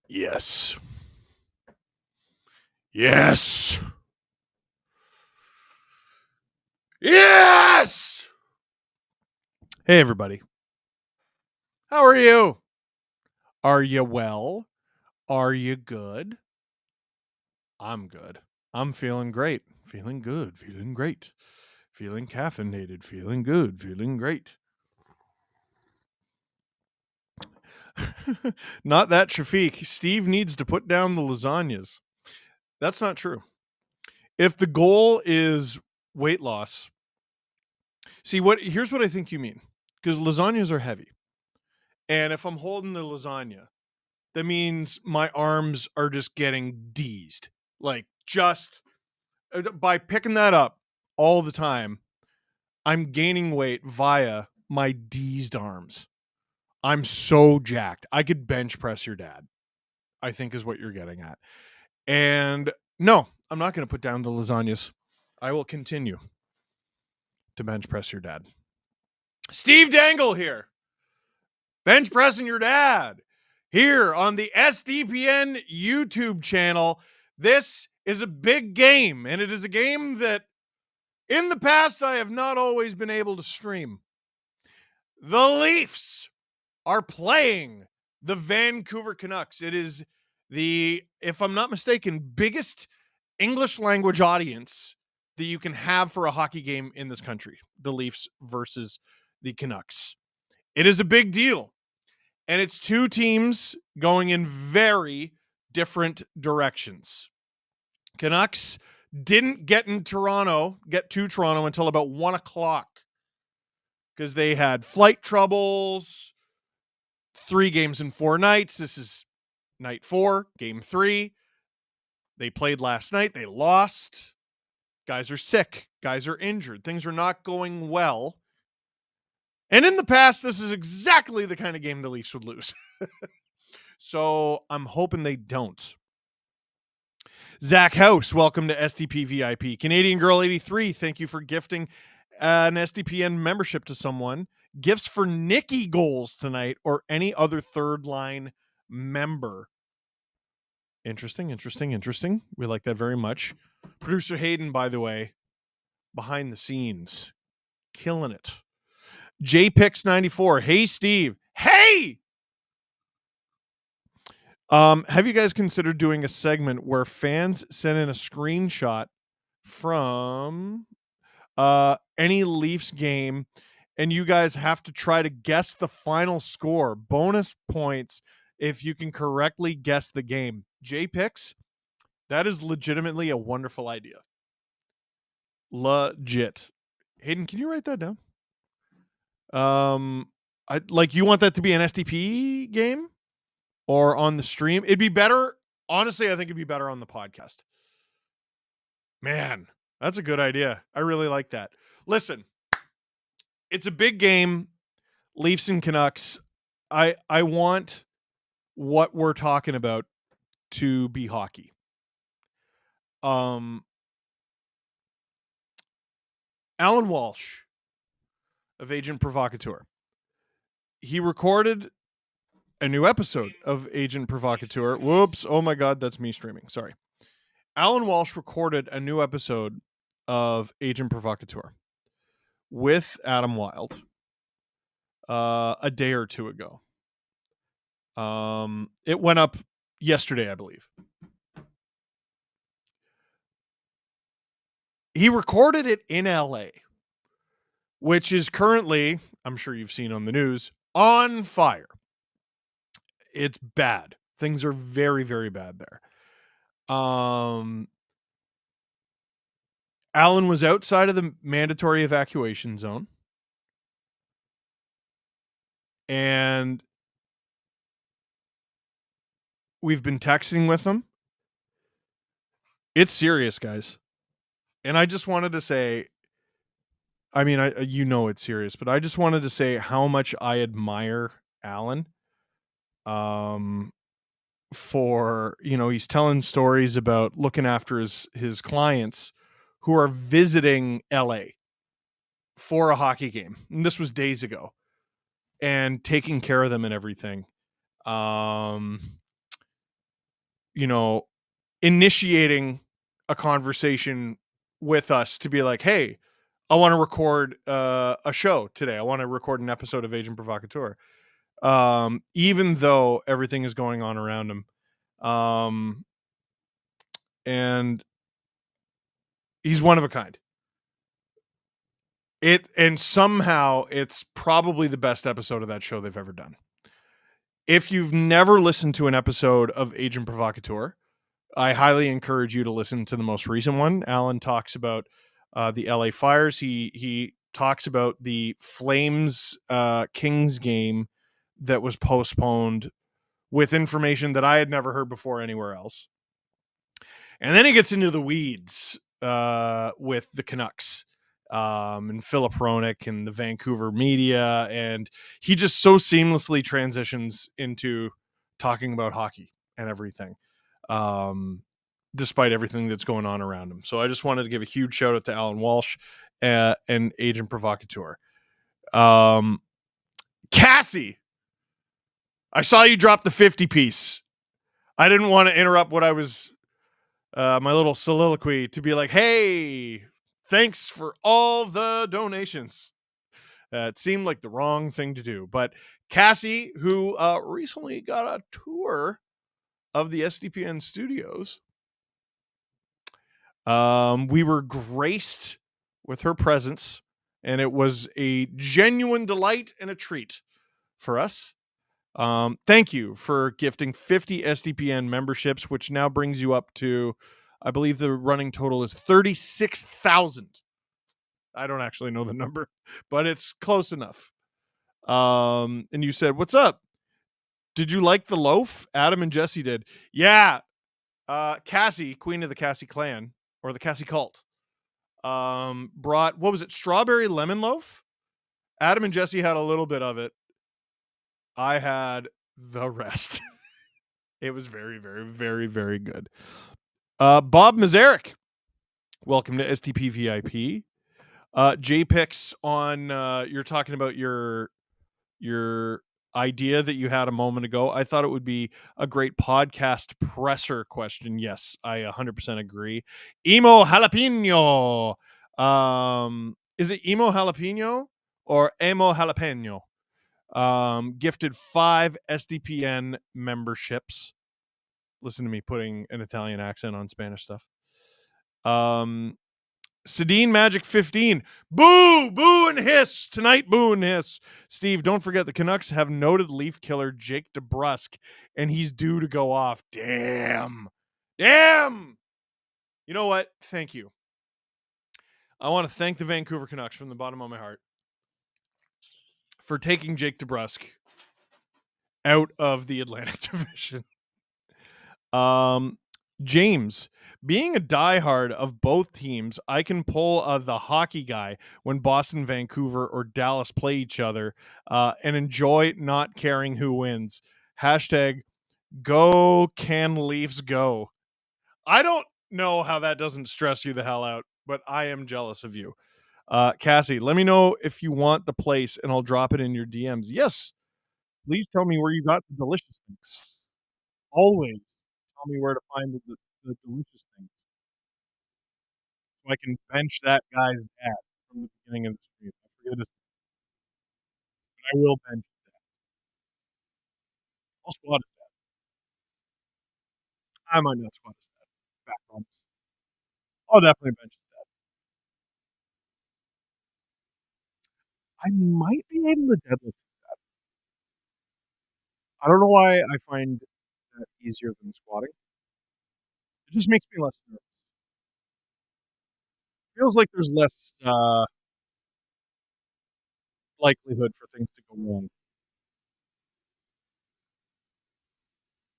Yes. Yes. Yes. Hey, everybody. How are you? Are you well? Are you good? I'm good. I'm feeling great. Feeling good. Feeling great. Feeling caffeinated. Feeling good. Feeling great. Not that Shafiq. Steve needs to put down the lasagnas. That's not true. If the goal is weight loss, here's what I think you mean. Because lasagnas are heavy. And if I'm holding the lasagna, that means my arms are just getting deezed. Like, just by picking that up all the time, I'm gaining weight via my deezed arms. I'm so jacked. I could bench press your dad, I think is what you're getting at. And no, I'm not going to put down the lasagnas. I will continue to bench press your dad. Steve Dangle here. Bench pressing your dad here on the SDPN YouTube channel. This is a big game, and it is a game that in the past I have not always been able to stream. The Leafs are playing the Vancouver Canucks. It is the, if I'm not mistaken, biggest English language audience that you can have for a hockey game in this country. The Leafs versus the Canucks. It is a big deal. And it's two teams going in very different directions. Canucks didn't get to Toronto until about 1 o'clock because they had flight troubles. 3 games in 4 nights. This is night 4, game 3. They played last night. They lost. Guys are sick. Guys are injured. Things are not going well. And in the past, this is exactly the kind of game the Leafs would lose. So I'm hoping they don't. Zach House, welcome to SDP VIP. Canadian Girl 83, thank you for gifting an SDPN membership to someone. Gifts for Nikki goals tonight or any other third line member. Interesting. We like that very much. Producer Hayden, by the way, behind the scenes, killing it. JPix94, hey Steve. Hey! Have you guys considered doing a segment where fans send in a screenshot from any Leafs game and you guys have to try to guess the final score? Bonus points if you can correctly guess the game. JPix, that is legitimately a wonderful idea. Legit. Hayden, can you write that down? You want that to be an STP game or on the stream? It'd be better. Honestly, I think it'd be better on the podcast. Man, that's a good idea. I really like that. Listen, it's a big game. Leafs and Canucks. I want what we're talking about to be hockey. Alan Walsh of Agent Provocateur. He recorded a new episode of Agent Provocateur. Whoops. Oh my God, that's me streaming. Sorry. Alan Walsh recorded a new episode of Agent Provocateur with Adam Wilde a day or two ago. It went up yesterday, I believe. He recorded it in LA, which is currently, I'm sure you've seen on the news, on fire. It's bad. Things are very, very bad there. Alan was outside of the mandatory evacuation zone. And we've been texting with him. It's serious, guys. And I just wanted to say, I mean, it's serious, but I just wanted to say how much I admire Alan. For, he's telling stories about looking after his clients who are visiting LA for a hockey game. And this was days ago, and taking care of them and everything. you know, initiating a conversation with us to be like, hey, I want to record a show today. I want to record an episode of Agent Provocateur. Even though everything is going on around him. And he's one of a kind. And somehow it's probably the best episode of that show they've ever done. If you've never listened to an episode of Agent Provocateur, I highly encourage you to listen to the most recent one. Alan talks about the LA Fires. He talks about the Flames Kings game that was postponed with information that I had never heard before anywhere else. And then he gets into the weeds with the Canucks and Philip Hronik and the Vancouver media. And he just so seamlessly transitions into talking about hockey and everything, despite everything that's going on around him. So I just wanted to give a huge shout out to Alan Walsh and Agent Provocateur. Cassie, I saw you drop the 50 piece. I didn't want to interrupt what I was my little soliloquy to be like, hey, thanks for all the donations. It seemed like the wrong thing to do. But Cassie, who recently got a tour of the SDPN studios, we were graced with her presence, and it was a genuine delight and a treat for us. Thank you for gifting 50 SDPN memberships, which now brings you up to, I believe the running total is 36,000. I don't actually know the number, but it's close enough. And you said, what's up? Did you like the loaf? Adam and Jesse did. Yeah. Cassie, queen of the Cassie clan, or the Cassie cult, brought, what was it? Strawberry lemon loaf? Adam and Jesse had a little bit of it. I had the rest. It was very, very, very, very good. Bob Mazarek, welcome to STP VIP. JPix on you're talking about your idea that you had a moment ago. I thought it would be a great podcast presser question. Yes, I 100% agree. Emo Jalapeno. Is it Emo Jalapeno or Emo Jalapeno? Gifted 5 SDPN memberships. Listen to me putting an Italian accent on Spanish stuff. Sedine Magic 15. Boo! Boo and hiss. Tonight, boo and hiss. Steve, don't forget the Canucks have noted Leaf killer Jake DeBrusk, and he's due to go off. Damn. Damn! You know what? Thank you. I want to thank the Vancouver Canucks from the bottom of my heart for taking Jake DeBrusk out of the Atlantic Division. James, being a diehard of both teams, I can pull the hockey guy when Boston, Vancouver, or Dallas play each other and enjoy not caring who wins. Hashtag go can Leafs go. I don't know how that doesn't stress you the hell out, but I am jealous of you. Cassie, let me know if you want the place and I'll drop it in your DMs. Yes, please tell me where you got the delicious things. Always tell me where to find the delicious things so I can bench that guy's dad from the beginning of the stream. I forget his name, but I will bench his dad. I'll squat his dad. I might not squat his dad. Back bumps. I'll definitely bench his dad. I might be able to deadlift his dad. I don't know why I find that easier than squatting. It just makes me less nervous. Feels like there's less likelihood for things to go wrong.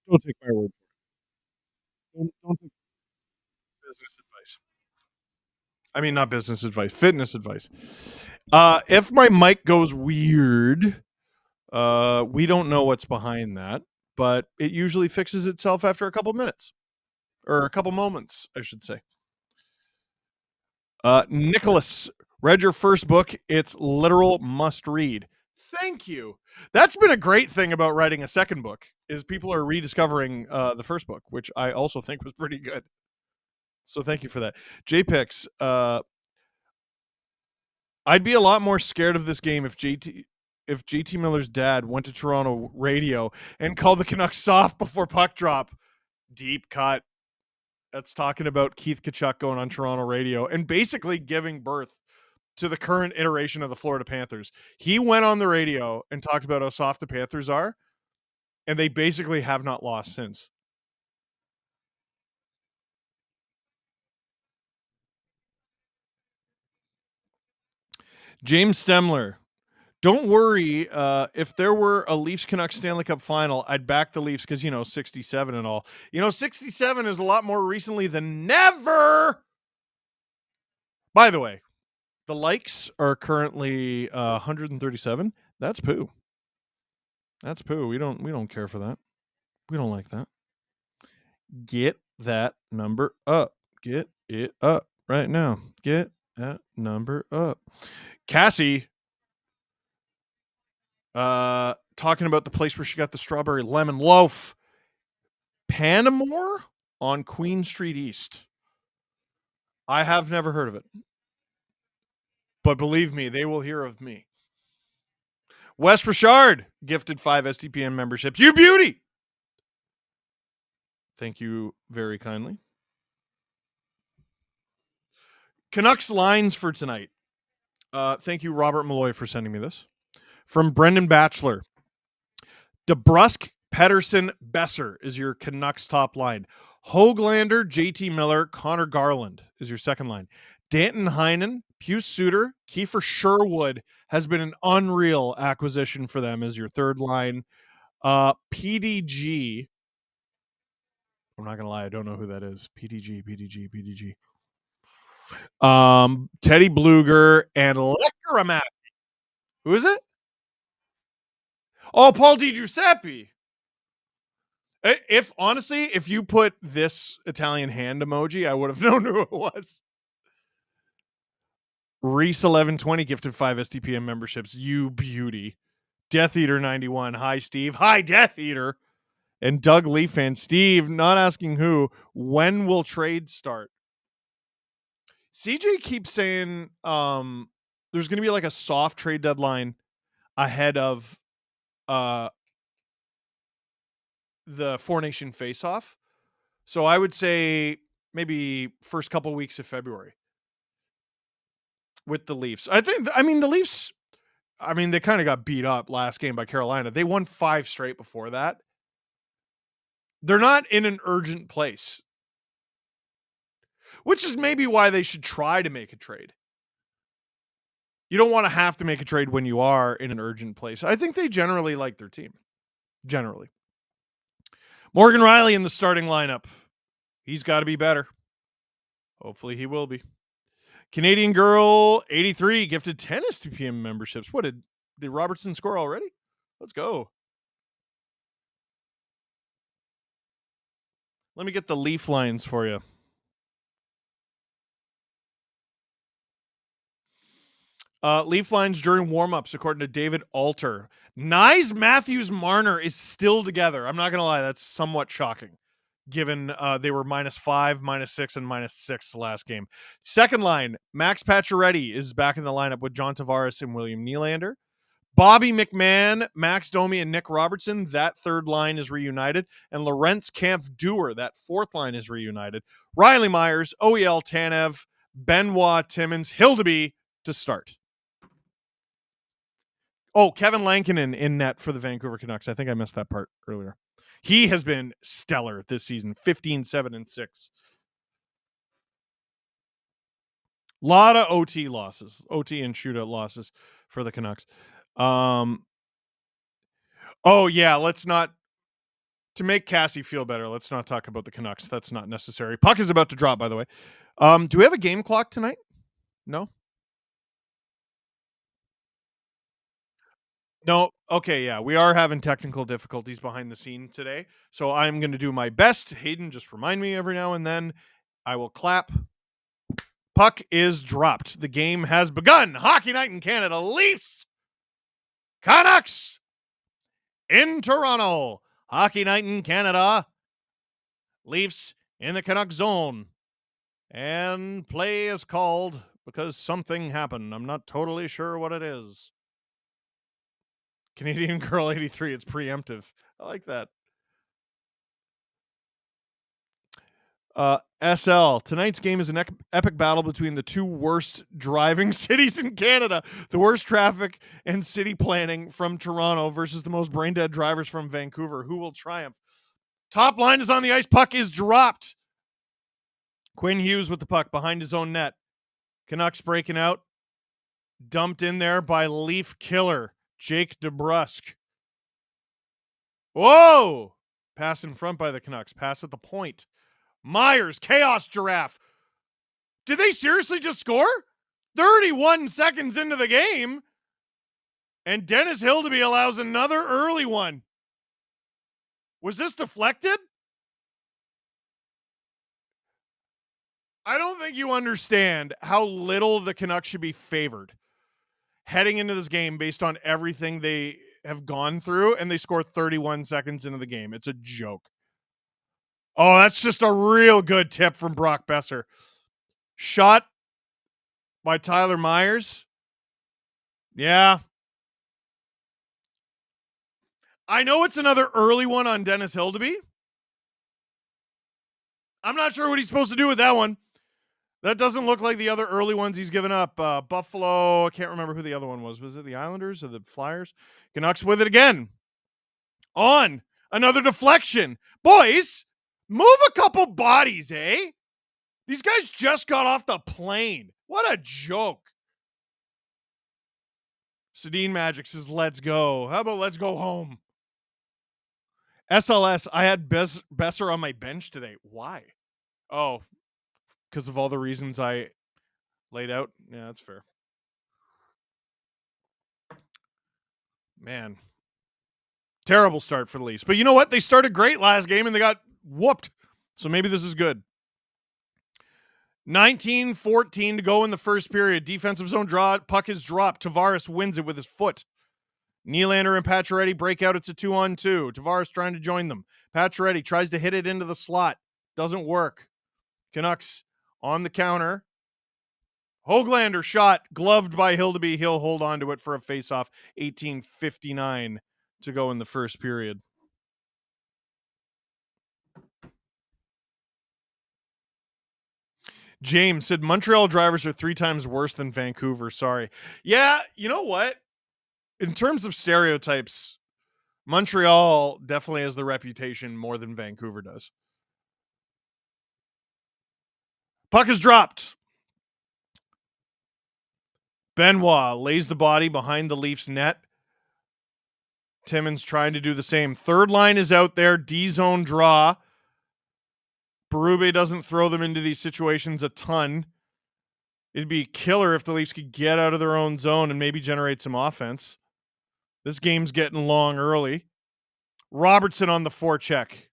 Don't take my word for it. Don't take business advice. I mean, not business advice, fitness advice. If my mic goes weird, we don't know what's behind that, but it usually fixes itself after a couple minutes or a couple moments, I should say. Nicholas, read your first book. It's literal must read. Thank you. That's been a great thing about writing a second book. is people are rediscovering the first book, which I also think was pretty good. So thank you for that. JPix, I'd be a lot more scared of this game if JT Miller's dad went to Toronto radio and called the Canucks soft before puck drop. Deep cut. That's talking about Keith Tkachuk going on Toronto radio and basically giving birth to the current iteration of the Florida Panthers. He went on the radio and talked about how soft the Panthers are, and they basically have not lost since. James Stemler. Don't worry. If there were a Leafs Canucks Stanley Cup final, I'd back the Leafs because, 67 and all. 67 is a lot more recently than never. By the way, the likes are currently 137. That's poo. That's poo. We don't care for that. We don't like that. Get that number up. Get it up right now. Get that number up. Cassie, talking about the place where she got the strawberry lemon loaf. Panamore on Queen Street East. I have never heard of it. But believe me, they will hear of me. Wes Richard gifted 5 SDPN memberships. You beauty! Thank you very kindly. Canucks lines for tonight. Thank you, Robert Malloy, for sending me this. From Brendan Batchelor. DeBrusk, Pedersen, Besser is your Canucks top line. Hoaglander, JT Miller, Connor Garland is your second line. Danton Heinen, Pius Suter, Kiefer Sherwood has been an unreal acquisition for them as your third line. PDG. I'm not going to lie. I don't know who that is. PDG. Teddy Bluger and Lecaramat. Who is it? Oh, Paul Di Giuseppe. If you put this Italian hand emoji, I would have known who it was. Reese 1120 gifted 5 STPM memberships. You beauty. Death Eater 91. Hi, Steve. Hi, Death Eater. And Doug Lee fan. Steve, not asking who. When will trade start? CJ keeps saying there's going to be like a soft trade deadline ahead of the Four Nation face-off. So I would say maybe first couple weeks of February with the Leafs. The Leafs, they kind of got beat up last game by Carolina. They won 5 straight before that. They're not in an urgent place, which is maybe why they should try to make a trade. You don't want to have to make a trade when you are in an urgent place. I think they generally like their team. Generally. Morgan Riley in the starting lineup. He's got to be better. Hopefully he will be. Canadian Girl 83 gifted 10 STPM memberships. What did Robertson score already? Let's go. Let me get the Leaf lines for you. Leaf lines during warmups, according to David Alter. Nyes, Matthews, Marner is still together. I'm not going to lie. That's somewhat shocking, given they were -5, -6, and -6 last game. Second line, Max Pacioretty is back in the lineup with John Tavares and William Nylander. Bobby McMahon, Max Domi, and Nick Robertson, that third line is reunited. And Lorentz Kampf-Dewar, that fourth line is reunited. Riley Myers, OEL Tanev, Benoit Timmins, Hildeby to start. Oh, Kevin Lankinen in net for the Vancouver Canucks. I think I missed that part earlier. He has been stellar this season. 15, 7, and 6. A lot of OT losses. OT and shootout losses for the Canucks. Oh, yeah, let's not... To make Cassie feel better, let's not talk about the Canucks. That's not necessary. Puck is about to drop, by the way. Do we have a game clock tonight? No? No. Okay, yeah. We are having technical difficulties behind the scene today. So I'm going to do my best. Hayden, just remind me every now and then. I will clap. Puck is dropped. The game has begun. Hockey night in Canada. Leafs. Canucks in Toronto. Hockey night in Canada. Leafs in the Canucks zone. And play is called because something happened. I'm not totally sure what it is. Canadian Girl 83. It's preemptive. I like that. SL. Tonight's game is an epic battle between the two worst driving cities in Canada. The worst traffic and city planning from Toronto versus the most brain dead drivers from Vancouver. Who will triumph? Top line is on the ice. Puck is dropped. Quinn Hughes with the puck behind his own net. Canucks breaking out. Dumped in there by Leaf killer Jake DeBrusk. Whoa! Pass in front by the Canucks. Pass at the point. Myers, Chaos Giraffe. Did they seriously just score? 31 seconds into the game. And Dennis Hildeby allows another early one. Was this deflected? I don't think you understand how little the Canucks should be favored heading into this game based on everything they have gone through, and they score 31 seconds into the game. It's a joke. Oh, that's just a real good tip from Brock Besser. Shot by Tyler Myers. Yeah. I know it's another early one on Dennis Hildeby. I'm not sure what he's supposed to do with that one. That doesn't look like the other early ones he's given up. Buffalo, I can't remember who the other one was. Was it the Islanders or the Flyers? Canucks with it again. On. Another deflection. Boys, move a couple bodies, eh? These guys just got off the plane. What a joke. Sedin Magic says, let's go. How about let's go home? SLS, I had Besser on my bench today. Why? Oh, because of all the reasons I laid out? Yeah, that's fair. Man. Terrible start for the Leafs. But you know what? They started great last game and they got whooped. So maybe this is good. 19-14 to go in the first period. Defensive zone draw. Puck is dropped. Tavares wins it with his foot. Nylander and Pacioretty break out. It's a 2-on-2. Tavares trying to join them. Pacioretty tries to hit it into the slot. Doesn't work. Canucks on the counter. Höglander shot. Gloved by Hildeby. He'll hold on to it for a faceoff. 18:59 to go in the first period. James said Montreal drivers are 3 times worse than Vancouver. Sorry. Yeah, you know what? In terms of stereotypes, Montreal definitely has the reputation more than Vancouver does. Puck is dropped. Benoit lays the body behind the Leafs net. Timmins trying to do the same. Third line is out there. D-zone draw. Berube doesn't throw them into these situations a ton. It'd be killer if the Leafs could get out of their own zone and maybe generate some offense. This game's getting long early. Robertson on the forecheck.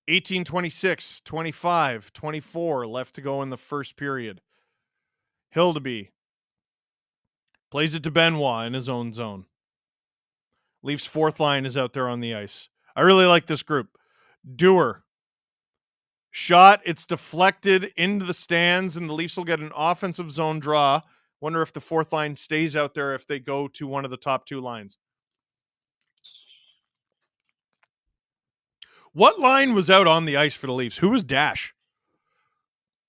(18:26, 25, 24 left to go in the first period. Hildeby plays it to Benoit in his own zone. Leafs fourth line is out there on the ice. I really like this group. Dewar. Shot. It's deflected into the stands, and the Leafs will get an offensive zone draw. Wonder if the fourth line stays out there if they go to one of the top 2 lines. What line was out on the ice for the Leafs? Who was Dash?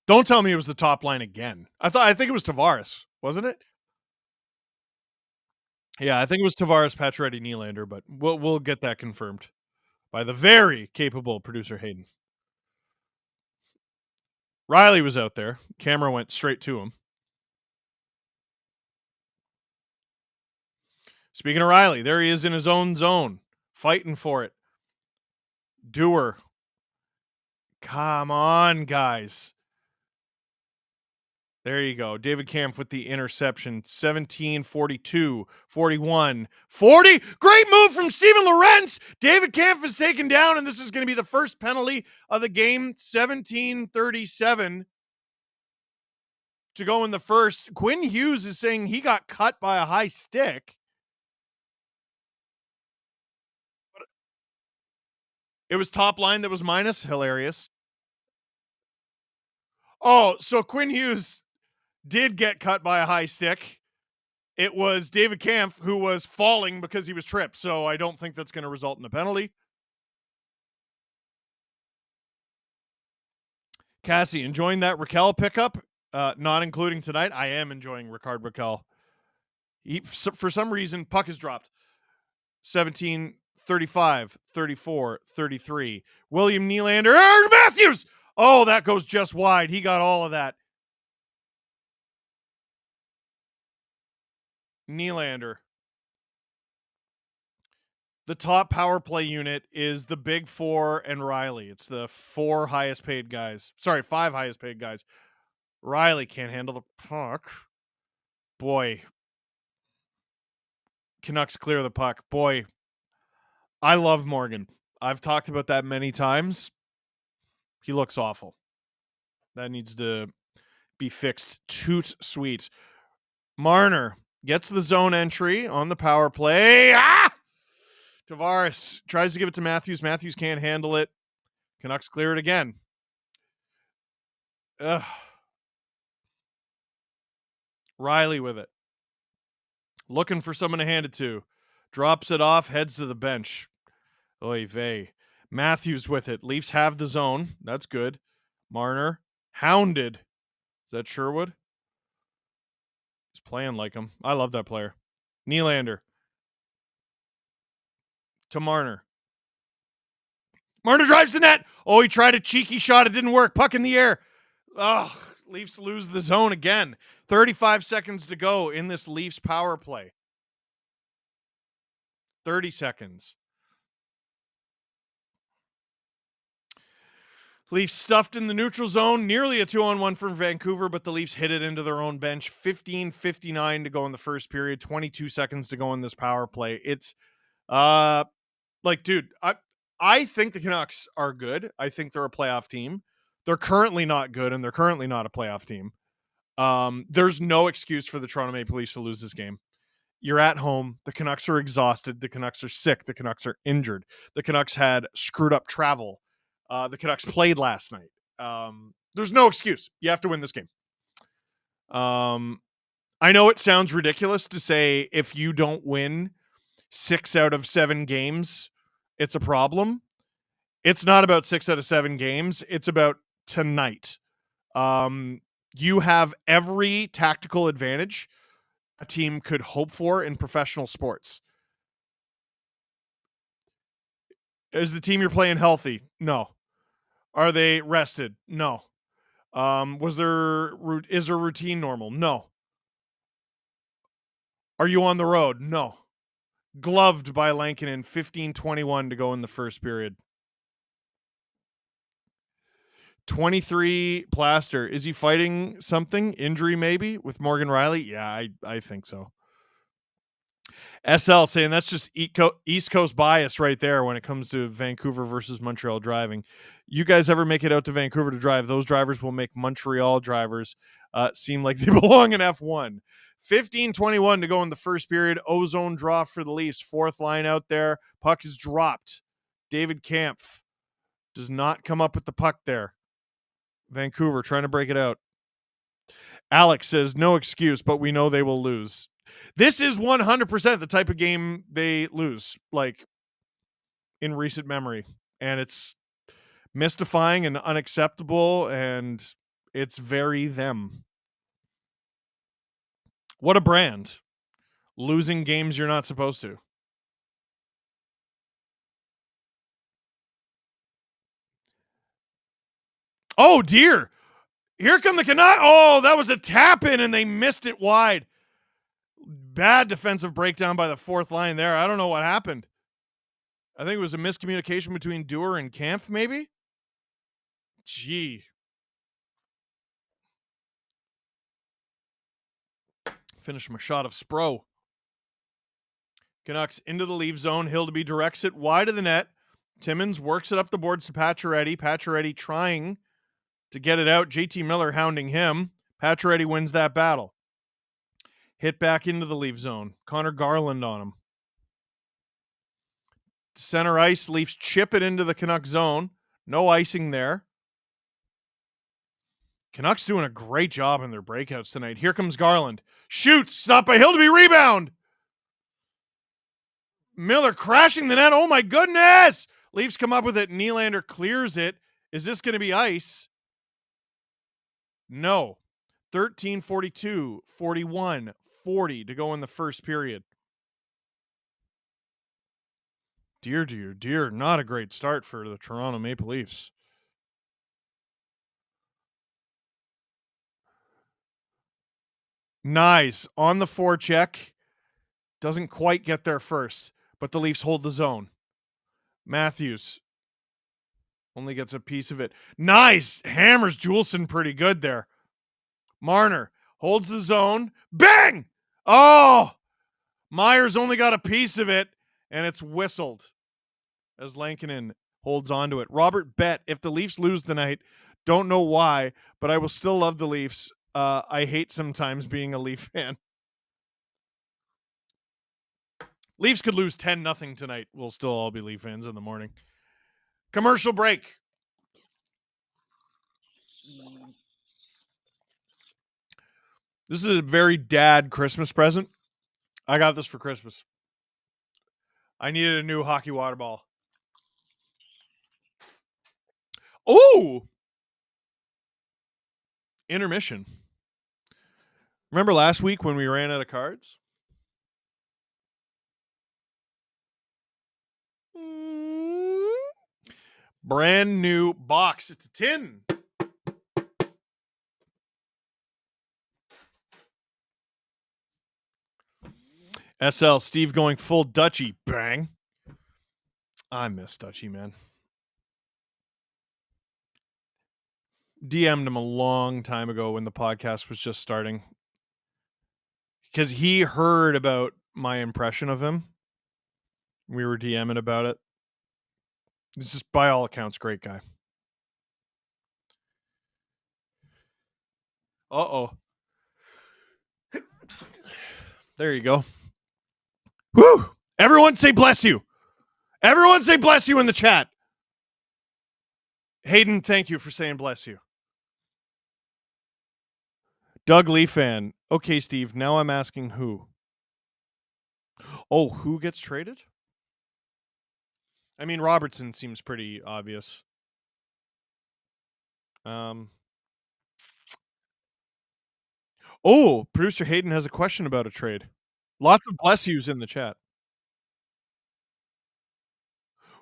Don't tell me it was the top line again. I think it was Tavares, wasn't it? Yeah, I think it was Tavares, Pacioretty, Nylander, but we'll get that confirmed by the very capable producer Hayden. Riley was out there. Camera went straight to him. Speaking of Riley, there he is in his own zone, fighting for it. Dewar. Come on, guys. There you go. David Kampf with the interception. 17, 42, 41, 40. Great move from Steven Lorentz. David Kampf is taken down, and this is going to be the first penalty of the game. 17-37. to go in the first. Quinn Hughes is saying he got cut by a high stick. It was top line that was minus. Hilarious. Oh, so Quinn Hughes did get cut by a high stick. It was David Kampf who was falling because he was tripped. So I don't think that's going to result in a penalty. Cassie, enjoying that Raquel pickup? Not including tonight. I am enjoying Ricard Raquel. For some reason, puck is dropped. 17, 35, 34, 33. William Nylander. Matthews! Oh, that goes just wide. He got all of that. Nylander. The top power play unit is the Big Four and Riley. It's the 5 highest paid guys. Riley can't handle the puck. Boy. Canucks clear the puck. Boy, I love Morgan. I've talked about that many times. He looks awful. That needs to be fixed. Toot sweet. Marner gets the zone entry on the power play. Tavares tries to give it to Matthews. Matthews can't handle it. Canucks clear it again. Riley with it. Looking for someone to hand it to. Drops it off, heads to the bench. Oy vey. Matthews with it. Leafs have the zone. That's good. Marner. Hounded. Is that Sherwood? He's playing like him. I love that player. Nylander. To Marner. Marner drives the net. Oh, he tried a cheeky shot. It didn't work. Puck in the air. Ugh. Leafs lose the zone again. 35 seconds to go in this Leafs power play. 30 seconds. Leafs stuffed in the neutral zone. Nearly a 2-on-1 for Vancouver, but the Leafs hit it into their own bench. 15:59 to go in the first period. 22 seconds to go in this power play. It's dude, I think the Canucks are good. I think they're a playoff team. They're currently not good, and they're currently not a playoff team. There's no excuse for the Toronto Maple Leafs to lose this game. You're at home. The Canucks are exhausted. The Canucks are sick. The Canucks are injured. The Canucks had screwed up travel. The Canucks played last night. There's no excuse. You have to win this game. I know it sounds ridiculous to say if you don't win 6 out of 7 games, it's a problem. It's not about 6 out of 7 games. It's about tonight. You have every tactical advantage a team could hope for in professional sports. Is the team you're playing healthy? No. Are they rested? No. Is their routine normal? No. Are you on the road? No. Gloved by Lankinen, 15:21 to go in the first period. 23 Plaster. Is he fighting something? Injury maybe with Morgan Riley? Yeah, I think so. SL saying that's just East Coast bias right there when it comes to Vancouver versus Montreal driving. You guys ever make it out to Vancouver to drive? Those drivers will make Montreal drivers seem like they belong in F1. 15:21 to go in the first period. Ozone draw for the Leafs. 4th line out there. Puck is dropped. David Kampf does not come up with the puck there. Vancouver trying to break it out. Alex says, no excuse, but we know they will lose. This is 100% the type of game they lose, like, in recent memory. And it's mystifying and unacceptable, and it's very them. What a brand. Losing games you're not supposed to. Oh, dear. Here come the Canucks. Oh, that was a tap in, and they missed it wide. Bad defensive breakdown by the 4th line there. I don't know what happened. I think it was a miscommunication between Dewar and Kampf, maybe? Gee. Finish my shot of Spro. Canucks into the leave zone. Hildeby directs it wide of the net. Timmins works it up the boards to Pacioretty. Pacioretty trying to get it out. JT Miller hounding him. Pacioretty wins that battle. Hit back into the Leaf zone. Connor Garland on him. Center ice. Leafs chip it into the Canucks zone. No icing there. Canucks doing a great job in their breakouts tonight. Here comes Garland. Shoots. Stopped by Hildeby. Rebound. Miller crashing the net. Oh my goodness. Leafs come up with it. Nylander clears it. Is this going to be ice? No. 13:42, 41, 40 to go in the first period. Dear, dear, dear. Not a great start for the Toronto Maple Leafs. Nice. On the forecheck. Doesn't quite get there first, but the Leafs hold the zone. Matthews only gets a piece of it. Nice. Hammers Juleson pretty good there. Marner holds the zone. Bang! Oh! Myers only got a piece of it, and it's whistled as Lankinen holds onto it. Robert bet, if the Leafs lose tonight, don't know why, but I will still love the Leafs. I hate sometimes being a Leaf fan. Leafs could lose 10-0 tonight. We'll still all be Leaf fans in the morning. Commercial break. This is a very dad Christmas present. I got this for Christmas. I needed a new hockey water ball. Oh! Intermission. Remember last week when we ran out of cards? Brand new box. It's a tin. SL, Steve going full Dutchy. Bang. I miss Dutchy, man. DM'd him a long time ago when the podcast was just starting. Because he heard about my impression of him. We were DMing about it. This is, by all accounts, great guy. Uh-oh. There you go. Woo! Everyone say bless you. Everyone say bless you in the chat. Hayden, thank you for saying bless you. Doug Lee fan. Okay, Steve, now I'm asking who. Oh, who gets traded? I mean, Robertson seems pretty obvious. Oh, producer Hayden has a question about a trade. Lots of bless yous in the chat.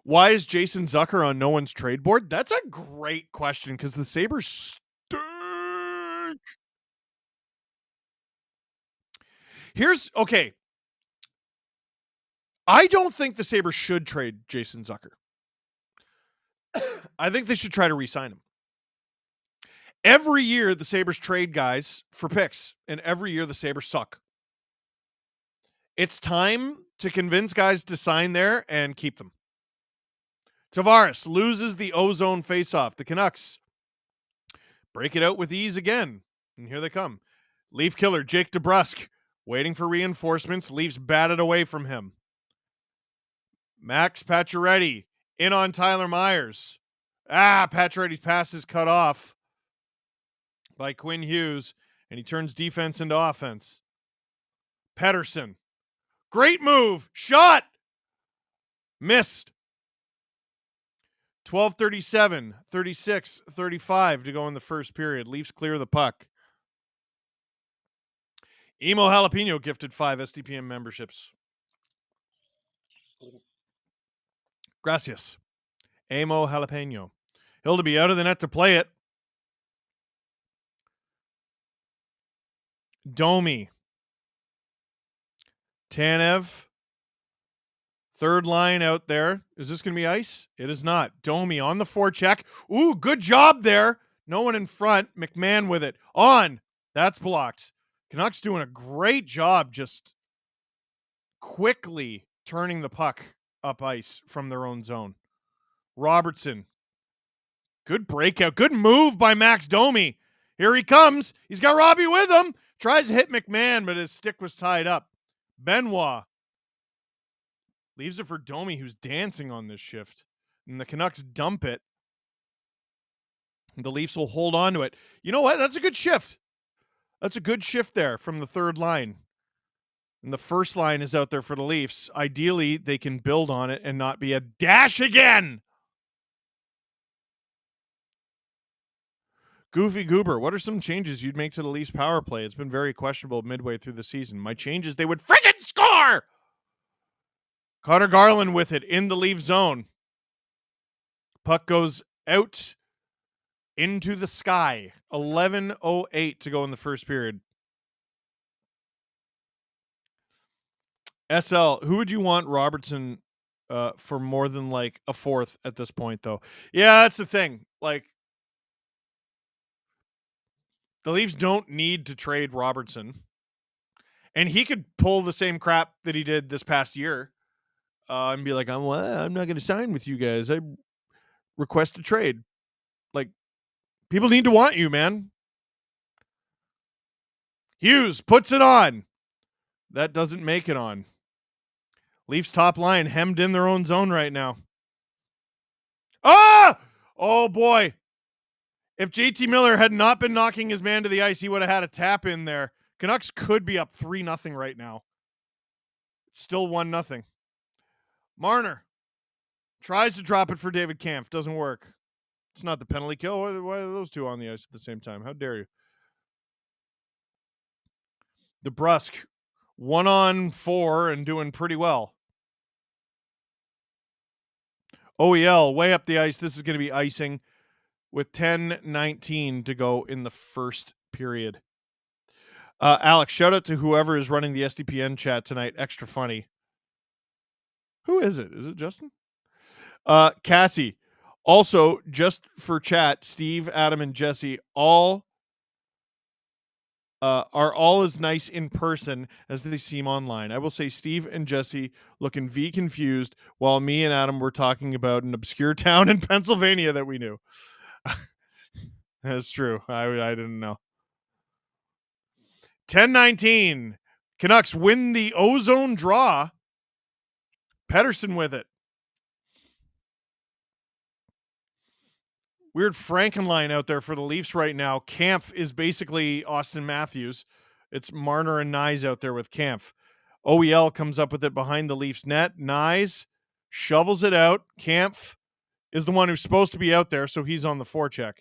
Why is Jason Zucker on no one's trade board? That's a great question because the Sabres stink. Okay. I don't think the Sabres should trade Jason Zucker. I think they should try to re-sign him. Every year, the Sabres trade guys for picks, and every year the Sabres suck. It's time to convince guys to sign there and keep them. Tavares loses the ozone faceoff. The Canucks break it out with ease again. And here they come. Leaf killer Jake DeBrusk waiting for reinforcements. Leafs batted away from him. Max Pacioretty in on Tyler Myers. Pacioretty's pass is cut off by Quinn Hughes, and he turns defense into offense. Pettersson. Great move. Shot. Missed. 12:37, 36, 35 to go in the first period. Leafs clear the puck. Emo Jalapeno gifted 5 SDPM memberships. Gracias. Emo Jalapeno. Hildeby out of the net to play it. Domi. Tanev. Third line out there. Is this going to be ice? It is not. Domi on the forecheck. Ooh, good job there. No one in front. McMahon with it. On. That's blocked. Canucks doing a great job just quickly turning the puck up ice from their own zone. Robertson. Good breakout. Good move by Max Domi. Here he comes. He's got Robbie with him. Tries to hit McMahon, but his stick was tied up. Benoit leaves it for Domi, who's dancing on this shift. And the Canucks dump it. The Leafs will hold on to it. You know what? That's a good shift. That's a good shift there from the third line. And the first line is out there for the Leafs. Ideally, they can build on it and not be a dash again. Goofy Goober, what are some changes you'd make to the Leafs power play? It's been very questionable midway through the season. My changes, they would friggin' score! Connor Garland with it in the Leaf zone. Puck goes out into the sky. 11:08 to go in the first period. SL, who would you want Robertson for more than like a fourth at this point, though? Yeah, that's the thing. Like, the Leafs don't need to trade Robertson. And he could pull the same crap that he did this past year and be like, I'm not going to sign with you guys. I request a trade. Like, people need to want you, man. Hughes puts it on. That doesn't make it on. Leafs top line hemmed in their own zone right now. Ah! Oh, boy. If JT Miller had not been knocking his man to the ice, he would have had a tap in there. Canucks could be up 3-0 right now. It's still 1-0. Marner tries to drop it for David Kampf. Doesn't work. It's not the penalty kill. Why are those two on the ice at the same time? How dare you? DeBrusque, 1-on-4 and doing pretty well. OEL, way up the ice. This is going to be icing with 10:19 to go in the first period. Alex, shout out to whoever is running the SDPN chat tonight. Extra funny. Who is it? Is it Justin? Cassie. Also, just for chat, Steve, Adam, and Jesse are all as nice in person as they seem online. I will say Steve and Jesse looking V confused while me and Adam were talking about an obscure town in Pennsylvania that we knew. That's true. I didn't know. 10:19. Canucks win the ozone draw. Pettersson with it. Weird Frankenline out there for the Leafs right now. Kampf is basically Austin Matthews. It's Marner and Nyes out there with Kampf. OEL comes up with it behind the Leafs net. Nyes shovels it out. Kampf is the one who's supposed to be out there, so he's on the forecheck.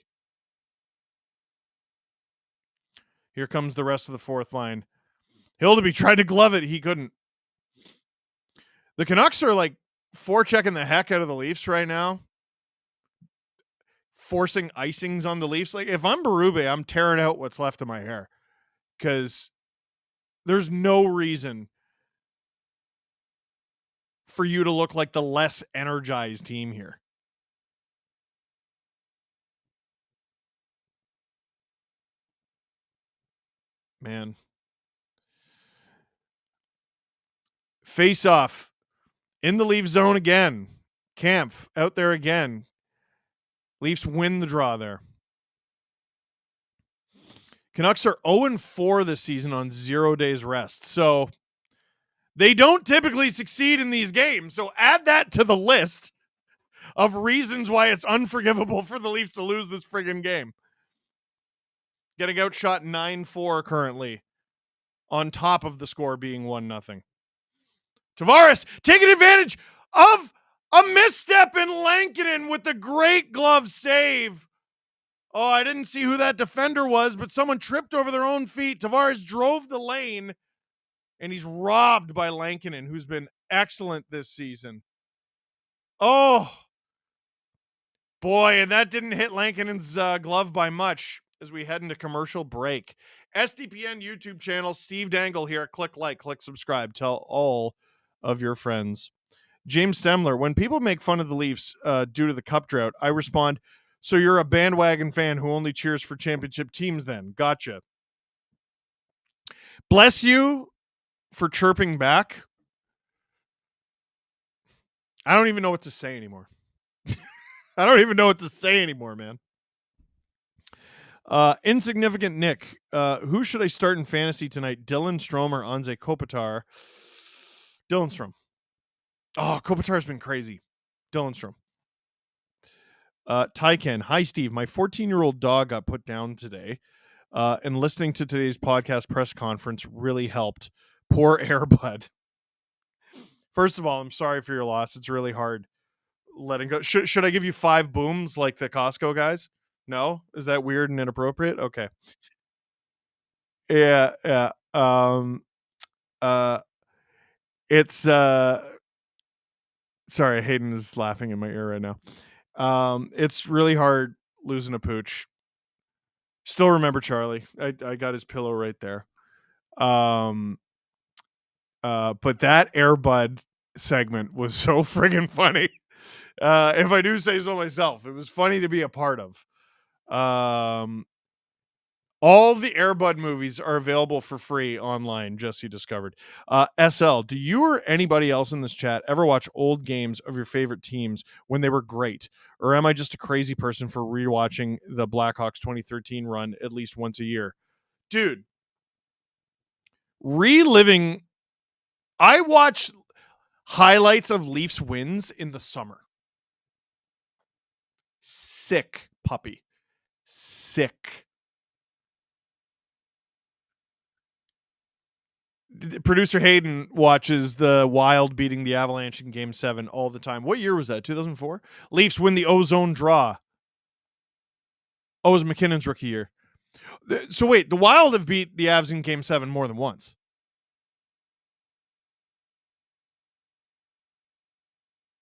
Here comes the rest of the fourth line. Hildeby tried to glove it. He couldn't. The Canucks are like forechecking the heck out of the Leafs right now. Forcing icings on the Leafs. Like, if I'm Berube, I'm tearing out what's left of my hair. Because there's no reason for you to look like the less energized team here. Man. Face off in the Leaf zone again. Kampf out there again. Leafs win the draw there. Canucks are 0-4 this season on 0 days rest. So they don't typically succeed in these games. So add that to the list of reasons why it's unforgivable for the Leafs to lose this friggin' game. Getting outshot 9-4 currently, on top of the score being 1-0. Tavares taking advantage of a misstep in Lankinen with the great glove save. Oh, I didn't see who that defender was, but someone tripped over their own feet. Tavares drove the lane, and he's robbed by Lankinen, who's been excellent this season. Oh, boy, and that didn't hit Lankinen's glove by much as we head into commercial break. SDPN YouTube channel, Steve Dangle here. Click like, click subscribe. Tell all of your friends. James Stemler, when people make fun of the Leafs due to the cup drought, I respond, so you're a bandwagon fan who only cheers for championship teams then. Gotcha. Bless you for chirping back. I don't even know what to say anymore. I don't even know what to say anymore, man. Insignificant Nick. Who should I start in fantasy tonight? Dylan Strome or Anze Kopitar? Dylan Strome. Oh, Kopitar's been crazy. Dylan Strome. Tyken. Hi, Steve. My 14-year-old dog got put down today. And listening to today's podcast press conference really helped. Poor Airbud. First of all, I'm sorry for your loss. It's really hard letting go. Should I give you 5 booms like the Costco guys? No? Is that weird and inappropriate? Okay. Yeah, yeah. Uh it's sorry, Hayden is laughing in my ear right now. It's really hard losing a pooch. Still remember Charlie. I got his pillow right there. But that Airbud segment was so friggin' funny. If I do say so myself, it was funny to be a part of. All the Airbud movies are available for free online, Jesse discovered. SL, do you or anybody else in this chat ever watch old games of your favorite teams when they were great? Or am I just a crazy person for rewatching the Blackhawks 2013 run at least once a year? Dude, reliving. I watch highlights of Leafs wins in the summer. Sick puppy. Sick. Producer Hayden watches the Wild beating the Avalanche in Game 7 all the time. What year was that? 2004? Leafs win the ozone draw. Oh, it was McKinnon's rookie year. So wait, the Wild have beat the Avs in Game 7 more than once.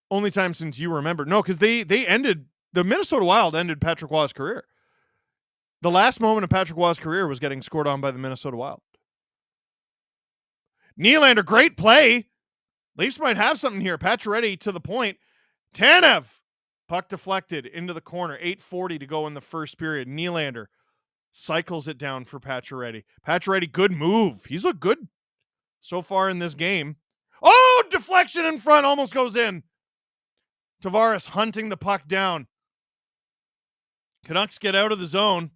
Only time since you remember. No, because they ended, the Minnesota Wild ended Patrick Waugh's career. The last moment of Patrick Waugh's career was getting scored on by the Minnesota Wild. Nylander, great play. Leafs might have something here. Pacioretty to the point. Tanev. Puck deflected into the corner. 8:40 to go in the first period. Nylander cycles it down for Pacioretty. Pacioretty, good move. He's looked good so far in this game. Oh, deflection in front. Almost goes in. Tavares hunting the puck down. Canucks get out of the zone.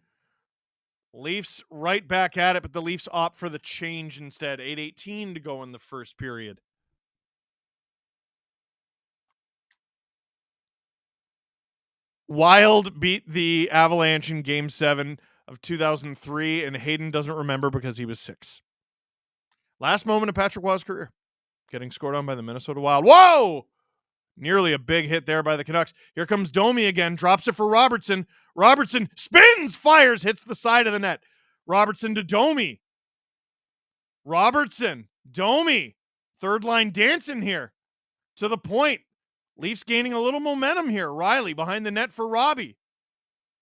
Leafs right back at it, but the Leafs opt for the change instead. 8:18 to go in the first period. Wild beat the Avalanche in Game 7 of 2003, and Hayden doesn't remember because he was 6. Last moment of Patrick Waugh's career. Getting scored on by the Minnesota Wild. Whoa! Nearly a big hit there by the Canucks. Here comes Domi again. Drops it for Robertson. Robertson spins, fires, hits the side of the net. Robertson to Domi. Robertson. Domi. Third line dancing here. To the point. Leafs gaining a little momentum here. Riley behind the net for Robbie.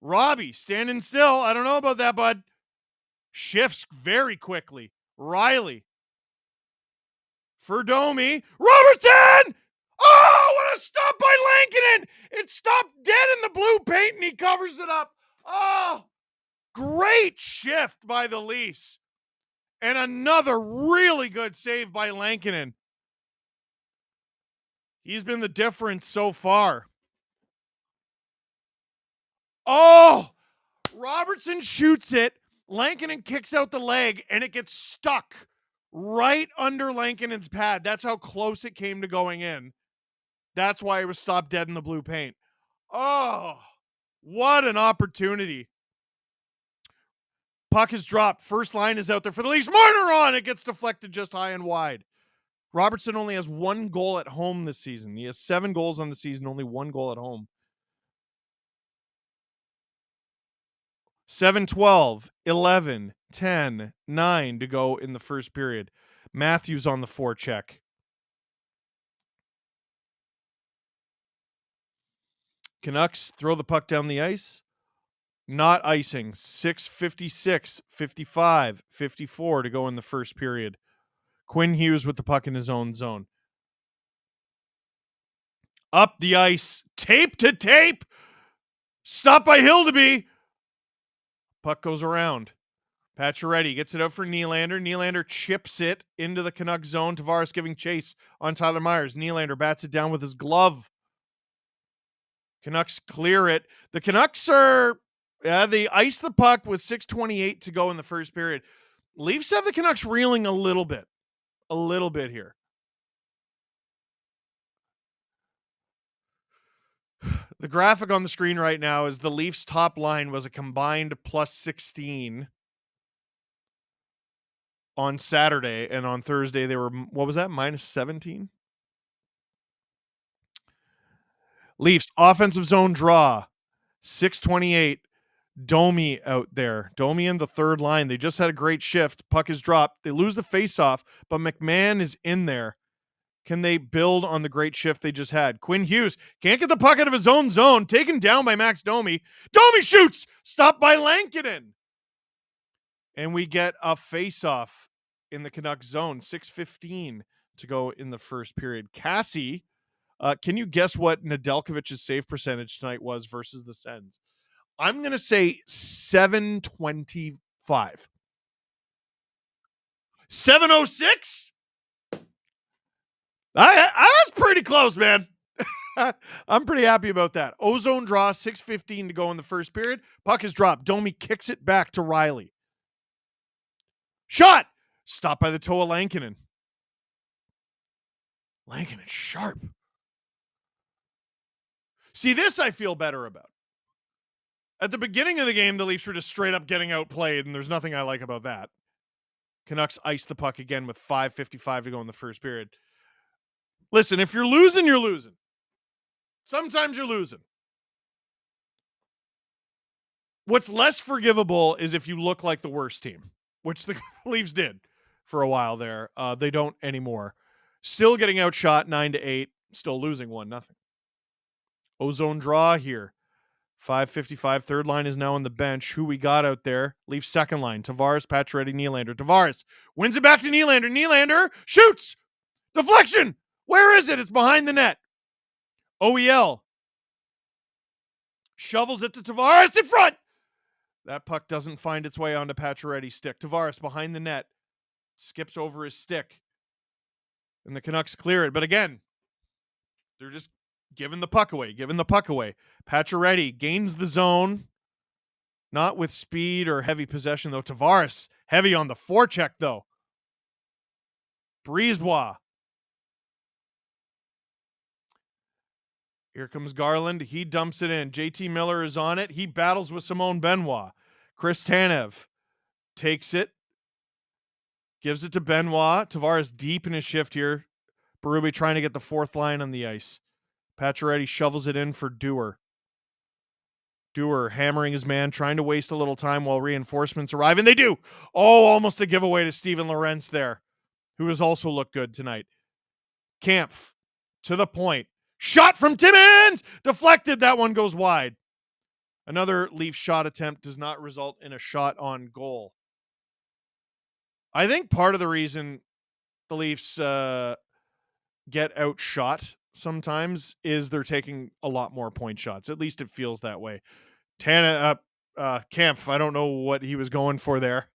Robbie standing still. I don't know about that, bud. Shifts very quickly. Riley. For Domi. Robertson! Oh, what a stop by Lankinen! It stopped dead in the blue paint and he covers it up. Oh, great shift by the Leafs. And another really good save by Lankinen. He's been the difference so far. Oh, Robertson shoots it. Lankinen kicks out the leg and it gets stuck right under Lankinen's pad. That's how close it came to going in. That's why it was stopped dead in the blue paint. Oh, what an opportunity. Puck is dropped. First line is out there for the Leafs. Marner on. It gets deflected just high and wide. Robertson only has 1 goal at home this season. He has 7 goals on the season, only 1 goal at home. 7-12, 11, 10, 9 to go in the first period. Matthews on the forecheck. Canucks throw the puck down the ice. Not icing. 6:56, 55, 54 to go in the first period. Quinn Hughes with the puck in his own zone. Up the ice. Tape to tape. Stopped by Hildeby. Puck goes around. Pacioretty gets it out for Nylander. Nylander chips it into the Canucks zone. Tavares giving chase on Tyler Myers. Nylander bats it down with his glove. Canucks clear it. The Canucks are Yeah, they iced the puck with 6:28 to go in the first period. Leafs have the Canucks reeling a little bit. A little bit here. The graphic on the screen right now is the Leafs top line was a combined plus 16 on Saturday, and on Thursday they were, what was that, minus 17? Leafs offensive zone draw, 6:28. Domi out there. Domi in the third line. They just had a great shift. Puck is dropped. They lose the faceoff, but McMahon is in there. Can they build on the great shift they just had? Quinn Hughes can't get the puck out of his own zone. Taken down by Max Domi. Domi shoots. Stopped by Lankinen. And we get a faceoff in the Canucks zone. 6:15 to go in the first period. Cassie, can you guess what Nedeljkovic's save percentage tonight was versus the Sens? I'm going to say 725. 706? That's pretty close, man. I'm pretty happy about that. Ozone draw, 6:15 to go in the first period. Puck is dropped. Domi kicks it back to Riley. Shot! Stopped by the toe of Lankinen. Lankinen sharp. See, this I feel better about. At the beginning of the game, the Leafs were just straight up getting outplayed, and there's nothing I like about that. Canucks ice the puck again with 5:55 to go in the first period. Listen, if you're losing, you're losing. Sometimes you're losing. What's less forgivable is if you look like the worst team, which the Leafs did for a while there. They don't anymore. Still getting outshot 9-8, still losing 1-0. Ozone draw here. 5:55. Third line is now on the bench. Who we got out there? Leafs second line. Tavares, Pacioretty, Nylander. Tavares wins it back to Nylander. Nylander shoots. Deflection. Where is it? It's behind the net. OEL shovels it to Tavares in front. That puck doesn't find its way onto Pacioretty's stick. Tavares behind the net. Skips over his stick. And the Canucks clear it. But again, they're just giving the puck away. Pacioretty gains the zone. Not with speed or heavy possession, though. Tavares, heavy on the forecheck, though. Brisebois. Here comes Garland. He dumps it in. JT Miller is on it. He battles with Simone Benoit. Chris Tanev takes it. Gives it to Benoit. Tavares deep in his shift here. Berube trying to get the fourth line on the ice. Pacioretty shovels it in for Dewar. Dewar hammering his man, trying to waste a little time while reinforcements arrive, and they do. Oh, almost a giveaway to Steven Lorentz there, who has also looked good tonight. Kampf to the point. Shot from Timmins! Deflected. That one goes wide. Another Leaf shot attempt does not result in a shot on goal. I think part of the reason the Leafs get outshot sometimes is they're taking a lot more point shots. At least it feels that way. Kampf, I don't know what he was going for there.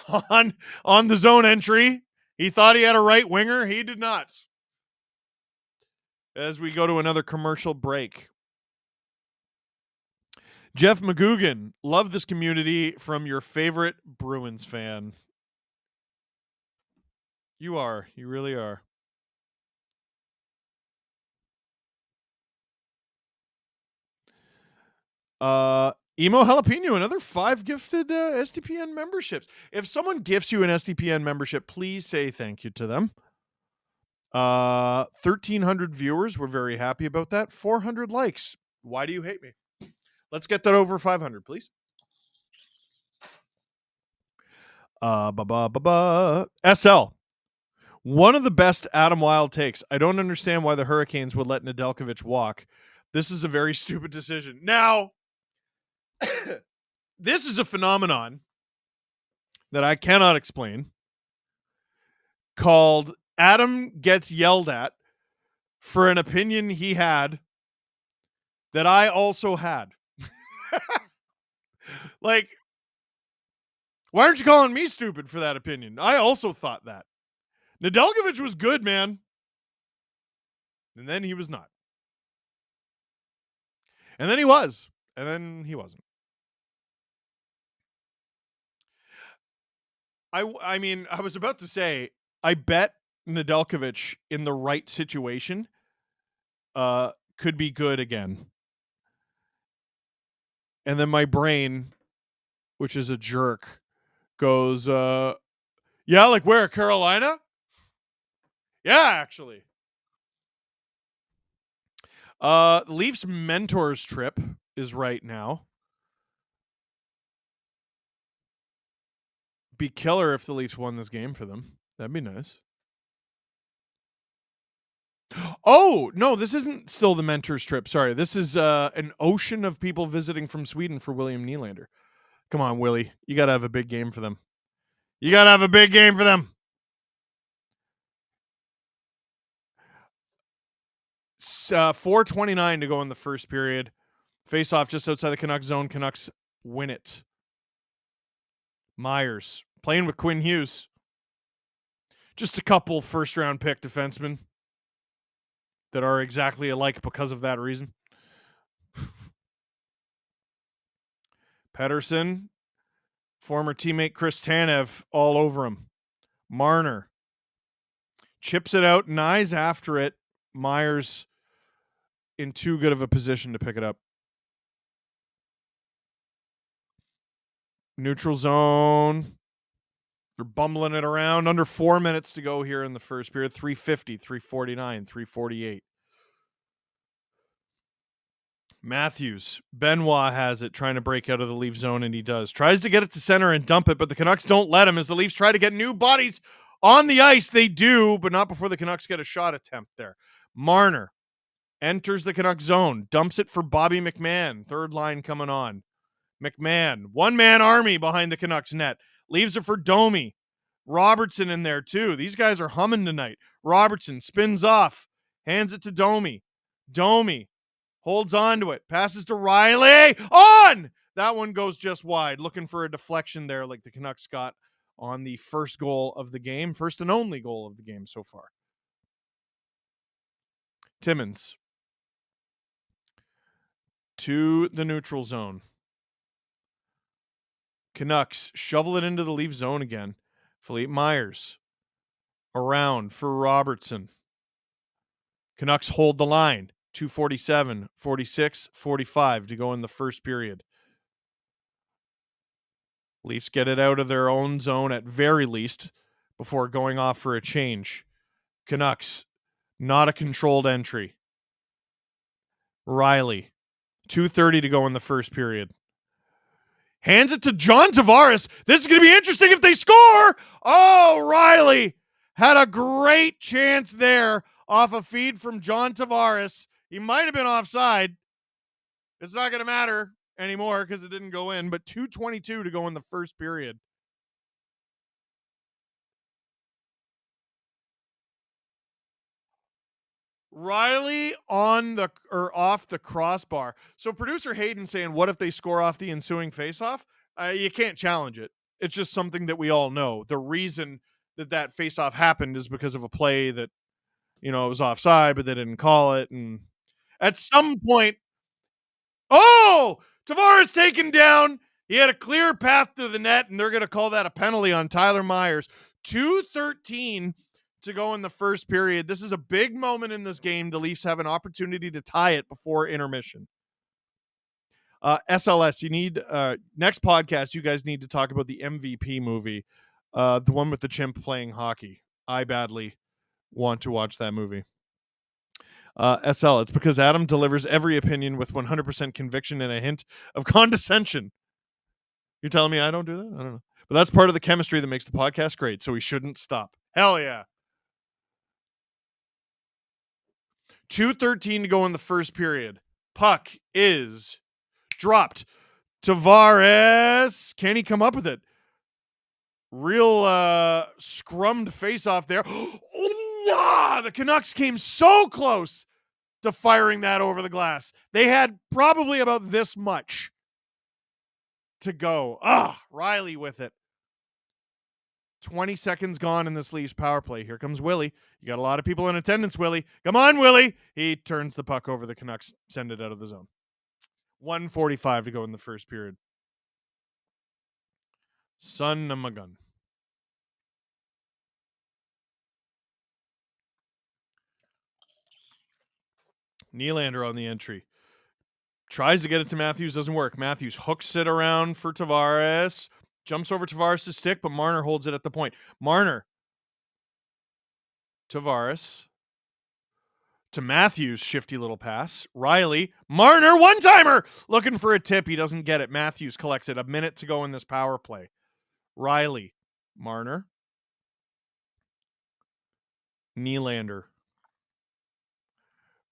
on the zone entry, he thought he had a right winger. He did not. As we go to another commercial break. Jeff McGugan, love this community from your favorite Bruins fan. You are. You really are. Emo Jalapeno, another 5 gifted SDPN memberships. If someone gifts you an SDPN membership, please say thank you to them. 1,300 viewers. We're very happy about that. 400 likes. Why do you hate me? Let's get that over 500, please. SL. One of the best Adam Wild takes. I don't understand why the Hurricanes would let Nedeljkovic walk. This is a very stupid decision. Now, this is a phenomenon that I cannot explain called Adam gets yelled at for an opinion he had that I also had. Like, why aren't you calling me stupid for that opinion? I also thought that. Nedeljkovic was good, man. And then he was not. And then he was. And then he wasn't. I mean, I was about to say, I bet Nedeljkovic in the right situation could be good again. And then my brain, which is a jerk, goes, yeah, like where? Carolina? Yeah, actually. The Leafs mentors trip is right now. Be killer if the Leafs won this game for them. That'd be nice. Oh, no, this isn't still the mentors trip. Sorry. This is an ocean of people visiting from Sweden for William Nylander. Come on, Willie. You got to have a big game for them. You got to have a big game for them. 4:29 to go in the first period. Face off just outside the Canucks zone. Canucks win it. Myers playing with Quinn Hughes. Just a couple first round pick defensemen that are exactly alike because of that reason. Pettersson, former teammate Chris Tanev, all over him. Marner chips it out, Nyes after it. Myers in too good of a position to pick it up. Neutral zone. They're bumbling it around. Under 4 minutes to go here in the first period. 3:50, 3:49, 3:48. Matthews. Benoit has it, trying to break out of the Leaf zone, and he does. Tries to get it to center and dump it, but the Canucks don't let him as the Leafs try to get new bodies on the ice. They do, but not before the Canucks get a shot attempt there. Marner enters the Canucks zone, dumps it for Bobby McMahon. Third line coming on. McMahon, one-man army behind the Canucks net. Leaves it for Domi. Robertson in there too. These guys are humming tonight. Robertson spins off, hands it to Domi. Domi holds on to it, passes to Riley. On! That one goes just wide. Looking for a deflection there like the Canucks got on the first goal of the game. First and only goal of the game so far. Timmins to the neutral zone. Canucks shovel it into the Leaf zone again. Philippe Myers around for Robertson. Canucks hold the line. 2:47, 46, 45 to go in the first period. Leafs get it out of their own zone at very least before going off for a change. Canucks, not a controlled entry. Riley, 2:30 to go in the first period. Hands it to John Tavares. This is going to be interesting if they score. Oh, Riley had a great chance there off a feed from John Tavares. He might have been offside. It's not going to matter anymore because it didn't go in, but 2:22 to go in the first period. Riley on the or off the crossbar. So producer Hayden saying, what if they score off the ensuing faceoff? You can't challenge it. It's just something that we all know. The reason that faceoff happened is because of a play that, it was offside, but they didn't call it. And at some point, Tavares taken down. He had a clear path to the net, and they're going to call that a penalty on Tyler Myers. 2:13 to go in the first period. This is a big moment in this game. The Leafs have an opportunity to tie it before intermission. SLS, you need next podcast. You guys need to talk about the MVP movie, the one with the chimp playing hockey. I badly want to watch that movie. SL, it's because Adam delivers every opinion with 100% conviction and a hint of condescension. You're telling me I don't do that? I don't know. But that's part of the chemistry that makes the podcast great, so we shouldn't stop. Hell yeah. 2:13 to go in the first period. Puck is dropped. Tavares, can he come up with it? Real scrummed face off there. The Canucks came so close to firing that over the glass. They had probably about this much to go. Riley with it. 20 seconds gone in this Leafs power play. Here comes Willie. You got a lot of people in attendance, Willie. Come on, Willie. He turns the puck over. The Canucks send it out of the zone. 1:45 to go in the first period. Son of a gun. Nylander on the entry. Tries to get it to Matthews, doesn't work. Matthews hooks it around for Tavares. Jumps over Tavares' stick, but Marner holds it at the point. Marner. Tavares. To Matthews, shifty little pass. Riley. Marner, one-timer! Looking for a tip. He doesn't get it. Matthews collects it. A minute to go in this power play. Riley. Marner. Nylander.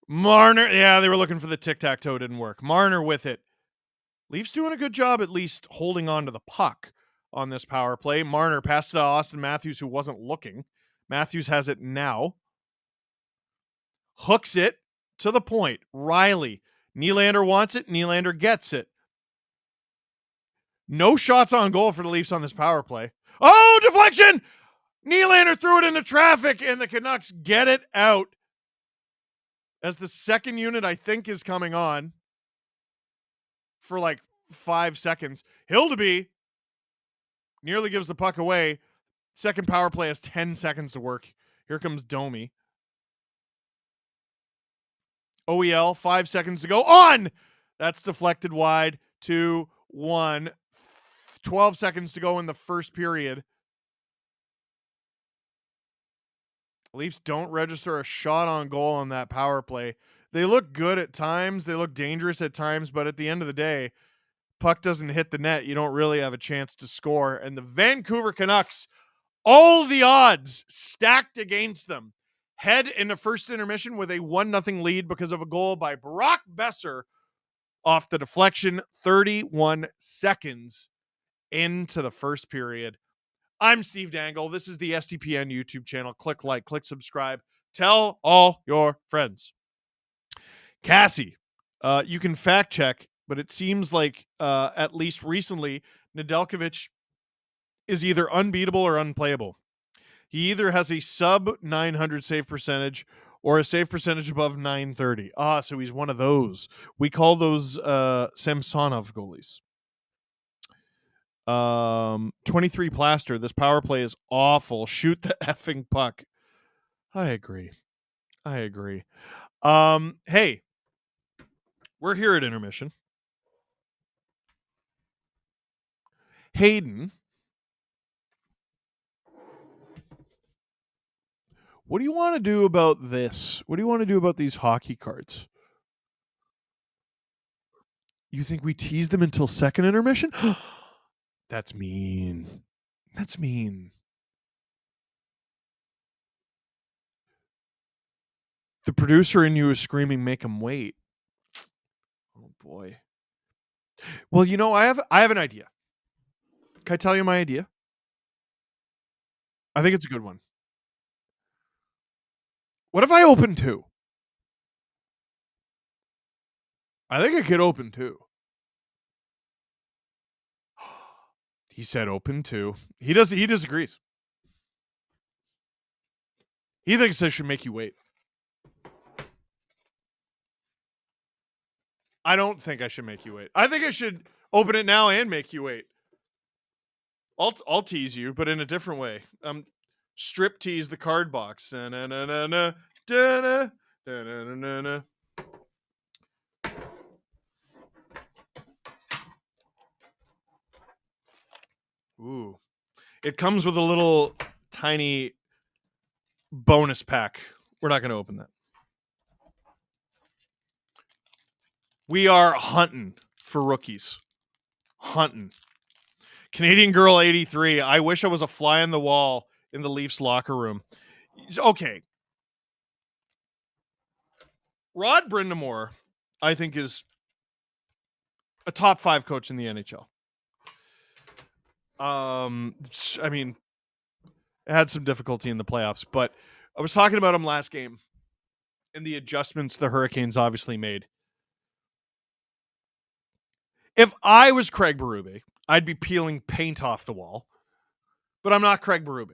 Marner. Yeah, they were looking for the tic-tac-toe. Didn't work. Marner with it. Leafs doing a good job at least holding on to the puck on this power play. Marner passed it to Austin Matthews, who wasn't looking. Matthews has it now. Hooks it to the point. Riley. Nylander wants it. Nylander gets it. No shots on goal for the Leafs on this power play. Oh, deflection! Nylander threw it into traffic, and the Canucks get it out. As the second unit, I think, is coming on for like 5 seconds. Hildeby nearly gives the puck away. Second power play has 10 seconds to work. Here comes Domi. OEL, 5 seconds to go. On! That's deflected wide. 2, 1. 12 seconds to go in the first period. Leafs don't register a shot on goal on that power play. They look good at times. They look dangerous at times, but at the end of the day, puck doesn't hit the net. You don't really have a chance to score. And the Vancouver Canucks, all the odds stacked against them, head into first intermission with a 1-0 lead because of a goal by Brock Besser off the deflection, 31 seconds into the first period. I'm Steve Dangle. This is the SDPN YouTube channel. Click like, click subscribe. Tell all your friends. Cassie, you can fact check, but it seems like at least recently, Nedeljkovic is either unbeatable or unplayable. He either has a sub 900 save percentage or a save percentage above 930. So he's one of those. We call those Samsonov goalies. 23 Plaster. This power play is awful. Shoot the effing puck. I agree. Hey, we're here at intermission. Hayden, what do you want to do about this? What do you want to do about these hockey cards? You think we tease them until second intermission? That's mean. That's mean. The producer in you is screaming, make him wait. Oh boy. Well, you know, I have an idea. Can I tell you my idea? I think it's a good one. What if I open 2? I think I could open 2. He said open 2. He disagrees. He thinks I should make you wait. I don't think I should make you wait. I think I should open it now and make you wait. I'll tease you, but in a different way. Strip tease the card box. Da-na-na-na-na, da-na, da-na-na-na-na. Ooh. It comes with a little tiny bonus pack. We're not going to open that. We are hunting for rookies. Hunting. Canadian Girl 83. I wish I was a fly on the wall in the Leafs locker room. Okay. Rod Brindamore, I think, is a top 5 coach in the NHL. I mean, had some difficulty in the playoffs, but I was talking about him last game and the adjustments the Hurricanes obviously made. If I was Craig Berube, I'd be peeling paint off the wall, but I'm not Craig Berube.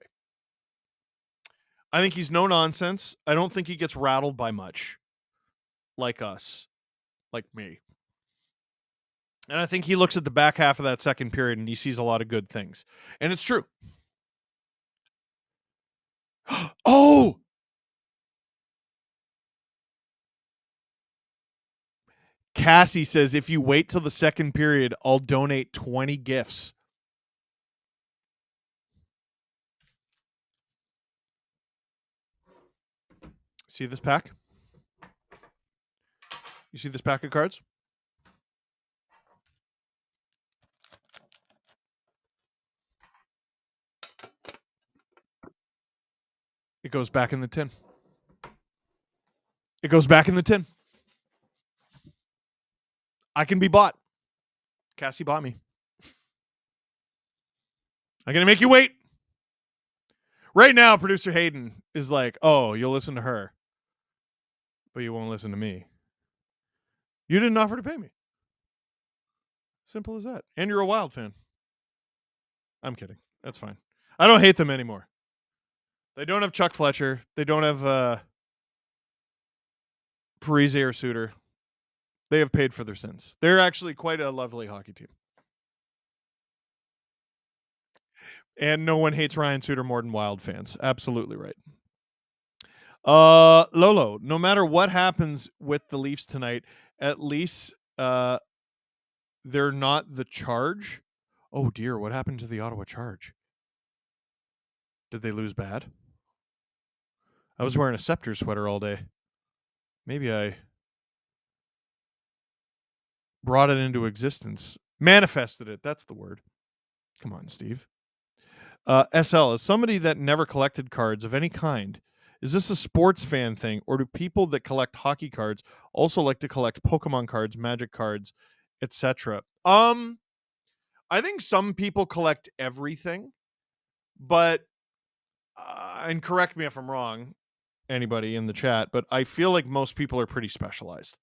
I think he's no nonsense. I don't think he gets rattled by much, like us, like me. And I think he looks at the back half of that second period and he sees a lot of good things. And it's true. Oh! Cassie says, if you wait till the second period, I'll donate 20 gifts. See this pack? You see this pack of cards? It goes back in the tin. It goes back in the tin. I can be bought. Cassie bought me. I'm going to make you wait. Right now, producer Hayden is like, oh, you'll listen to her, but you won't listen to me. You didn't offer to pay me. Simple as that. And you're a Wild fan. I'm kidding. That's fine. I don't hate them anymore. They don't have Chuck Fletcher. They don't have Parise or Suter. They have paid for their sins. They're actually quite a lovely hockey team. And no one hates Ryan Suter more than Wild fans. Absolutely right. Lolo, no matter what happens with the Leafs tonight, at least they're not the Charge. Oh dear, what happened to the Ottawa Charge? Did they lose bad? I was wearing a Scepter sweater all day. Maybe I brought it into existence. Manifested it. That's the word. Come on, Steve. SL, as somebody that never collected cards of any kind, is this a sports fan thing, or do people that collect hockey cards also like to collect Pokemon cards, Magic cards, etc.? I think some people collect everything, but and correct me if I'm wrong, anybody in the chat, but I feel like most people are pretty specialized.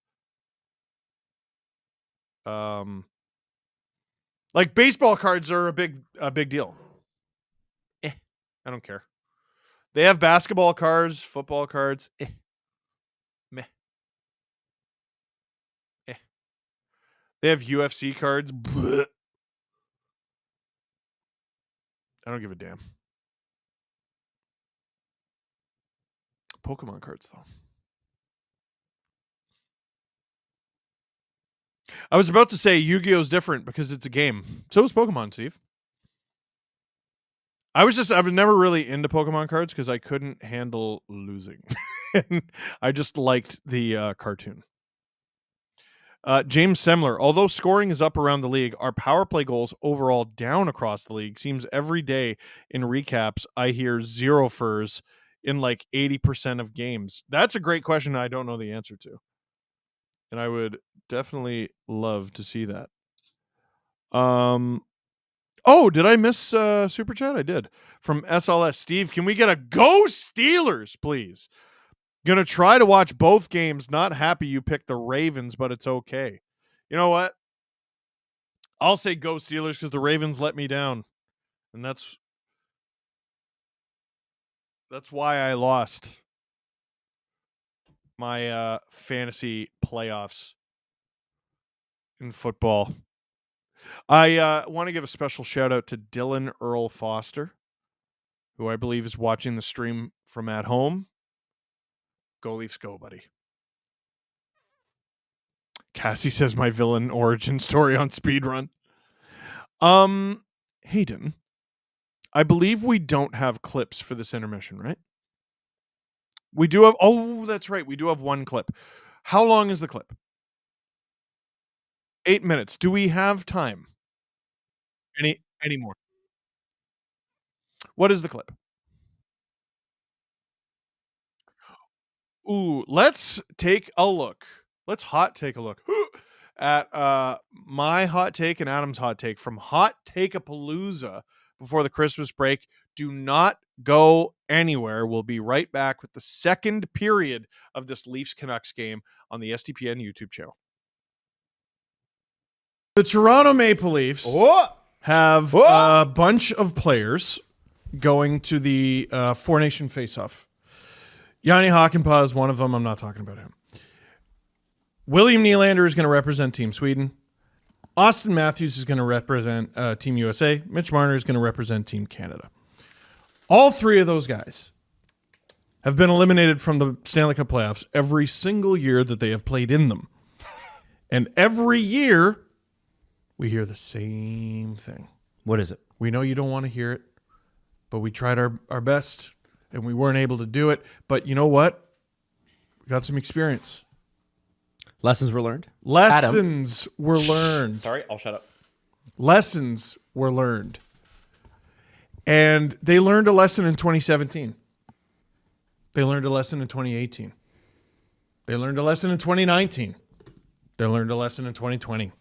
Like baseball cards are a big deal. I don't care. They have basketball cards, football cards. Meh. They have UFC cards. Blech. I don't give a damn. Pokemon cards, though. I was about to say Yu-Gi-Oh's different because it's a game. So is Pokemon, Steve. I was never really into Pokemon cards because I couldn't handle losing. I just liked the cartoon. James Semler, although scoring is up around the league, are power play goals overall down across the league? Seems every day in recaps I hear zero furs in like 80% of games. That's a great question I don't know the answer to. And I would definitely love to see that. Oh, did I miss Super Chat? I did. From SLS. Steve, can we get a Go Steelers, please? Gonna try to watch both games. Not happy you picked the Ravens, but it's okay. You know what? I'll say Go Steelers because the Ravens let me down. And that's why I lost my fantasy playoffs in football. I want to give a special shout out to Dylan Earl Foster, who I believe is watching the stream from at home. Go Leafs, go, buddy. Cassie says my villain origin story on speedrun. Hayden, I believe we don't have clips for this intermission, right? We do have. Oh, that's right. We do have one clip. How long is the clip? 8 minutes. Do we have time? Any more? What is the clip? Ooh, let's take a look. Let's take a look at my hot take and Adam's hot take from Hot Take-a-Palooza before the Christmas break. Do not go anywhere. We'll be right back with the second period of this Leafs Canucks game on the STPN YouTube channel. The Toronto Maple Leafs have a bunch of players going to the Four Nation Face-Off. Yanni Hakanpää is one of them. I'm not talking about him. William Nylander is going to represent Team Sweden. Austin Matthews is going to represent Team USA. Mitch Marner is going to represent Team Canada. All three of those guys have been eliminated from the Stanley Cup playoffs every single year that they have played in them. And every year, we hear the same thing. What is it? We know you don't want to hear it, but we tried our best, and we weren't able to do it. But you know what? We got some experience. Lessons were learned? Lessons were learned. Sorry, I'll shut up. Lessons were learned. And they learned a lesson in 2017. They learned a lesson in 2018. They learned a lesson in 2019. They learned a lesson in 2020.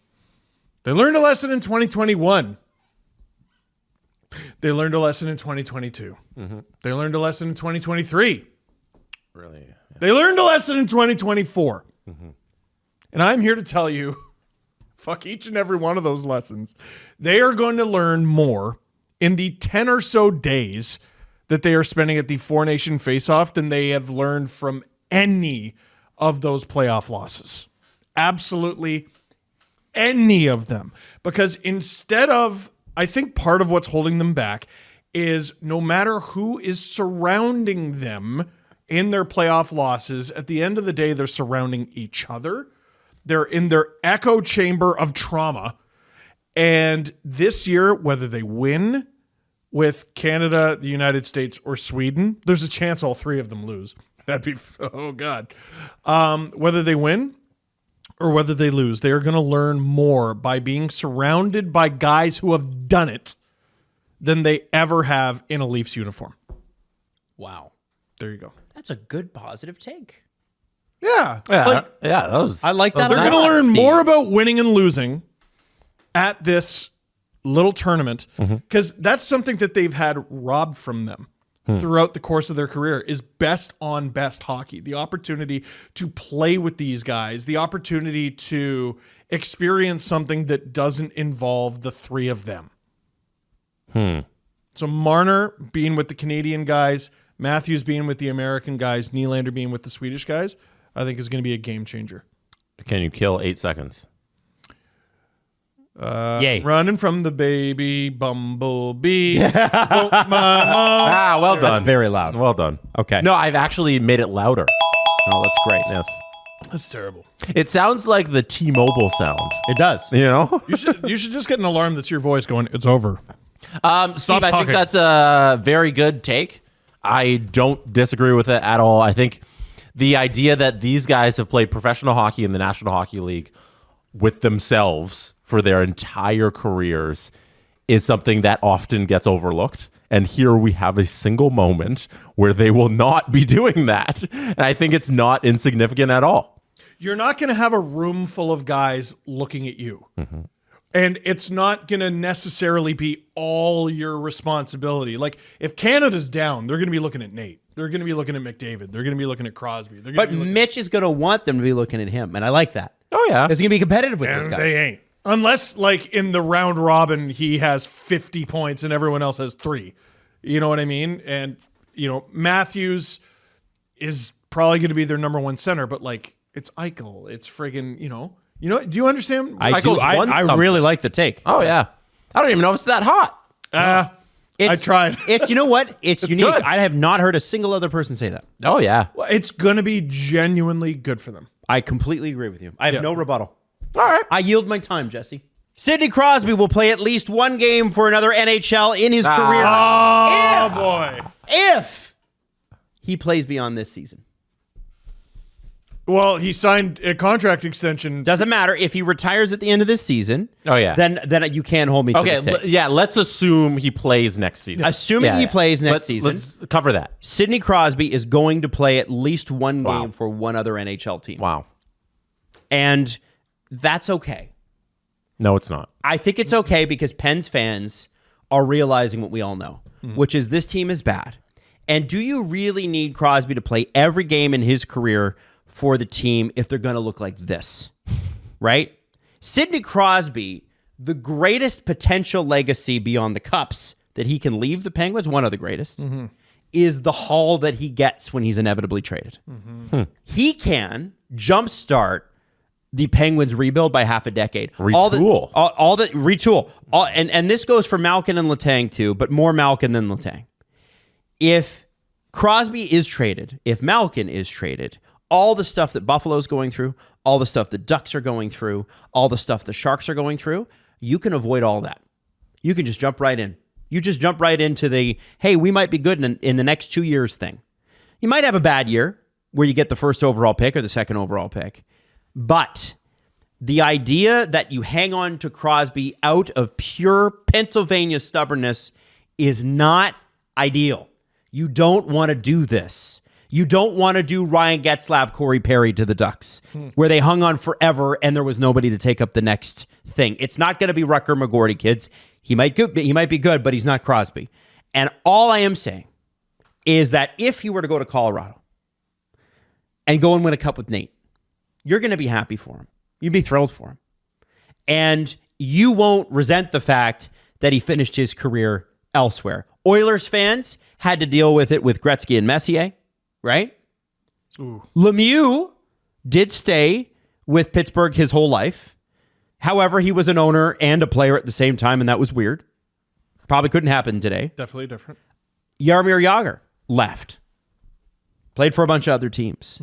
They learned a lesson in 2021. They learned a lesson in 2022. Mm-hmm. They learned a lesson in 2023. Really? Yeah. They learned a lesson in 2024. Mm-hmm. And I'm here to tell you, fuck each and every one of those lessons. They are going to learn more in the 10 or so days that they are spending at the Four Nation Face-Off than they have learned from any of those playoff losses. Absolutely any of them. Because instead of, I think part of what's holding them back is no matter who is surrounding them in their playoff losses, at the end of the day, they're surrounding each other. They're in their echo chamber of trauma. And this year, whether they win with Canada, the United States, or Sweden, there's a chance all three of them lose. That'd be, oh God. Whether they win or whether they lose, they are going to learn more by being surrounded by guys who have done it than they ever have in a Leafs uniform. Wow. There you go. That's a good positive take. Yeah. That was. I like that. They're going to learn more about winning and losing at this little tournament because that's something that they've had robbed from them throughout the course of their career is best on best hockey. The opportunity to play with these guys, the opportunity to experience something that doesn't involve the three of them. So Marner being with the Canadian guys, Matthews being with the American guys, Nylander being with the Swedish guys, I think is going to be a game changer. Can you kill 8 seconds? Yay. Running from the baby bumblebee. Well done. That's very loud. Well done. Okay. No, I've actually made it louder. Oh, that's great. Yes. That's terrible. It sounds like the T-Mobile sound. It does. You know? You should just get an alarm that's your voice going, it's over. Steve, I think talking. that's a very good take. I don't disagree with it at all. I think the idea that these guys have played professional hockey in the National Hockey League with themselves for their entire careers is something that often gets overlooked. And here we have a single moment where they will not be doing that. And I think it's not insignificant at all. You're not going to have a room full of guys looking at you. And it's not going to necessarily be all your responsibility. Like, if Canada's down, they're going to be looking at Nate. They're going to be looking at McDavid. They're going to be looking at Crosby. But Mitch is going to want them to be looking at him, and I like that. Oh, yeah. He's going to be competitive with this And guy. they ain't. Unless, like, in the round robin, he has 50 points and everyone else has 3. You know what I mean? And, you know, Matthews is probably going to be their number one center, but, like, it's Eichel. It's friggin', you know, do you understand? I won something. really like the take. Oh, yeah. I don't even know if it's that hot. I tried. It's, you know what? It's unique. good. I have not heard a single other person say that. Oh, yeah. Well, it's going to be genuinely good for them. I completely agree with you. I have no rebuttal. All right. I yield my time, Jesse. Sidney Crosby will play at least one game for another NHL in his career. Oh, boy. If he plays beyond this season. Well, he signed a contract extension. Doesn't matter. If he retires at the end of this season, Oh, yeah. then you can't hold me to Okay, this take. yeah, let's assume he plays next season. Assuming he plays next season, Let's cover that. Sidney Crosby is going to play at least one Wow. game for one other NHL team. Wow. And that's okay. No, it's not. I think it's okay because Pens fans are realizing what we all know, which is this team is bad. And do you really need Crosby to play every game in his career for the team if they're going to look like this? Right? Sidney Crosby, the greatest potential legacy beyond the Cups that he can leave the Penguins, one of the greatest, is the haul that he gets when he's inevitably traded. He can jumpstart the Penguins rebuild by half a decade. Retool. Retool. And this goes for Malkin and Letang too, but more Malkin than Letang. If Crosby is traded, if Malkin is traded, all the stuff that Buffalo's going through, all the stuff the Ducks are going through, all the stuff the Sharks are going through, you can avoid all that. You can just jump right in. You just jump right into the, hey, we might be good in the next 2 years thing. You might have a bad year where you get the first overall pick or the second overall pick. But the idea that you hang on to Crosby out of pure Pennsylvania stubbornness is not ideal. You don't want to do this. You don't want to do Ryan Getzlaf, Corey Perry to the Ducks, where they hung on forever and there was nobody to take up the next thing. It's not going to be Rutger McGorty, kids. He might be good, but he's not Crosby. And all I am saying is that if you were to go to Colorado and go and win a cup with Nate, you're going to be happy for him. You'd be thrilled for him. And you won't resent the fact that he finished his career elsewhere. Oilers fans had to deal with it with Gretzky and Messier, right? Ooh. Lemieux did stay with Pittsburgh his whole life. However, he was an owner and a player at the same time, and that was weird. Probably couldn't happen today. Definitely different. Jaromir Jagr left. Played for a bunch of other teams.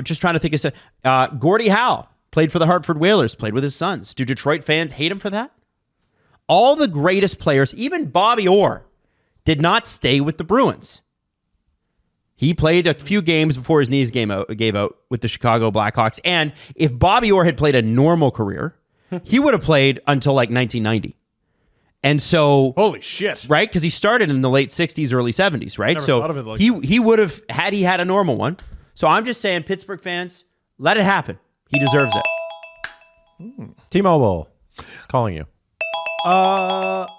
Just trying to think of Gordie Howe played for the Hartford Whalers, played with his sons. Do Detroit fans hate him for that? All the greatest players, even Bobby Orr, did not stay with the Bruins. He played a few games before his knees gave out with the Chicago Blackhawks. And if Bobby Orr had played a normal career, he would have played until like 1990. And so, holy shit, right? Because he started in the late 60s, early 70s, right? Never So thought of it like he would have had he had a normal one. So I'm just saying, Pittsburgh fans, let it happen. He deserves it. T-Mobile is calling you.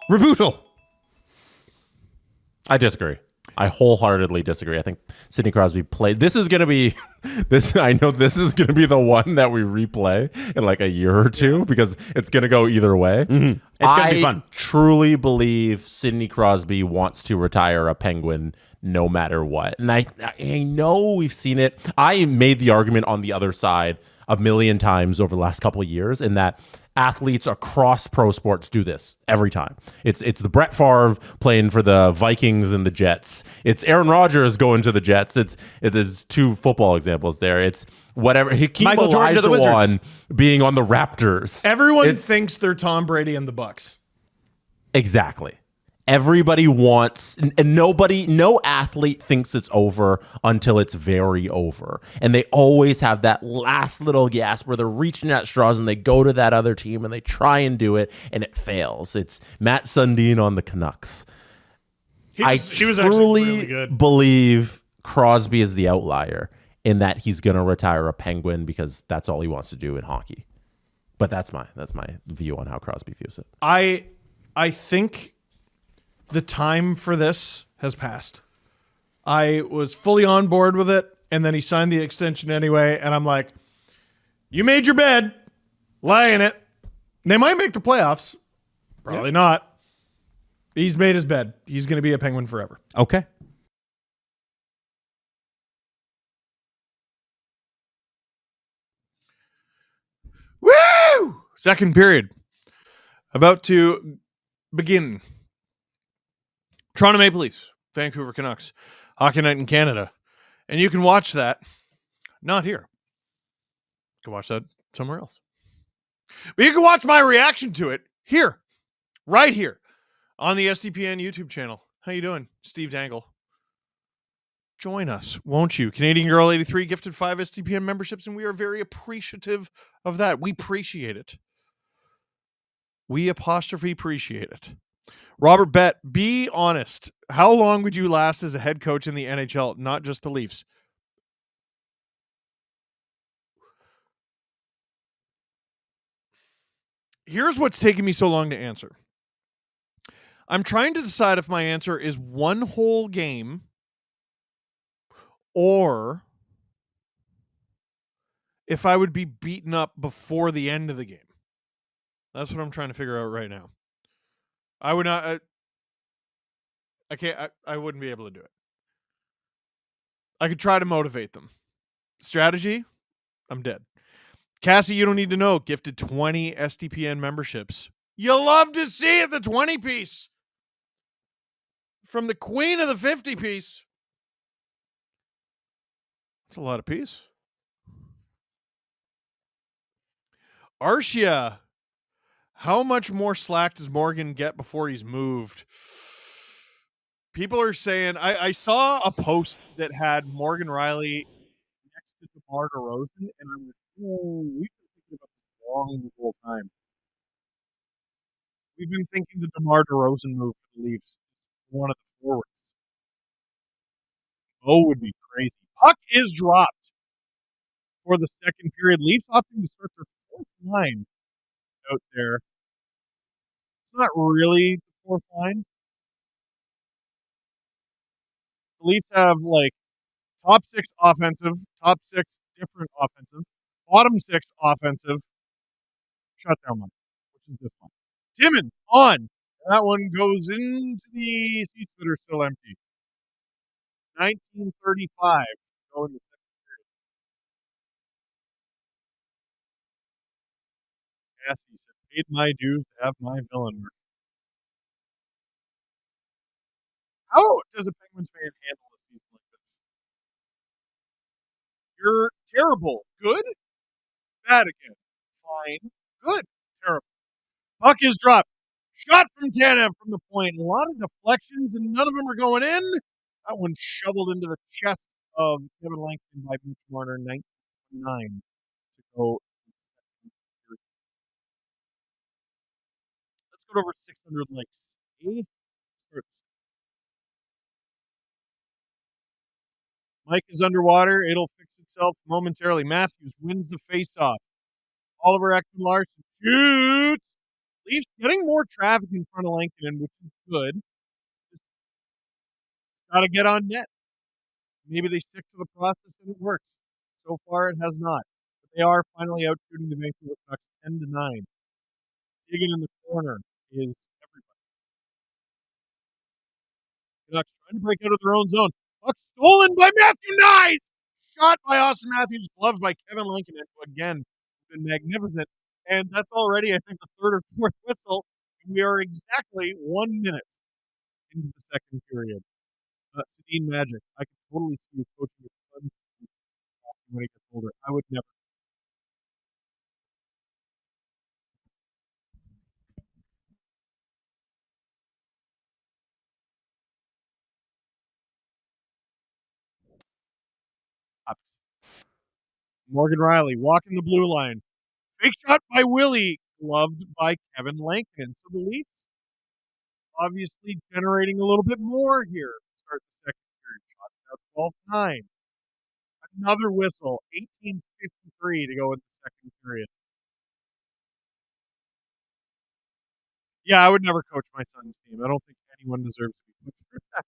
Rebuttal. I disagree. I wholeheartedly disagree. I think Sidney Crosby played. This is going to be this. I know this is going to be the one that we replay in like a year or two because it's going to go either way. It's going to be fun. I truly believe Sidney Crosby wants to retire a Penguin no matter what. And I know we've seen it. I made the argument on the other side a million times over the last couple of years in that athletes across pro sports do this every time. It's the Brett Favre playing for the Vikings and the Jets. It's Aaron Rodgers going to the Jets. There's two football examples there. It's whatever. Michael Jordan to the Wizards. Being on the Raptors. Everyone thinks they're Tom Brady and the Bucks. Exactly. Everybody wants, and no athlete thinks it's over until it's very over. And they always have that last little gasp where they're reaching at straws and they go to that other team and they try and do it and it fails. It's Matt Sundin on the Canucks. He was actually really good. Believe Crosby is the outlier in that he's going to retire a Penguin because that's all he wants to do in hockey. But that's my view on how Crosby views it. I think the time for this has passed. I was fully on board with it, and then he signed the extension anyway, and I'm like, you made your bed, lie in it. They might make the playoffs. Probably not. He's made his bed. He's going to be a Penguin forever. Okay. Woo! Second period. About to begin. Toronto Maple Leafs, Vancouver Canucks, Hockey Night in Canada. And you can watch that, not here. You can watch that somewhere else. But you can watch my reaction to it here, right here, on the SDPN YouTube channel. How you doing? Steve Dangle. Join us, won't you? Canadian Girl 83 gifted 5 SDPN memberships, and we are very appreciative of that. We appreciate it. We appreciate it. Robert Bett, be honest. How long would you last as a head coach in the NHL, not just the Leafs? Here's what's taking me so long to answer. I'm trying to decide if my answer is one whole game or if I would be beaten up before the end of the game. That's what I'm trying to figure out right now. I would not. I wouldn't be able to do it. I could try to motivate them. Strategy, I'm dead. Cassie, you don't need to know. Gifted 20 SDPN memberships. You'll love to see it, the 20 piece. From the queen of the 50 piece. That's a lot of piece. Arshia, how much more slack does Morgan get before he's moved? People are saying I saw a post that had Morgan Riley next to DeMar DeRozan, and I'm like, oh, we've been thinking about this long the whole time. We've been thinking the DeMar DeRozan move for the Leafs, one of the forwards. Oh, would be crazy. Puck is dropped for the second period. Leafs opting to start their fourth line out there. It's not really the fourth line. The Leafs have like top six offensive, top six different offensive, bottom six offensive, shutdown line, which is this one. Timmins on. That one goes into the seats that are still empty. 1935. Go in the second period. Yes, he said, paid my dues to have my villain work. How does a Penguins fan handle a season like this? You're terrible. Good? Bad again. Fine. Good. Terrible. Puck is dropped. Shot from Tanev from the point. A lot of deflections, and none of them are going in. That one shoveled into the chest of Kevin Lankton by Mitch Marner, 19-9 to go. Let's go to over 600 likes. Mike is underwater. It'll fix itself momentarily. Matthews wins the faceoff. Oliver Ekman-Larsson shoots. Leafs getting more traffic in front of Lankton, which is good. Just got to get on net. Maybe they stick to the process and it works. So far, it has not. But they are finally out shooting the Vancouver Canucks 10-9. Digging in the corner is everybody. Canucks trying to break out of their own zone. Puck stolen by Matthew Nyes. Shot by Austin Matthews, gloved by Kevin Lankinen, who again has been magnificent. And that's already, I think, the third or fourth whistle. We are exactly 1 minute into the second period. Sedin Magic. I could totally see you coaching your son when he gets older. I would never. Morgan Riley walking the blue line. Fake shot by Willie, gloved by Kevin Lankinen. So the Leafs obviously generating a little bit more here. Start the second period. Shot now 12-9. Another whistle. 18:53 to go in the second period. Yeah, I would never coach my son's team. I don't think anyone deserves to be put through that.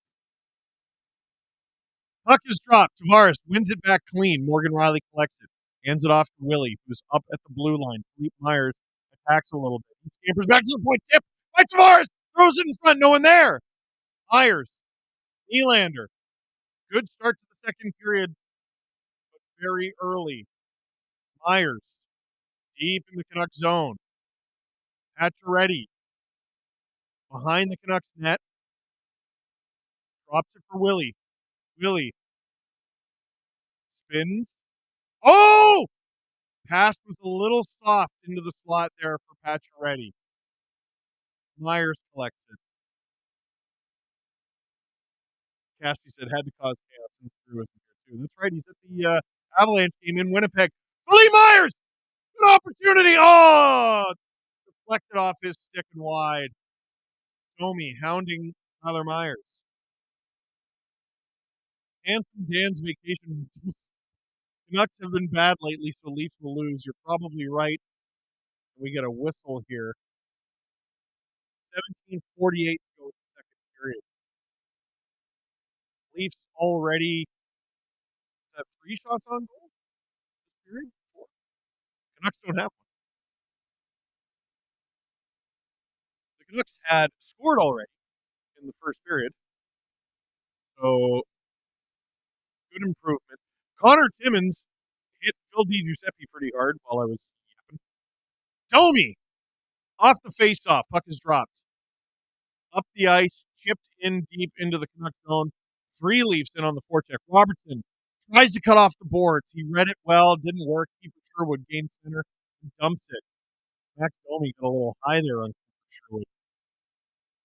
Puck is dropped. Tavares wins it back clean. Morgan Riley collects it. Hands it off to Willie, who's up at the blue line. Philippe Myers attacks a little bit. He scampers back to the point. Tip by Tavares. Throws it in front. No one there. Myers. Nylander. Good start to the second period, but very early. Myers. Deep in the Canucks zone. Pacioretty. Behind the Canucks net. Drops it for Willie. Willie. Spins. Oh! Pass was a little soft into the slot there for Pacioretty. Myers collects it. Cassie said had to cause chaos and threw it here too. That's right. He's at the Avalanche game in Winnipeg. Philly Myers! Good opportunity. Oh! Deflected off his stick and wide. Domi hounding Tyler Myers. Handsome Dan's vacation. Canucks have been bad lately, so Leafs will lose. You're probably right. We get a whistle here. 17:48 to go in the second period. Leafs already have 3 shots on goal this period. 4. Canucks don't have one. The Canucks had scored already in the first period, so good improvement. Connor Timmins hit Phil DiGiuseppe pretty hard while I was yapping. Domi off the faceoff. Puck is dropped. Up the ice, chipped in deep into the Canucks zone. 3 Leafs in on the forecheck. Robertson tries to cut off the boards. He read it well, didn't work. Keeper Sherwood gains center and dumps it. Max Domi got a little high there on Sherwood.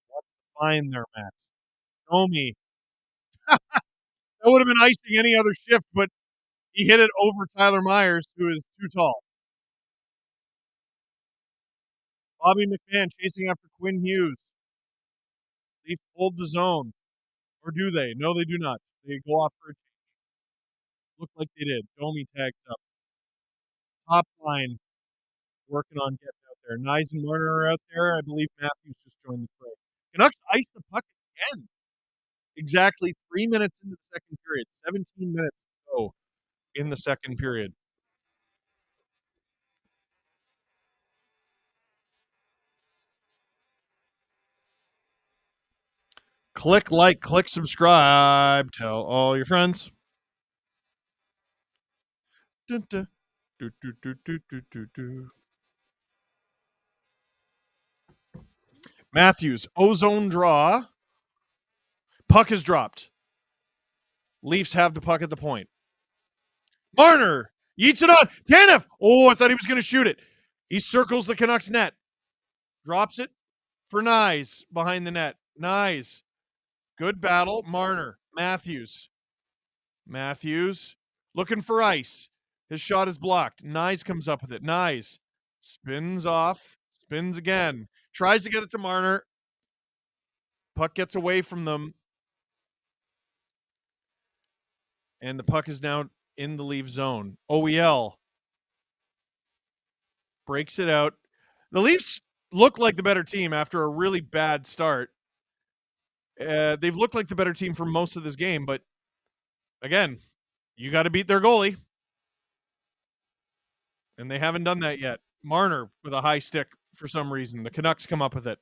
What's the fine there, Max? Domi. That would have been icing any other shift, but he hit it over Tyler Myers, who is too tall. Bobby McMahon chasing after Quinn Hughes. They hold the zone. Or do they? No, they do not. They go off for a change. Looked like they did. Domi tags up. Top line working on getting out there. Nyes and Marner are out there. I believe Matthews just joined the fray. Canucks ice the puck again. Exactly 3 minutes into the second period. 17 minutes to go in the second period. Click like, click subscribe. Tell all your friends. Dun, dun. Do, do, do, do, do, do, do. Matthews, ozone draw. Puck is dropped. Leafs have the puck at the point. Marner yeets it on. Tanev. Oh, I thought he was going to shoot it. He circles the Canucks net. Drops it for Nyes behind the net. Nyes. Good battle. Marner. Matthews. Matthews looking for ice. His shot is blocked. Nyes comes up with it. Nyes spins off. Spins again. Tries to get it to Marner. Puck gets away from them. And the puck is now in the Leaf zone. OEL breaks it out. The Leafs look like the better team after a really bad start. They've looked like the better team for most of this game, but again, you got to beat their goalie. And they haven't done that yet. Marner with a high stick for some reason. The Canucks come up with it.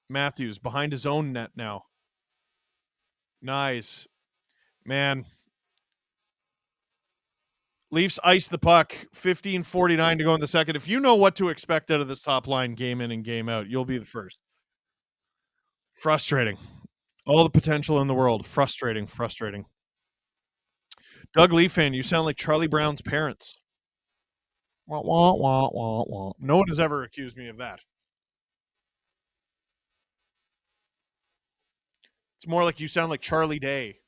Matthews behind his own net now. Nice. Man. Leafs ice the puck. 15:49 to go in the second. If you know what to expect out of this top line game in and game out, you'll be the first. Frustrating. All the potential in the world. Frustrating. Doug Leaf fan, you sound like Charlie Brown's parents. Wah, wah, wah, wah, wah. No one has ever accused me of that. It's more like you sound like Charlie Day.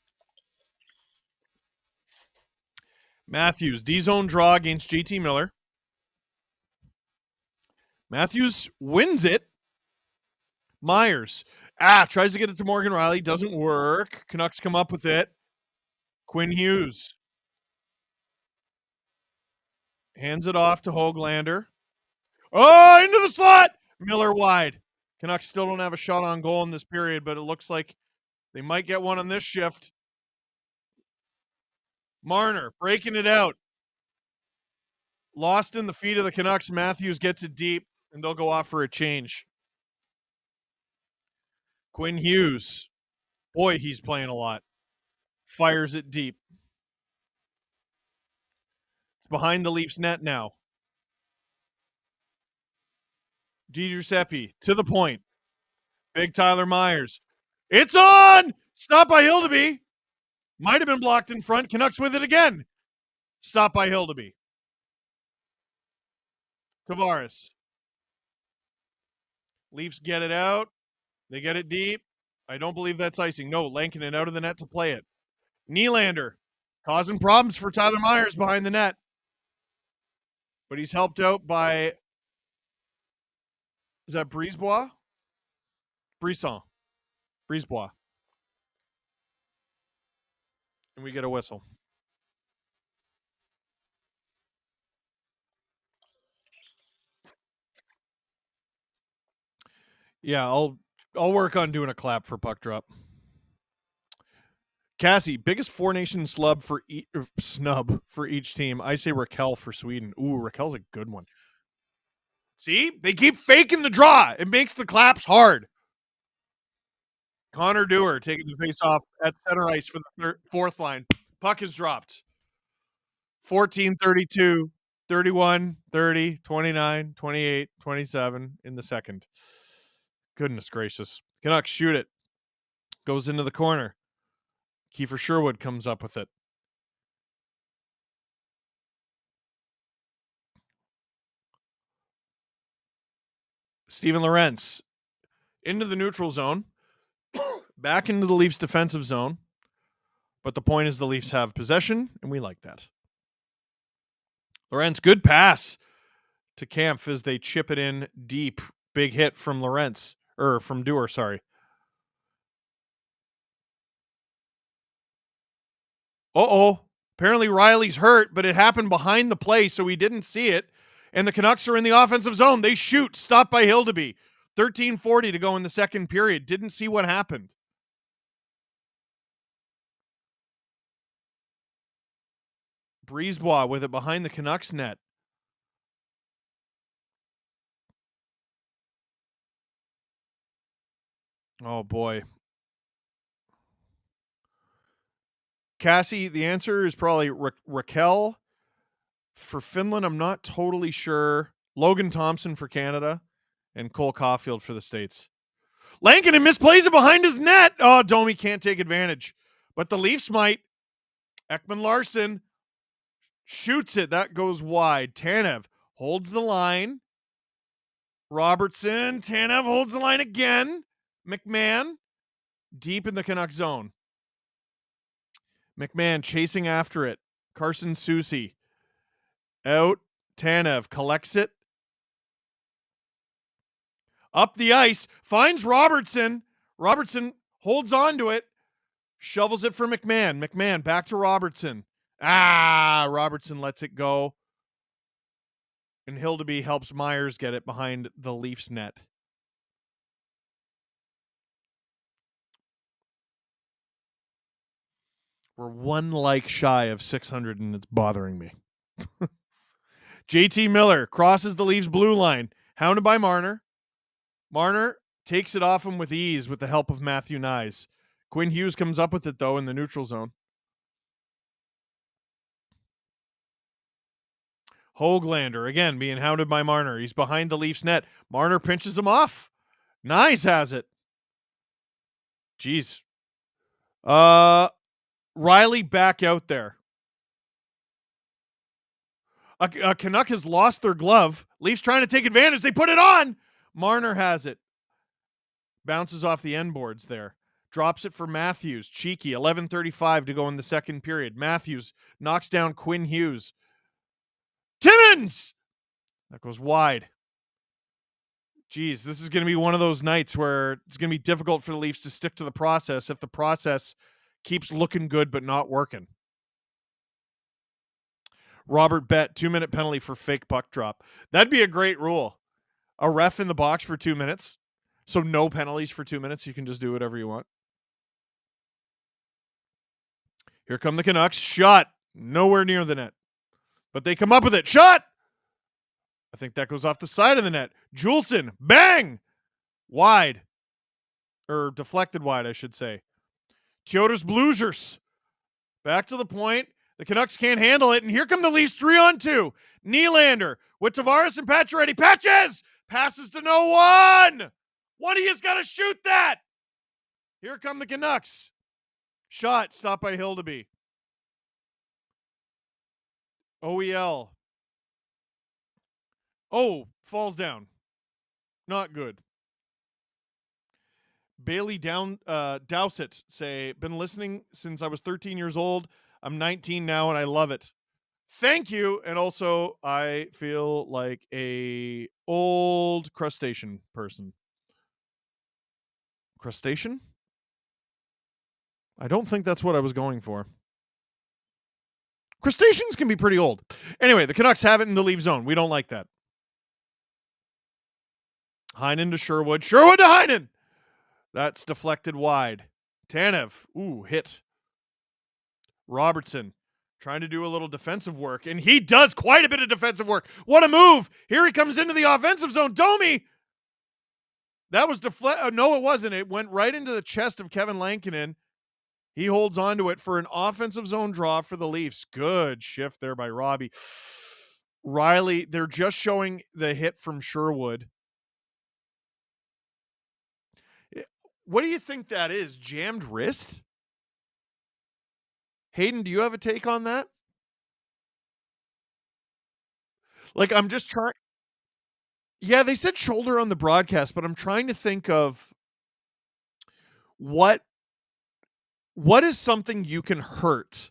Matthews, D-zone draw against JT Miller. Matthews wins it. Myers. Tries to get it to Morgan Riley. Doesn't work. Canucks come up with it. Quinn Hughes. Hands it off to Höglander. Oh, into the slot. Miller wide. Canucks still don't have a shot on goal in this period, but it looks like they might get one on this shift. Marner breaking it out. Lost in the feet of the Canucks. Matthews gets it deep, and they'll go off for a change. Quinn Hughes. Boy, he's playing a lot. Fires it deep. It's behind the Leafs net now. DiGiuseppe to the point. Big Tyler Myers. It's on! Stop by Hildeby. Might have been blocked in front. Canucks with it again. Stop by Hildeby. Tavares. Leafs get it out. They get it deep. I don't believe that's icing. No, Lankinen out of the net to play it. Nylander causing problems for Tyler Myers behind the net. But he's helped out by, is that Brisebois? Brisson. Brisebois. And we get a whistle. Yeah, I'll work on doing a clap for puck drop. Cassie, biggest Four Nation snub for each team. I say Raquel for Sweden. Ooh, Raquel's a good one. See, they keep faking the draw. It makes the claps hard. Connor Dewar taking the face off at center ice for the fourth line. Puck is dropped. 14-32, 31, 30, 29, 28, 27 in the second. Goodness gracious. Canucks shoot it. Goes into the corner. Kiefer Sherwood comes up with it. Steven Lorentz into the neutral zone, back into the Leafs defensive zone. But the point is the Leafs have possession, and we like that. Lorentz, good pass to Kampf as they chip it in deep. Big hit from Lorentz, or from Dewar, sorry. Uh-oh. Apparently Riley's hurt, but it happened behind the play, so he didn't see it. And the Canucks are in the offensive zone. They shoot. Stopped by Hildeby. 13:40 to go in the second period. Didn't see what happened. Brisebois with it behind the Canucks net. Oh, boy. Cassie, the answer is probably Raquel. For Finland, I'm not totally sure. Logan Thompson for Canada and Cole Caulfield for the States. Lankinen misplays it behind his net. Oh, Domi can't take advantage. But the Leafs might. Ekman Larson shoots it. That goes wide. Tanev holds the line. Robertson. Tanev holds the line again. McMahon deep in the Canuck zone. McMahon chasing after it. Carson Soucy out. Tanev collects it. Up the ice. Finds Robertson. Robertson holds on to it. Shovels it for McMahon. McMahon back to Robertson. Robertson lets it go. And Hildeby helps Myers get it behind the Leafs net. We're one like shy of 600, and it's bothering me. JT Miller crosses the Leafs blue line. Hounded by Marner. Marner takes it off him with ease with the help of Matthew Nyes. Quinn Hughes comes up with it, though, in the neutral zone. Höglander, again, being hounded by Marner. He's behind the Leafs net. Marner pinches him off. Nyes has it. Jeez. Riley back out there. A Canuck has lost their glove. Leafs trying to take advantage. They put it on. Marner has it. Bounces off the end boards there. Drops it for Matthews. Cheeky. 11:35 to go in the second period. Matthews knocks down Quinn Hughes. Timmins! That goes wide. Geez, this is going to be one of those nights where it's going to be difficult for the Leafs to stick to the process if the process keeps looking good but not working. Robert Bett, 2-minute penalty for fake puck drop. That'd be a great rule. A ref in the box for 2 minutes. So no penalties for 2 minutes. You can just do whatever you want. Here come the Canucks. Shot. Nowhere near the net. But they come up with it. Shot! I think that goes off the side of the net. Juleson. Bang! Wide. Or deflected wide, I should say. Teodor's Bluzers. Back to the point. The Canucks can't handle it, and here come the Leafs 3-on-2. Nylander with Tavares and Pacioretty. Patches! Passes to no one! One of you's got to shoot that! Here come the Canucks. Shot, stopped by Hildeby. OEL. Oh, falls down. Not good. Bailey Dowsett say, been listening since I was 13 years old. I'm 19 now and I love it. Thank you. And also I feel like a old crustacean person. Crustacean? I don't think that's what I was going for. Crustaceans can be pretty old. Anyway, the Canucks have it in the leave zone. We don't like that. Heinen to Sherwood. Sherwood to Heinen. That's deflected wide. Tanev. Ooh, hit. Robertson trying to do a little defensive work, and he does quite a bit of defensive work. What a move. Here he comes into the offensive zone. Domi. That was no, it wasn't. It went right into the chest of Kevin Lankinen. He holds on to it for an offensive zone draw for the Leafs. Good shift there by Robbie. Riley, they're just showing the hit from Sherwood. What do you think that is? Jammed wrist? Hayden, do you have a take on that? Like, I'm just trying. Yeah, they said shoulder on the broadcast, but I'm trying to think of what is something you can hurt,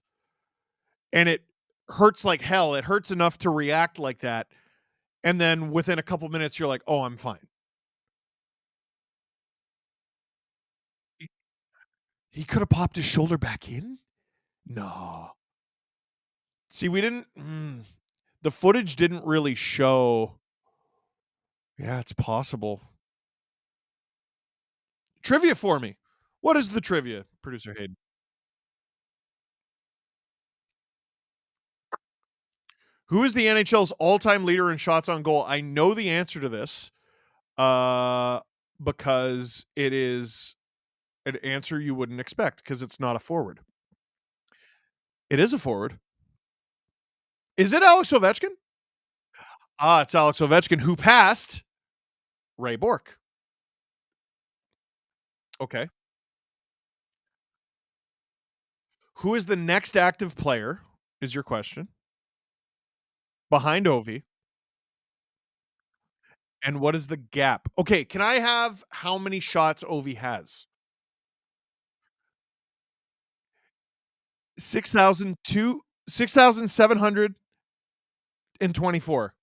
and it hurts like hell. It hurts enough to react like that, and then within a couple minutes, you're like, "Oh, I'm fine." He could have popped his shoulder back in. No. See, we didn't. The footage didn't really show. Yeah, it's possible. Trivia for me. What is the trivia, producer Hayden? Who is the NHL's all-time leader in shots on goal? I know the answer to this, uh, because it is an answer you wouldn't expect because it's not a forward. It is a forward. Is it Alex Ovechkin? Ah, it's Alex Ovechkin who passed Ray Bork. Okay. Who is the next active player? Is your question behind Ovi? And what is the gap? Okay, can I have how many shots Ovi has? 6,724.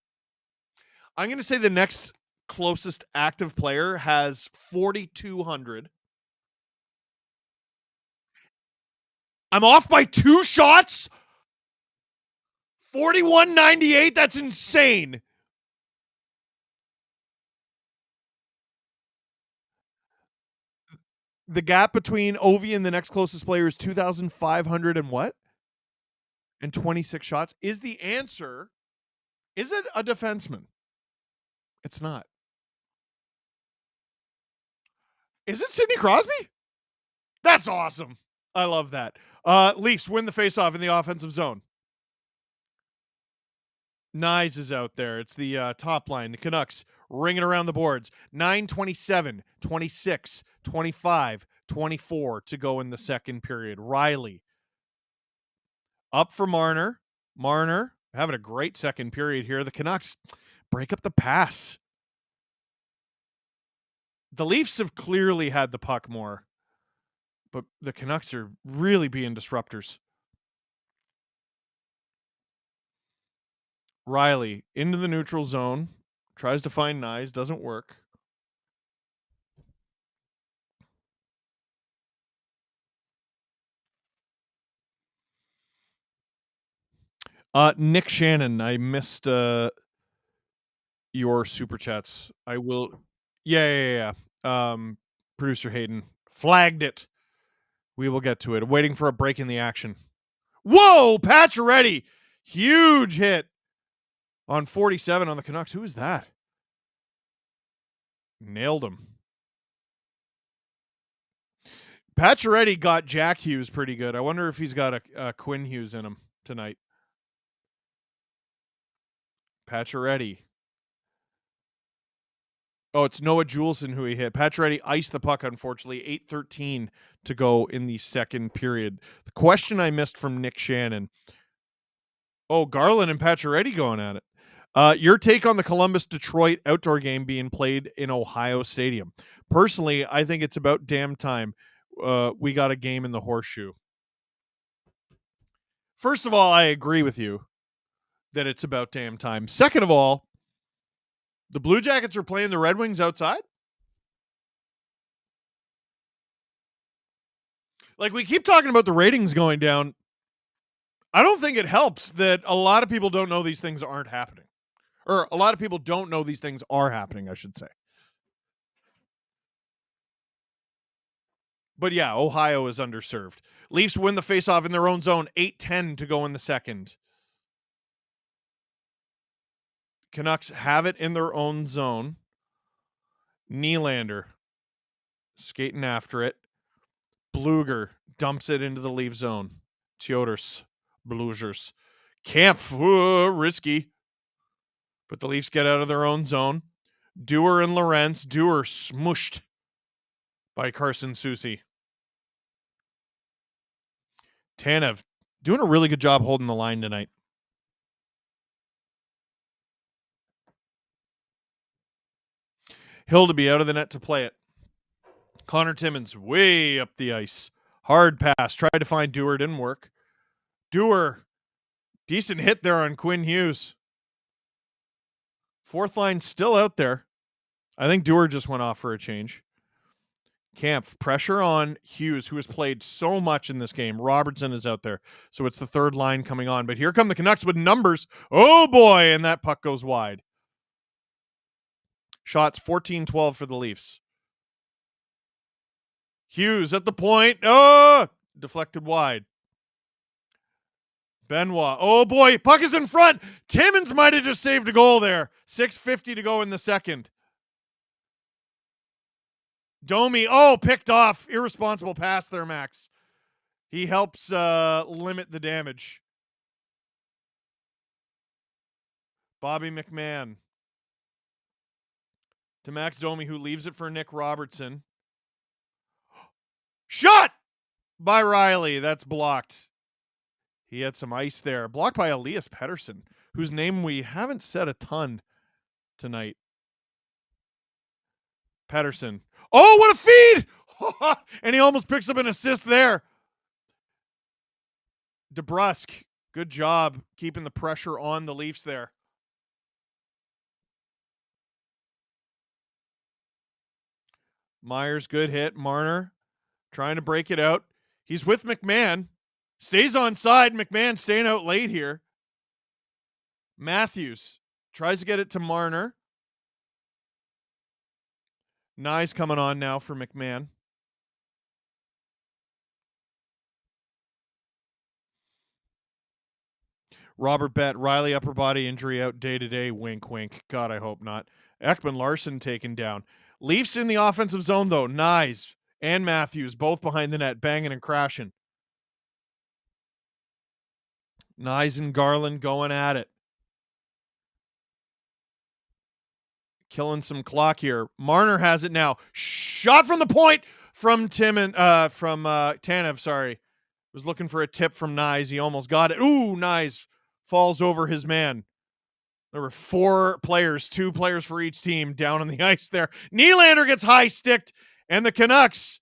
I'm going to say the next closest active player has 4,200. I'm off by 2 shots? 41.98? That's insane. The gap between Ovi and the next closest player is 2,500 and what? And 26 shots. Is the answer, is it a defenseman? It's not. Is it Sidney Crosby? That's awesome. I love that. Leafs win the faceoff in the offensive zone. Nyes is out there. It's the top line. The Canucks ringing around the boards. 9:27, 26, 25, 24 to go in the second period. Riley up for Marner. Marner having a great second period here. The Canucks break up the pass. The Leafs have clearly had the puck more, but the Canucks are really being disruptors. Riley into the neutral zone. Tries to find Nyes. Doesn't work. Nick Shannon, I missed your super chats. I will. Yeah. Producer Hayden flagged it. We will get to it. Waiting for a break in the action. Whoa, Pacioretty, huge hit on 47 on the Canucks. Who is that? Nailed him. Pacioretty got Jack Hughes pretty good. I wonder if he's got a Quinn Hughes in him tonight. Pacioretty. Oh, it's Noah Juleson who he hit. Pacioretty iced the puck, unfortunately. 8:13 to go in the second period. The question I missed from Nick Shannon. Oh, Garland and Pacioretty going at it. Your take on the Columbus-Detroit outdoor game being played in Ohio Stadium. Personally, I think it's about damn time we got a game in the Horseshoe. First of all, I agree with you that it's about damn time. Second of all, the Blue Jackets are playing the Red Wings outside? Like, we keep talking about the ratings going down. I don't think it helps that a lot of people don't know these things aren't happening. Or a lot of people don't know these things are happening, I should say. But yeah, Ohio is underserved. Leafs win the faceoff in their own zone. 8:10 to go in the second. Canucks have it in their own zone. Nylander skating after it. Bluger dumps it into the Leaf zone. Teodors, Blugers. Kampf, risky. But the Leafs get out of their own zone. Dewar and Lorentz. Dewar smushed by Carson Soucy. Tanev doing a really good job holding the line tonight. Hill to be out of the net to play it. Connor Timmins way up the ice. Hard pass. Tried to find Dewar. Didn't work. Dewar. Decent hit there on Quinn Hughes. Fourth line still out there. I think Dewar just went off for a change. Kampf, pressure on Hughes, who has played so much in this game. Robertson is out there, so it's the third line coming on. But here come the Canucks with numbers. Oh, boy, and that puck goes wide. Shots 14-12 for the Leafs. Hughes at the point. Oh, deflected wide. Benoit. Oh, boy, puck is in front. Timmins might have just saved a goal there. 6:50 to go in the second. Domi, picked off. Irresponsible pass there, Max. He helps limit the damage. Bobby McMahon. To Max Domi, who leaves it for Nick Robertson. Shot by Riley. That's blocked. He had some ice there. Blocked by Elias Pettersson, whose name we haven't said a ton tonight. Pettersson. Oh, what a feed! And he almost picks up an assist there. DeBrusque. Good job keeping the pressure on the Leafs there. Myers, good hit. Marner trying to break it out. He's with McMahon. Stays on side. McMahon staying out late here. Matthews tries to get it to Marner. Nye's coming on now for McMahon. Robert Bet, Riley upper body injury out day to day. Wink, wink. God, I hope not. Ekman Larson taken down. Leafs in the offensive zone, though. Nyes and Matthews both behind the net, banging and crashing. Nyes and Garland going at it. Killing some clock here. Marner has it now. Shot from the point from Tanev, sorry. Was looking for a tip from Nyes. He almost got it. Ooh, Nyes falls over his man. There were 4 players, 2 players for each team down on the ice there. Nylander gets high sticked, and the Canucks.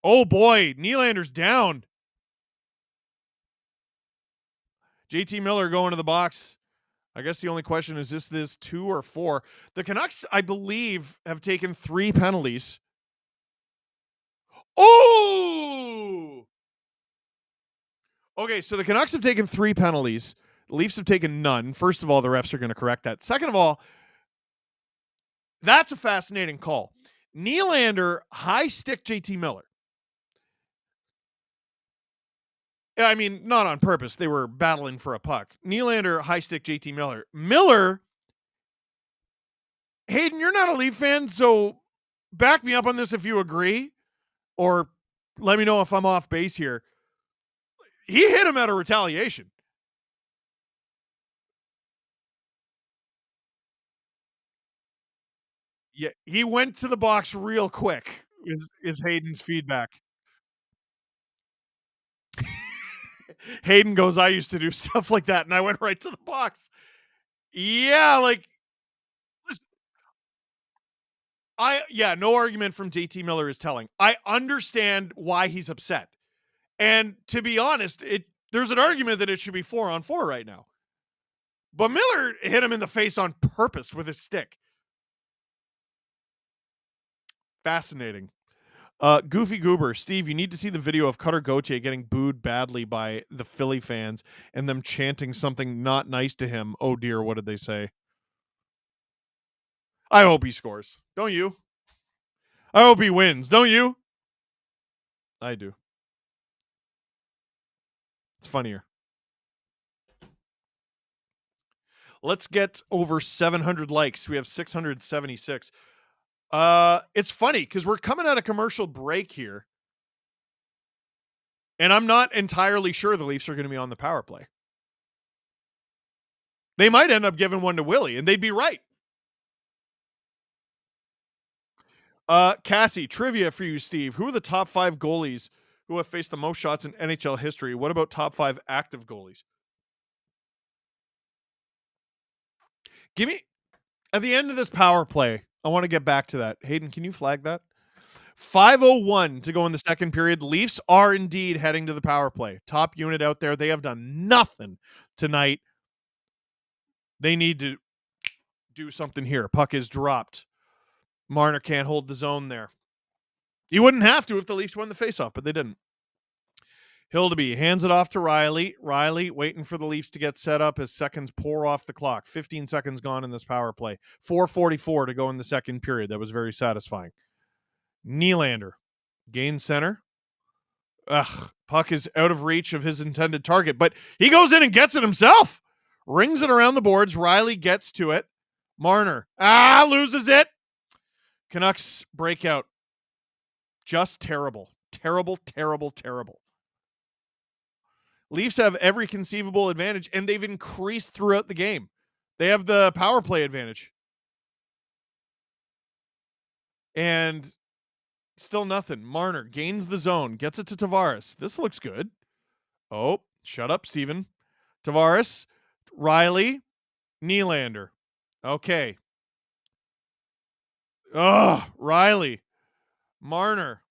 Oh boy, Nylander's down. JT Miller going to the box. I guess the only question is this 2 or 4? The Canucks, I believe, have taken 3 penalties. Oh! Okay, so the Canucks have taken 3 penalties. The Leafs have taken none. First of all, the refs are going to correct that. Second of all, that's a fascinating call. Nylander high stick JT Miller. I mean, not on purpose. They were battling for a puck. Nylander high stick JT Miller. Miller, Hayden, you're not a Leaf fan, so back me up on this if you agree, or let me know if I'm off base here. He hit him out of retaliation. Yeah, he went to the box real quick, is Hayden's feedback. Hayden goes, I used to do stuff like that, and I went right to the box. Yeah, like, listen, no argument from JT Miller is telling. I understand why he's upset. And to be honest, there's an argument that it should be 4-on-4 right now. But Miller hit him in the face on purpose with his stick. Fascinating. Goofy Goober, Steve, you need to see the video of Cutter Gauthier getting booed badly by the Philly fans and them chanting something not nice to him. Oh dear, what did they say? I hope he scores. Don't you? I hope he wins. Don't you? I do. It's funnier. Let's get over 700 likes. We have 676. It's funny because we're coming out of commercial break here. And I'm not entirely sure the Leafs are going to be on the power play. They might end up giving one to Willie, and they'd be right. Cassie, trivia for you, Steve. Who are the top 5 goalies who have faced the most shots in NHL history? What about top 5 active goalies? Give me, at the end of this power play, I want to get back to that. Hayden, can you flag that? 5:01 to go in the second period. Leafs are indeed heading to the power play. Top unit out there. They have done nothing tonight. They need to do something here. Puck is dropped. Marner can't hold the zone there. He wouldn't have to if the Leafs won the faceoff, but they didn't. Hildeby hands it off to Riley. Riley waiting for the Leafs to get set up as seconds pour off the clock. 15 seconds gone in this power play. 4:44 to go in the second period. That was very satisfying. Nylander gains center. Puck is out of reach of his intended target, but he goes in and gets it himself. Rings it around the boards. Riley gets to it. Marner loses it. Canucks break out. Just terrible. Terrible, terrible, terrible. Leafs have every conceivable advantage, and they've increased throughout the game. They have the power play advantage. And still nothing. Marner gains the zone, gets it to Tavares. This looks good. Oh, shut up, Steven. Tavares, Riley, Nylander. Okay. Riley, Marner.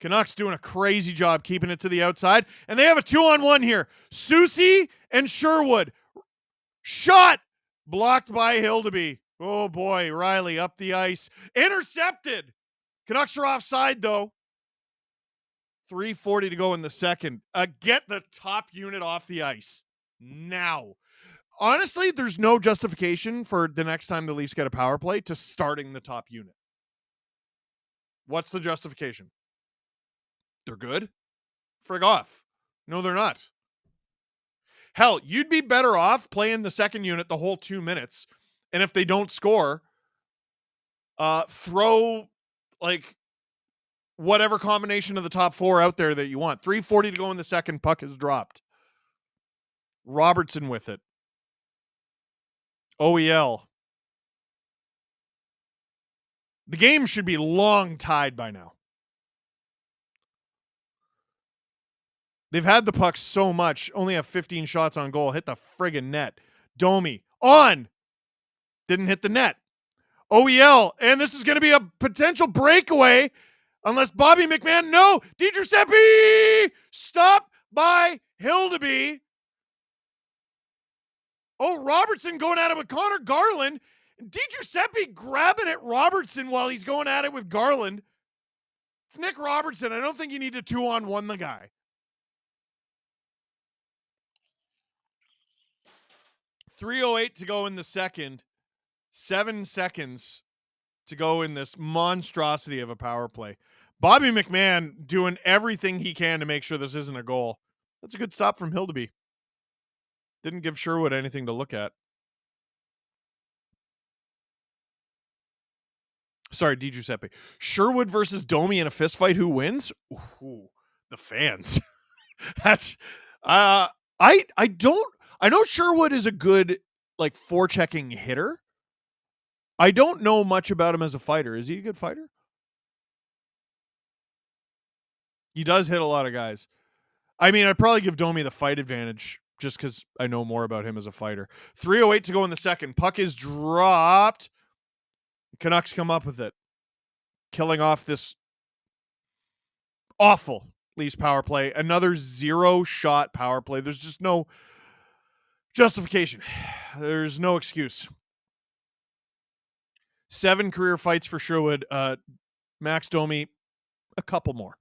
Canucks doing a crazy job keeping it to the outside, and they have a 2-on-1 here. Soucy and Sherwood. Shot blocked by Hildeby. Oh boy, Riley up the ice. Intercepted. Canucks are offside though. 3:40 to go in the second. Get the top unit off the ice now. Honestly, there's no justification for the next time the Leafs get a power play to starting the top unit. What's the justification? They're good? Frig off. No, they're not. Hell, you'd be better off playing the second unit the whole 2 minutes. And if they don't score, throw like whatever combination of the top four out there that you want. 3:40 to go in the second. Puck is dropped. Robertson with it. OEL. The game should be long tied by now. They've had the puck so much. Only have 15 shots on goal. Hit the friggin' net. Domi. On. Didn't hit the net. OEL. And this is going to be a potential breakaway unless Bobby McMahon. No. DiGiuseppe. Stop by Hildeby. Oh, Robertson going at it with Connor Garland. DiGiuseppe grabbing at Robertson while he's going at it with Garland. It's Nick Robertson. I don't think you need to 2-on-1 the guy. 3:08 to go in the second. 7 seconds to go in this monstrosity of a power play. Bobby McMahon doing everything he can to make sure this isn't a goal. That's a good stop from Hildeby. Didn't give Sherwood anything to look at. Sorry, DiGiuseppe. Sherwood versus Domi in a fist fight. Who wins? Ooh, the fans. That's I know Sherwood is a good like forechecking hitter. I don't know much about him as a fighter. Is he a good fighter? He does hit a lot of guys. I mean, I'd probably give Domi the fight advantage just because I know more about him as a fighter. 3:08 to go in the second. Puck is dropped. Canucks come up with it. Killing off this awful Leafs power play. Another 0-shot power play. There's just no justification. There's no excuse. 7 career fights for Sherwood. Max Domi, a couple more.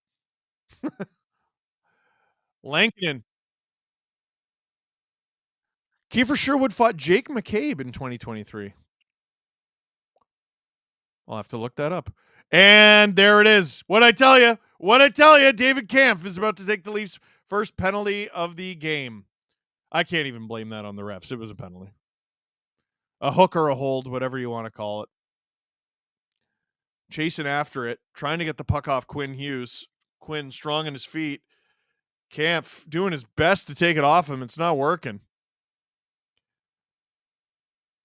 Lankinen. Kiefer Sherwood fought Jake McCabe in 2023. I'll have to look that up. And there it is. What'd I tell you? David Kampf is about to take the Leafs' first penalty of the game. I can't even blame that on the refs. It was a penalty. A hook or a hold, whatever you want to call it. Chasing after it, trying to get the puck off Quinn Hughes. Quinn strong in his feet. Kampf doing his best to take it off him. It's not working.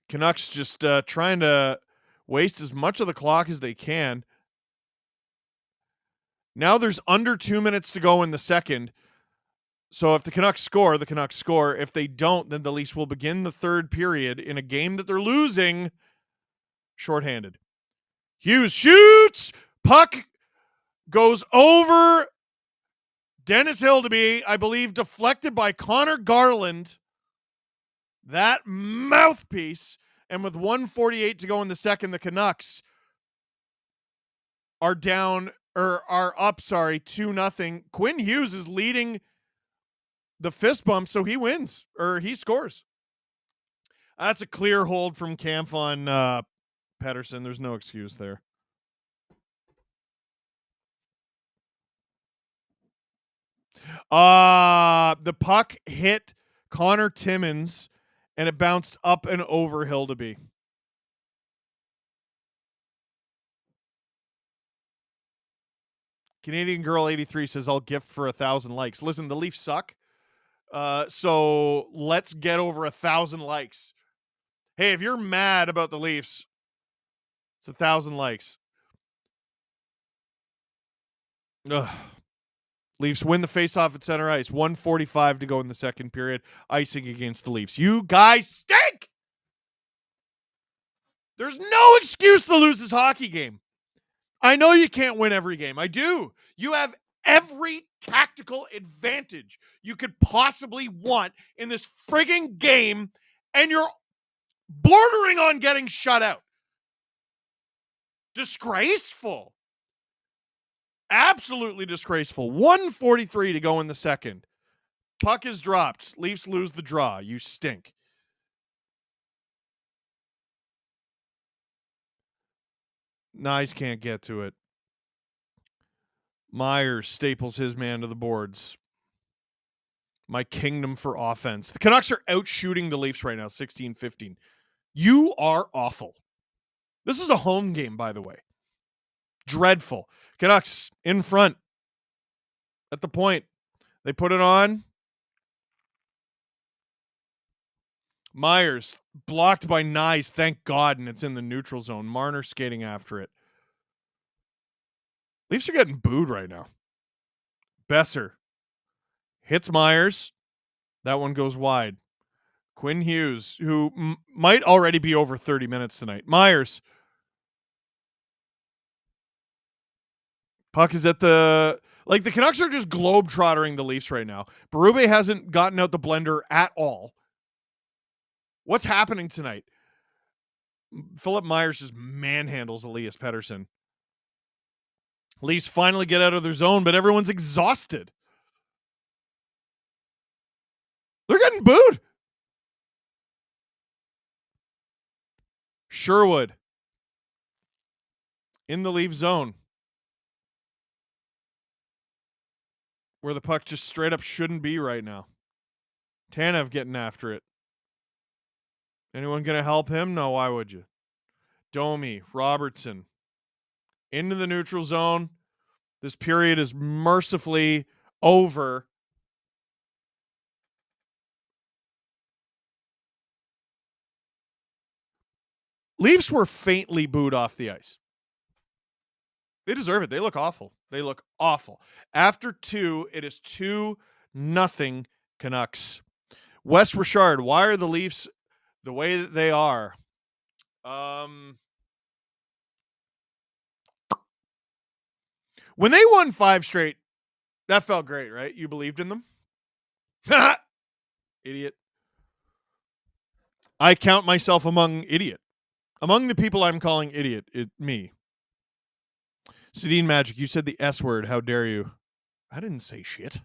Canucks just trying to waste as much of the clock as they can. Now there's under 2 minutes to go in the second. So if the Canucks score, the Canucks score. If they don't, then the Leafs will begin the third period in a game that they're losing shorthanded. Hughes shoots. Puck goes over Dennis Hildeby, I believe, deflected by Connor Garland. That mouthpiece. And with 1:48 to go in the second, the Canucks are down, or are up, 2-0. Quinn Hughes is leading the fist bump, so he wins, or he scores. That's a clear hold from Kampf on Pedersen. There's no excuse there. The puck hit Connor Timmins, and it bounced up and over Hildeby. Canadian Girl 83 says, I'll gift for 1,000 likes. Listen, the Leafs suck. So let's get over 1,000 likes. Hey, if you're mad about the Leafs, it's 1,000 likes. Ugh. Leafs win the faceoff at center ice. 1:45 to go in the second period. Icing against the Leafs. You guys stink! There's no excuse to lose this hockey game. I know you can't win every game. I do. You have every tactical advantage you could possibly want in this frigging game, and you're bordering on getting shut out. Disgraceful. Absolutely disgraceful. 1:43 to go in the second. Puck is dropped. Leafs lose the draw. You stink. Nyes can't get to it. Myers staples his man to the boards. My kingdom for offense. The Canucks are out shooting the Leafs right now, 16-15. You are awful. This is a home game, by the way. Dreadful. Canucks in front at the point. They put it on. Myers blocked by Nyes, thank God, and it's in the neutral zone. Marner skating after it. Leafs are getting booed right now. Besser hits Myers. That one goes wide. Quinn Hughes, who might already be over 30 minutes tonight. Myers. Puck is at the... Like, the Canucks are just globe-trottering the Leafs right now. Berube hasn't gotten out the blender at all. What's happening tonight? Philip Myers just manhandles Elias Pettersson. Leafs finally get out of their zone, but everyone's exhausted. They're getting booed. Sherwood in the Leaf zone, where the puck just straight up shouldn't be right now. Tanev getting after it. Anyone going to help him? No, why would you? Domi, Robertson, into the neutral zone. This period is mercifully over. Leafs were faintly booed off the ice. They deserve it. They look awful. They look awful. After 2, it is 2-0 Canucks. Wes Richard, why are the Leafs the way that they are? When they won 5 straight, that felt great, right? You believed in them? Idiot. I count myself among idiot. Among the people I'm calling idiot, me. Sedin Magic, you said the S word. How dare you? I didn't say shit.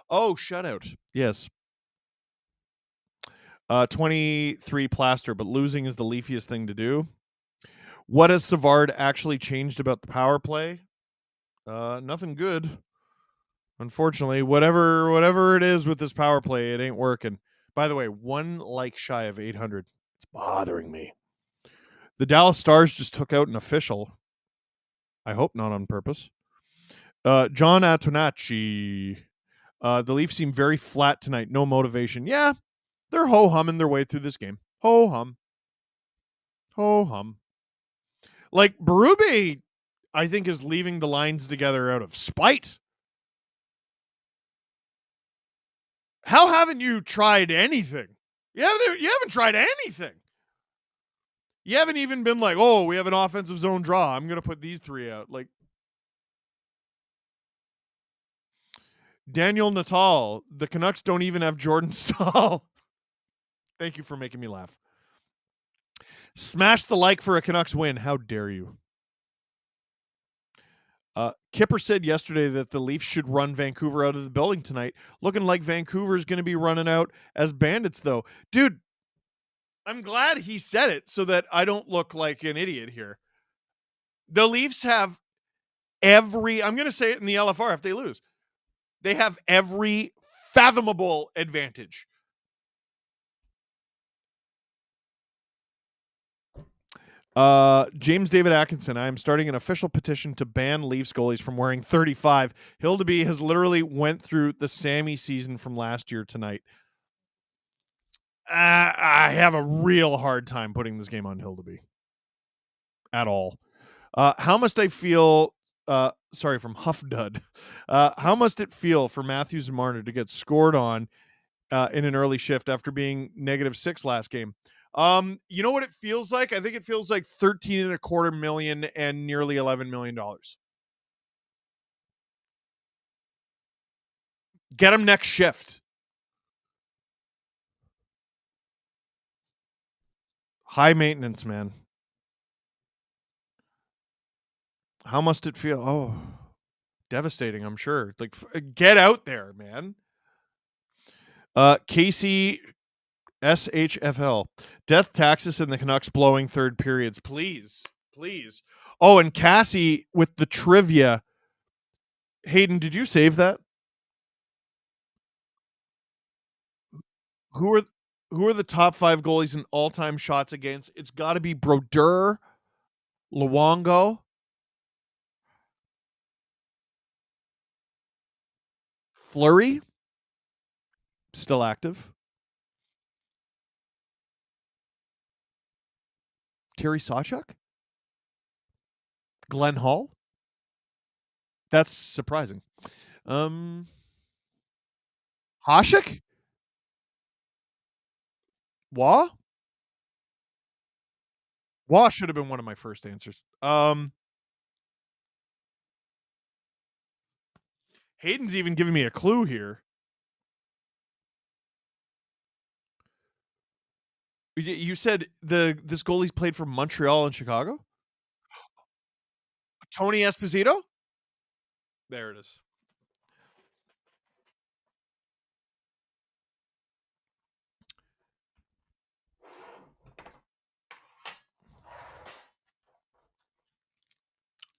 Oh, shutout. Yes. 23 plaster, but losing is the leafiest thing to do. What has Savard actually changed about the power play? Nothing good. Unfortunately, whatever it is with this power play, it ain't working. By the way, 1 like shy of 800. It's bothering me. The Dallas Stars just took out an official. I hope not on purpose. John Antonacci. The Leafs seem very flat tonight. No motivation. Yeah, they're ho-humming their way through this game. Ho-hum. Ho-hum. Like, Berube, I think, is leaving the lines together out of spite. How haven't you tried anything? You haven't tried anything. You haven't even been like, oh, we have an offensive zone draw. I'm going to put these 3 out. Like, Daniel Natal, the Canucks don't even have Jordan Stahl. Thank you for making me laugh. Smash the like for a Canucks win. How dare you? Kipper said yesterday that the Leafs should run Vancouver out of the building tonight. Looking like Vancouver's going to be running out as Bandits, though. Dude, I'm glad he said it so that I don't look like an idiot here. The Leafs have I'm going to say it in the LFR if they lose. They have every fathomable advantage. James David Atkinson, I am starting an official petition to ban Leafs goalies from wearing 35. Hildeby has literally went through the Sammy season from last year tonight. I have a real hard time putting this game on Hildeby at all. How must I feel? Sorry, from Huff Dud. How must it feel for Matthews and Marner to get scored on in an early shift after being -6 last game? You know what it feels like? I think it feels like 13.25 million and nearly $11 million. Get him next shift. High maintenance, man. How must it feel? Oh, devastating, I'm sure. Like, get out there, man. Casey SHFL. Death taxes and the Canucks blowing third periods. Please. Please. Oh, and Cassie with the trivia. Hayden, did you save that? Who are the top 5 goalies in all-time shots against? It's got to be Brodeur, Luongo, Fleury, still active, Terry Sawchuk, Glenn Hall. That's surprising. Hasek? Wah? Wah should have been one of my first answers. Hayden's even giving me a clue here. You said this goalie's played for Montreal and Chicago? Tony Esposito? There it is.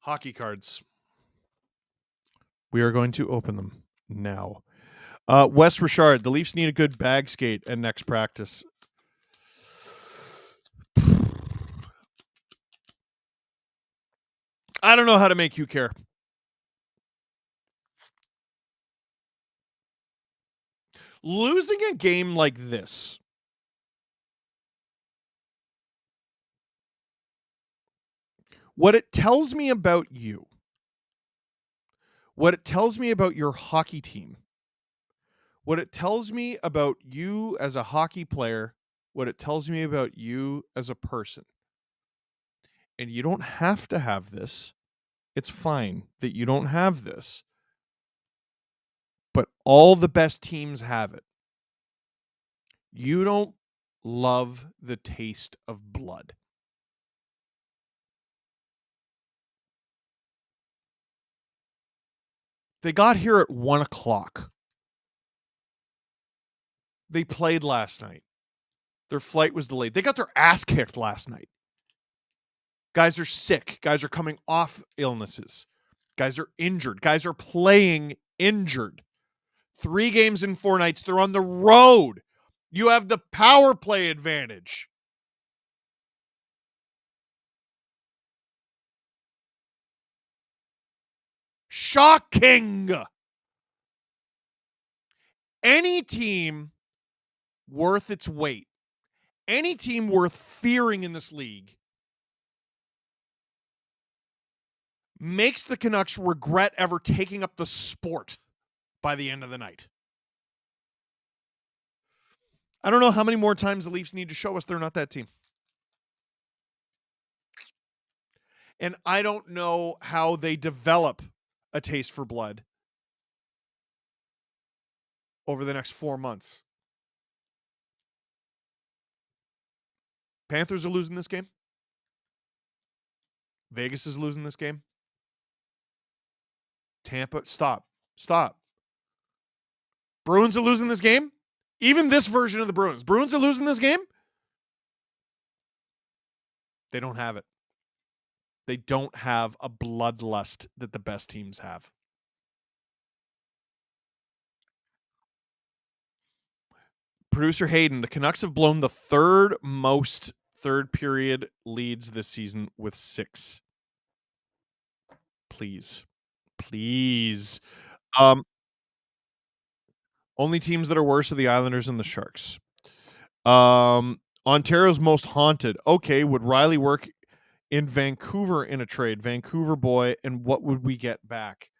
Hockey cards. We are going to open them now. Wes Richard, the Leafs need a good bag skate and next practice. I don't know how to make you care. Losing a game like this, what it tells me about you, what it tells me about your hockey team, what it tells me about you as a hockey player, what it tells me about you as a person. And you don't have to have this. It's fine that you don't have this. But all the best teams have it. You don't love the taste of blood. They got here at 1 o'clock. They played last night. Their flight was delayed. They got their ass kicked last night. Guys are sick. Guys are coming off illnesses. Guys are injured. Guys are playing injured. 3 games in 4 nights. They're on the road. You have the power play advantage. Shocking. Any team worth its weight, any team worth fearing in this league, makes the Canucks regret ever taking up the sport by the end of the night. I don't know how many more times the Leafs need to show us they're not that team. And I don't know how they develop a taste for blood over the next 4 months. Panthers are losing this game. Vegas is losing this game. Tampa, stop. Bruins are losing this game. Even this version of the Bruins. Bruins are losing this game. They don't have it. They don't have a bloodlust that the best teams have. Producer Hayden, the Canucks have blown the third most third period leads this season with 6. Please. Only teams that are worse are the Islanders and the Sharks. Ontario's most haunted. Okay, would Riley work in Vancouver in a trade? Vancouver boy, and what would we get back?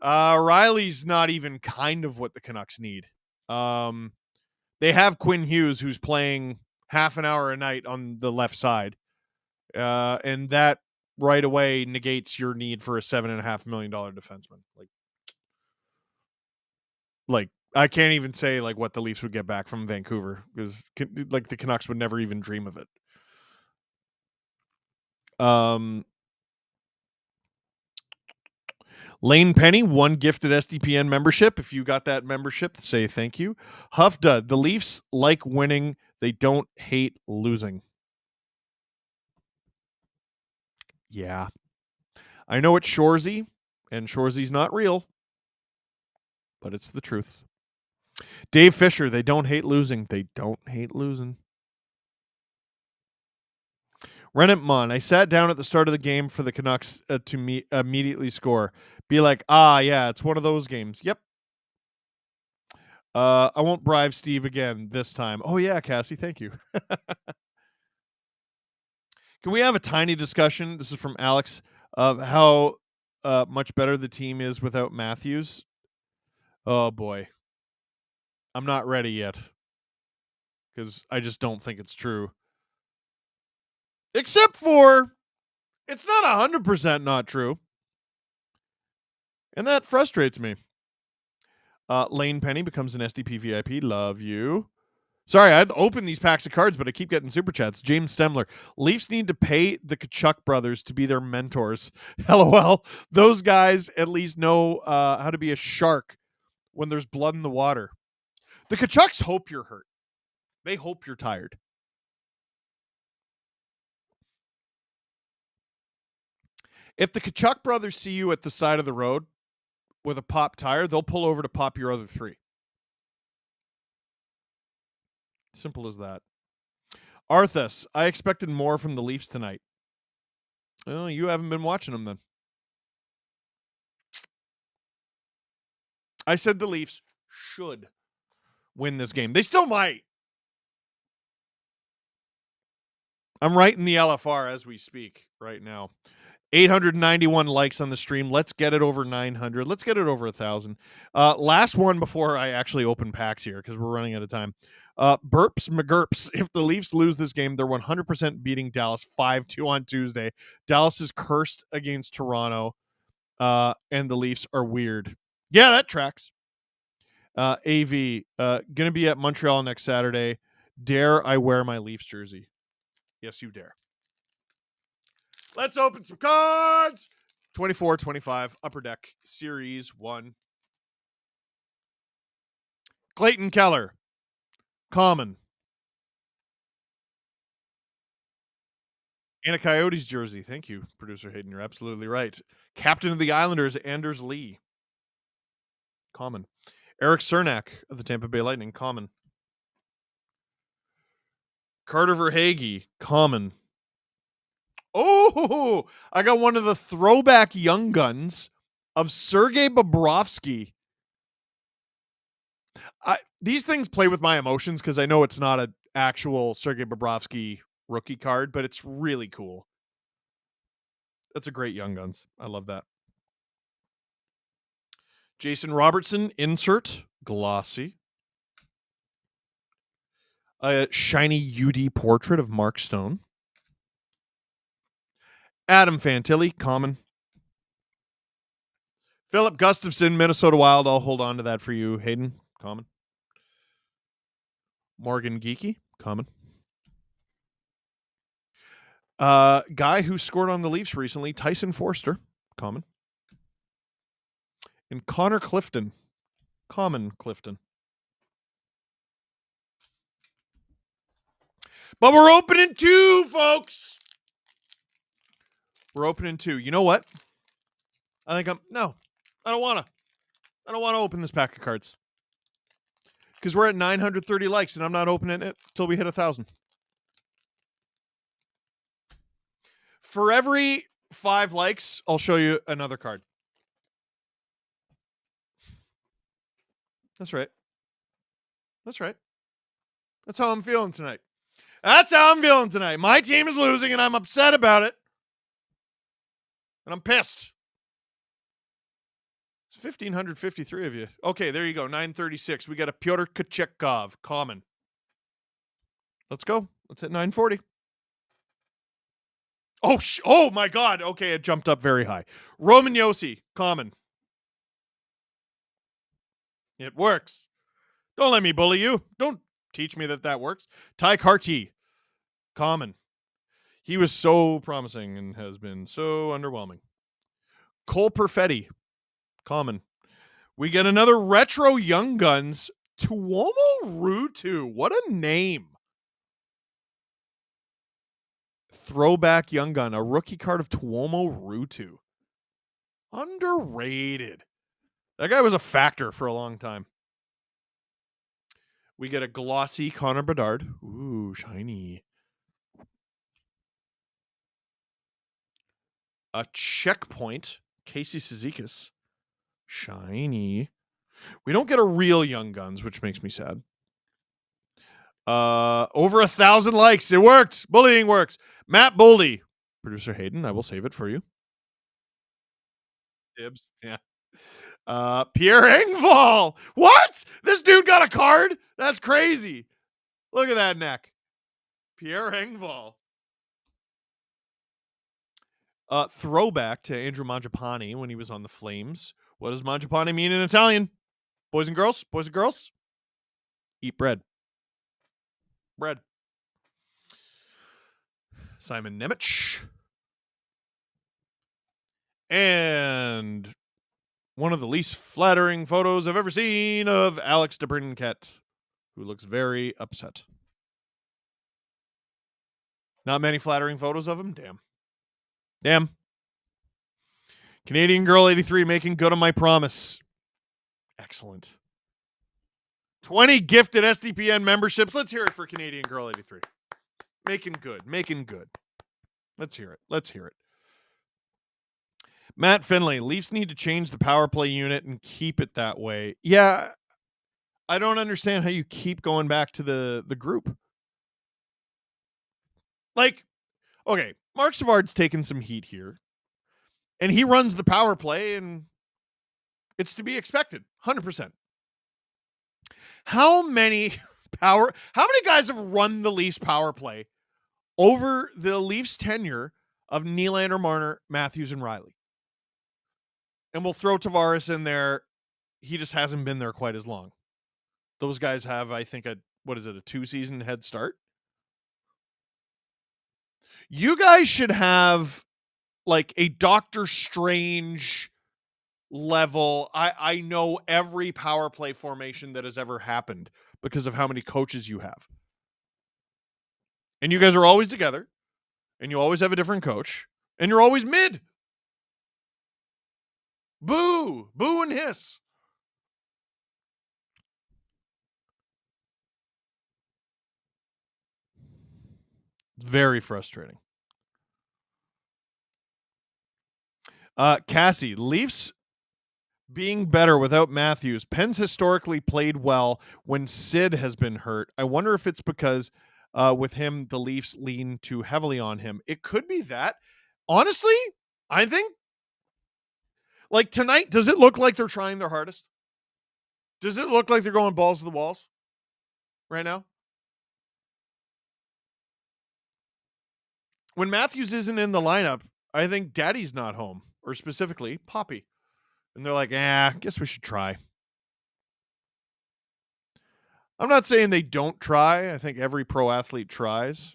Riley's not even kind of what the Canucks need. They have Quinn Hughes, who's playing half an hour a night on the left side. And that right away negates your need for a $7.5 million defenseman. Like I can't even say like what the Leafs would get back from Vancouver because like the Canucks would never even dream of it. Lane Penny, 1 gifted SDPN membership. If you got that membership, say thank you. Huff Dud, the Leafs like winning. They don't hate losing. Yeah. I know it's Shoresy, and Shoresy's not real, but it's the truth. Dave Fisher, they don't hate losing. They don't hate losing. Renatmon, I sat down at the start of the game for the Canucks to immediately score. Be like, yeah, it's one of those games. Yep. I won't bribe Steve again this time. Oh, yeah, Cassie, thank you. Can we have a tiny discussion? This is from Alex of how much better the team is without Matthews. Oh, boy. I'm not ready yet because I just don't think it's true. Except for it's not 100% not true. And that frustrates me. Lane Penny becomes an SDP VIP. Love you. Sorry, I'd open these packs of cards, but I keep getting super chats. James Stemler. Leafs need to pay the Kachuk brothers to be their mentors. LOL. Those guys at least know how to be a shark when there's blood in the water. The Kachucks hope you're hurt. They hope you're tired. If the Kachuk brothers see you at the side of the road with a pop tire, they'll pull over to pop your other 3. Simple as that. Arthas, I expected more from the Leafs tonight. Well, you haven't been watching them then. I said the Leafs should win this game. They still might. I'm writing the LFR as we speak right now. 891 likes on the stream. Let's get it over 900. Let's get it over 1,000. Last one before I actually open packs here because we're running out of time. Burps McGurps. If the Leafs lose this game, they're 100% beating Dallas 5-2 on Tuesday. Dallas is cursed against Toronto, and the Leafs are weird. Yeah, that tracks. AV, gonna be at Montreal next Saturday. Dare I wear my Leafs jersey? Yes, you dare. Let's open some cards. 24-25, Upper Deck, Series 1. Clayton Keller, common. And a Coyotes jersey. Thank you, Producer Hayden. You're absolutely right. Captain of the Islanders, Anders Lee. Common. Eric Cernak of the Tampa Bay Lightning. Common. Carter Verhaeghe. Common. Oh, I got one of the throwback young guns of Sergei Bobrovsky. These things play with my emotions because I know it's not an actual Sergei Bobrovsky rookie card, but it's really cool. That's a great young guns. I love that. Jason Robertson, insert, glossy. A shiny UD portrait of Mark Stone. Adam Fantilli, common. Philip Gustafson, Minnesota Wild. I'll hold on to that for you, Hayden. Common. Morgan Geeky, common. Guy who scored on the Leafs recently, Tyson Forster, common. And Connor Clifton, common Clifton. But we're opening 2, folks. We're opening 2. You know what? I don't want to open this pack of cards. Because we're at 930 likes and I'm not opening it till we hit 1,000. For every 5 likes, I'll show you another card. That's right. That's right. That's how I'm feeling tonight. My team is losing and I'm upset about it. And I'm pissed. It's 1,553 of you. Okay, there you go. 936. We got a Pyotr Kochetkov, common. Let's go. Let's hit 940. Oh my God. Okay, it jumped up very high. Roman Josi, common. It works. Don't let me bully you. Don't teach me that works. Ty Carty, common. He was so promising and has been so underwhelming. Cole Perfetti, common. We get another retro Young Guns, Tuomo Ruutu. What a name. Throwback Young Gun, a rookie card of Tuomo Ruutu. Underrated. That guy was a factor for a long time. We get a glossy Connor Bedard. Ooh, shiny. A checkpoint, Casey Cizikas. Shiny. We don't get a real Young Guns, which makes me sad. Over 1,000 likes. It worked. Bullying works. Matt Boldy. Producer Hayden, I will save it for you. Dibs. Yeah. Pierre Engvall. What? This dude got a card? That's crazy. Look at that neck. Pierre Engvall. Throwback to Andrew Mangiapane when he was on the Flames. What does Mangiapane mean in Italian? Boys and girls? Boys and girls? Eat bread. Bread. Simon Nemec. And one of the least flattering photos I've ever seen of Alex DeBrincat, who looks very upset. Not many flattering photos of him? Damn. Canadian Girl 83 making good on my promise. Excellent. 20 gifted SDPN memberships. Let's hear it for Canadian Girl 83. Making good. Let's hear it. Matt Finlay, Leafs need to change the power play unit and keep it that way. Yeah, I don't understand how you keep going back to the group. Like, okay, Mark Savard's taken some heat here, and he runs the power play, and it's to be expected, 100%. How many guys have run the Leafs power play over the Leafs tenure of Nylander, Marner, Matthews, and Riley? And we'll throw Tavares in there. He just hasn't been there quite as long. Those guys have, I think, a 2-season head start? You guys should have like a Doctor Strange level. I know every power play formation that has ever happened because of how many coaches you have. And you guys are always together, and you always have a different coach, and you're always mid. Boo! Boo and hiss. It's very frustrating. Cassie, Leafs being better without Matthews. Penn's historically played well when Sid has been hurt. I wonder if it's because with him, the Leafs lean too heavily on him. It could be that. Honestly, I think like tonight, does it look like they're trying their hardest? Does it look like they're going balls to the walls right now? When Matthews isn't in the lineup, I think Daddy's not home, or specifically Poppy. And they're like, guess we should try. I'm not saying they don't try. I think every pro athlete tries.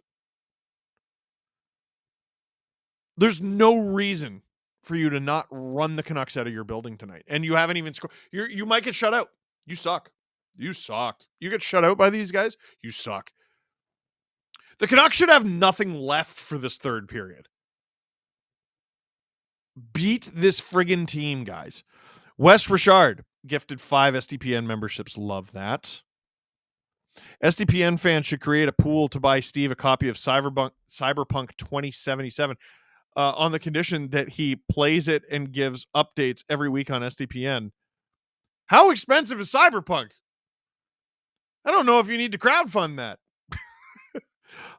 There's no reason for you to not run the Canucks out of your building tonight. And you haven't even scored. You might get shut out. You suck. You suck. You get shut out by these guys, you suck. The Canucks should have nothing left for this third period. Beat this friggin' team, guys. Wes Richard gifted 5 SDPN memberships. Love that. SDPN fans should create a pool to buy Steve a copy of Cyberpunk 2077 on the condition that he plays it and gives updates every week on SDPN. How expensive is Cyberpunk? I don't know if you need to crowdfund that.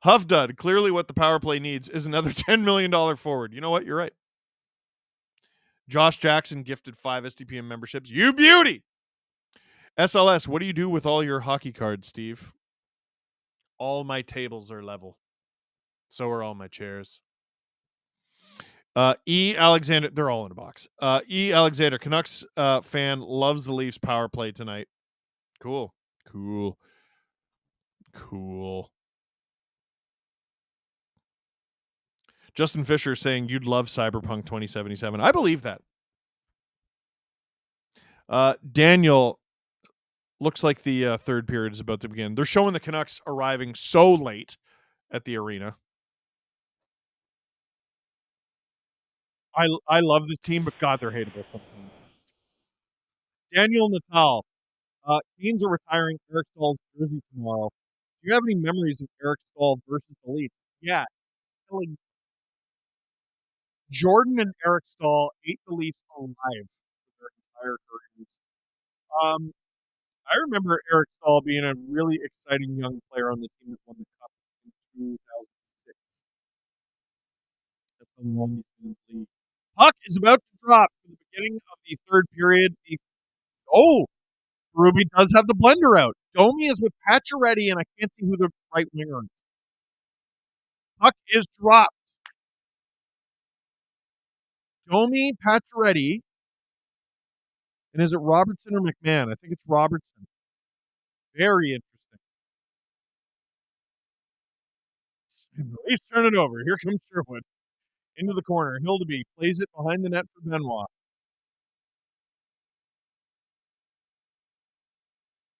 Huff Dud, clearly what the power play needs is another $10 million forward. You know what? You're right. Josh Jackson gifted 5 SDPN memberships. You beauty! SLS, what do you do with all your hockey cards, Steve? All my tables are level. So are all my chairs. E. Alexander, they're all in a box. E. Alexander, Canucks fan, loves the Leafs power play tonight. Cool. Justin Fisher saying you'd love Cyberpunk 2077. I believe that. Daniel, looks like the third period is about to begin. They're showing the Canucks arriving so late at the arena. I love this team, but God, they're hateable sometimes. Daniel Natal. Canes are retiring Eric Stahl's jersey tomorrow. Do you have any memories of Eric Stahl versus the Leafs? Yeah. Jordan and Eric Stahl ate the Leafs alive for their entire careers. I remember Eric Stahl being a really exciting young player on the team that won the Cup in 2006. That's the longest in the league. Puck is about to drop in the beginning of the third period. Ruby does have the blender out. Domi is with Pacioretty, and I can't see who the right winger is. Puck is dropped. Domi, Pacioretty, and is it Robertson or McMahon? I think it's Robertson. Very interesting. The Leafs turn it over. Here comes Sherwood. Into the corner. Hildeby plays it behind the net for Benoit.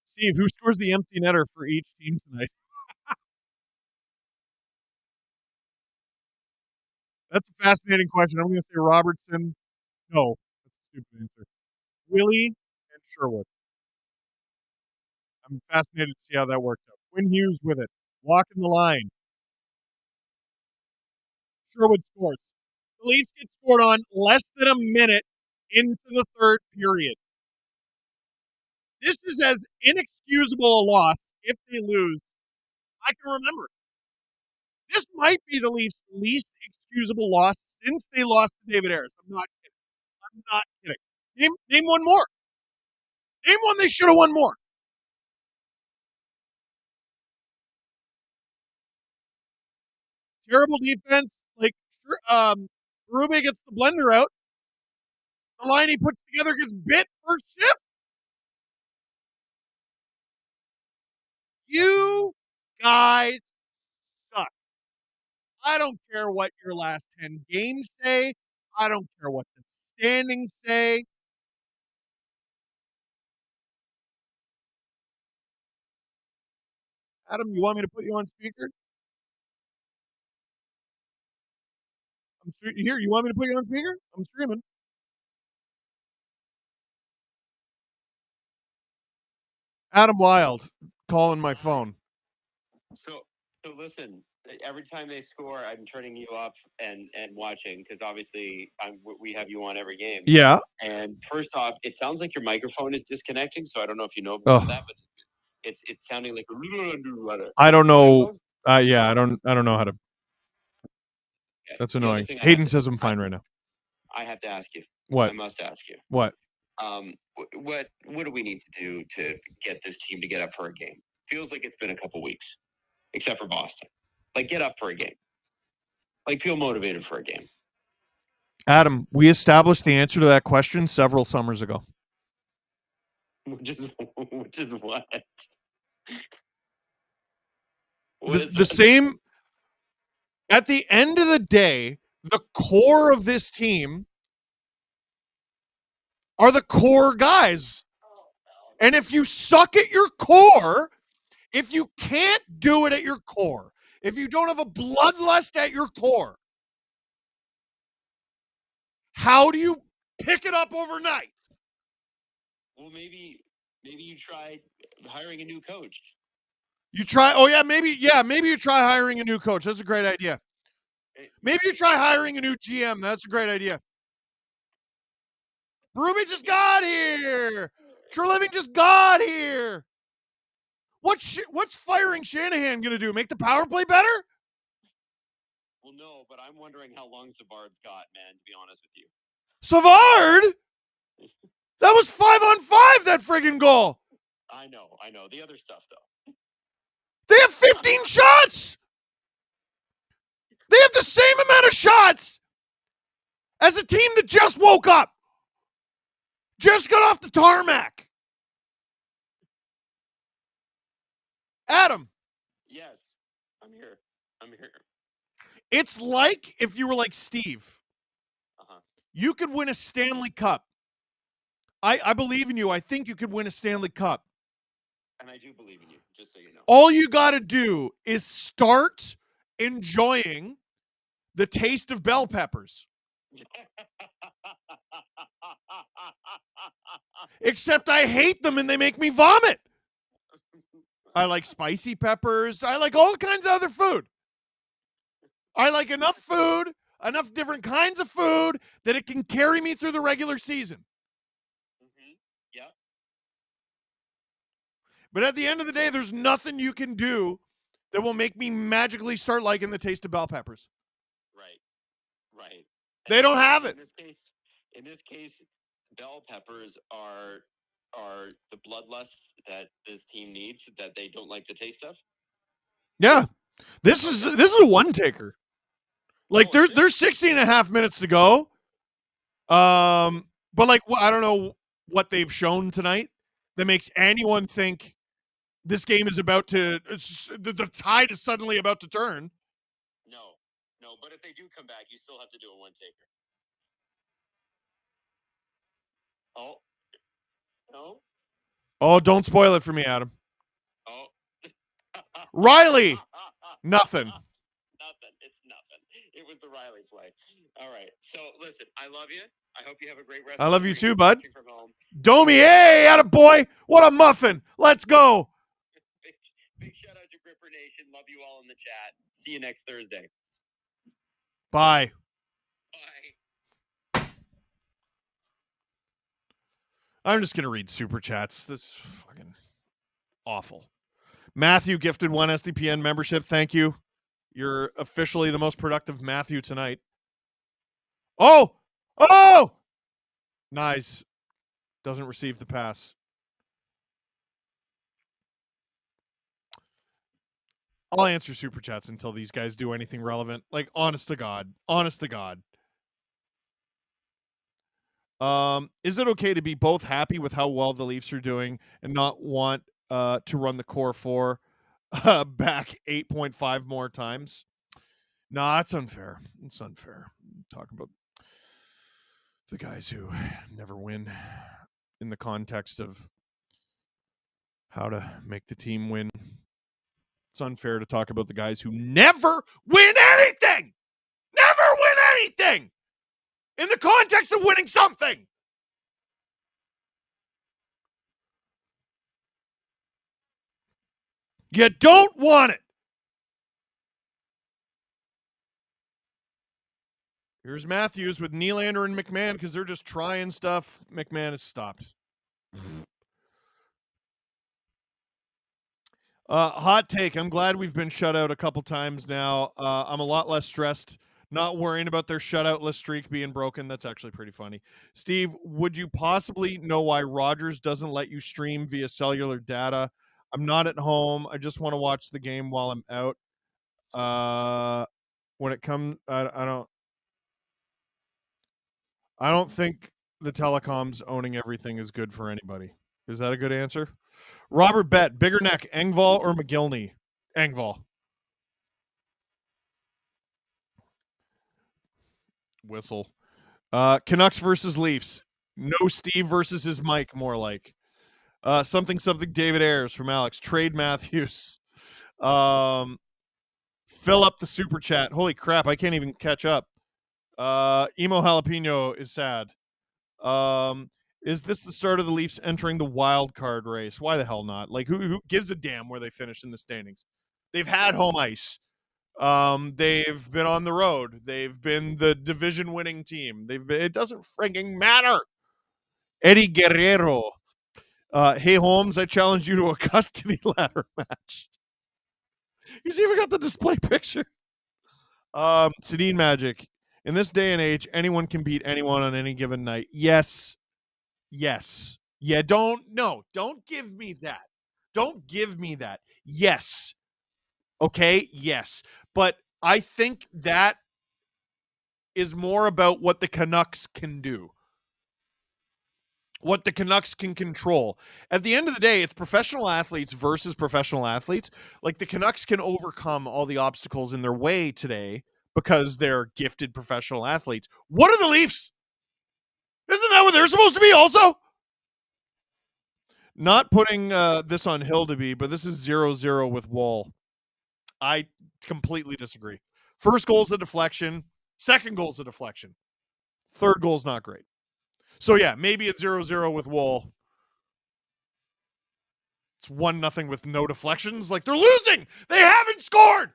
Steve, who scores the empty netter for each team tonight? That's a fascinating question. I'm going to say Robertson. No, that's a stupid answer. Willie and Sherwood. I'm fascinated to see how that works out. Quinn Hughes with it. Walking the line. Sherwood scores. The Leafs get scored on less than a minute into the third period. This is as inexcusable a loss if they lose I can remember. This might be the Leafs' least excusable loss since they lost to David Ayres. I'm not kidding. Name one more. Name one they should have won more. Terrible defense. Berube gets the blender out. The line he puts together gets bit first shift. You guys suck. I don't care what your last 10 games say. I don't care what the standings say. Adam, you want me to put you on speaker? Here, you want me to put you on speaker? I'm streaming. Adam Wild calling my phone. So listen. Every time they score, I'm turning you up and watching because obviously we have you on every game. Yeah. And first off, it sounds like your microphone is disconnecting. So I don't know if you know about that, but it's sounding like I don't know. Yeah, I don't know how to. Okay. That's annoying. Hayden says I'm fine right now. I have to ask you. What? I must ask you. What? What do we need to do to get this team to get up for a game? Feels like it's been a couple weeks, except for Boston. Like, get up for a game. Like, feel motivated for a game. Adam, we established the answer to that question several summers ago. Which is what? The same. At the end of the day, the core of this team are the core guys. And if you suck at your core, if you can't do it at your core, if you don't have a bloodlust at your core, how do you pick it up overnight? Well, maybe you try hiring a new coach. You try. Maybe you try hiring a new coach. That's a great idea. Maybe you try hiring a new GM. That's a great idea. Ruby just got here. Treliving just got here. What's firing Shanahan going to do? Make the power play better? Well, no, but I'm wondering how long Savard's got, man, to be honest with you. Savard? That was 5-on-5, that friggin' goal. I know. The other stuff, though. They have 15 shots. They have the same amount of shots as a team that just woke up. Just got off the tarmac. Adam. Yes, I'm here. It's like if you were like Steve. You could win a Stanley Cup. I believe in you. I think you could win a Stanley Cup. And I do believe in you, just so you know. All you got to do is start enjoying the taste of bell peppers. Except I hate them and they make me vomit. I like spicy peppers. I like all kinds of other food. I like enough food, enough different kinds of food that it can carry me through the regular season. Mm-hmm. Yeah. But at the end of the day, there's nothing you can do that will make me magically start liking the taste of bell peppers. Right. They don't have it. In this case, bell peppers are the bloodlusts that this team needs that they don't like the taste of. Yeah. This is a one taker. Like there's 16 and a half minutes to go. But like I don't know what they've shown tonight that makes anyone think this game is about to the tide is suddenly about to turn. No, but if they do come back, you still have to do a one taker. Oh. No. Oh, don't spoil it for me, Adam. Oh. Riley. Nothing. It's nothing. It was the Riley play. All right. So listen, I love you. I hope you have a great rest. I love you too, bud. From home. Domi, hey, attaboy. What a muffin. Let's go. Big shout out to Gripper Nation. Love you all in the chat. See you next Thursday. Bye. I'm just going to read super chats. This is fucking awful. Matthew gifted 1 SDPN membership. Thank you. You're officially the most productive Matthew tonight. Oh! Nice. Doesn't receive the pass. I'll answer super chats until these guys do anything relevant. Like, honest to God. Is it okay to be both happy with how well the Leafs are doing and not want to run the core 4 back 8.5 more times? No, that's unfair. It's unfair. Talking about the guys who never win in the context of how to make the team win. It's unfair to talk about the guys who never win anything. Never win anything in the context of winning something. You don't want it. Here's Matthews with Nylander and McMahon because they're just trying stuff. McMahon has stopped. Hot take. I'm glad we've been shut out a couple times now. I'm a lot less stressed, not worrying about their shutout list streak being broken. That's actually pretty funny. Steve, would you possibly know why Rogers doesn't let you stream via cellular data? I'm not at home. I just want to watch the game while I'm out. When it comes, I don't. I don't think the telecoms owning everything is good for anybody. Is that a good answer? Robert Bet, bigger neck, Engvall or McGillney? Engvall. Whistle. Canucks versus Leafs. No Steve versus his Mike, more like. Something David Ayers from Alex. Trade Matthews. Fill up the super chat. Holy crap, I can't even catch up. Emo Jalapeno is sad. Is this the start of the Leafs entering the wild card race? Why the hell not? Like, who gives a damn where they finish in the standings? They've had home ice. They've been on the road. They've been the division winning team. It doesn't frigging matter. Eddie Guerrero. Hey Holmes, I challenge you to a custody ladder match. He's even got the display picture. Sedin Magic. In this day and age, anyone can beat anyone on any given night. Yes. Yeah, don't give me that. Don't give me that. Yes. Okay? Yes. But I think that is more about what the Canucks can do. What the Canucks can control. At the end of the day, it's professional athletes versus professional athletes. Like, the Canucks can overcome all the obstacles in their way today because they're gifted professional athletes. What are the Leafs? Isn't that what they're supposed to be also? Not putting this on Hildeby, but this is 0-0 with Wall. I completely disagree. First goal's a deflection. Second goal's a deflection. Third goal's not great. So, yeah, maybe it's 0-0 with Wall. It's 1-0 with no deflections. Like, they're losing. They haven't scored.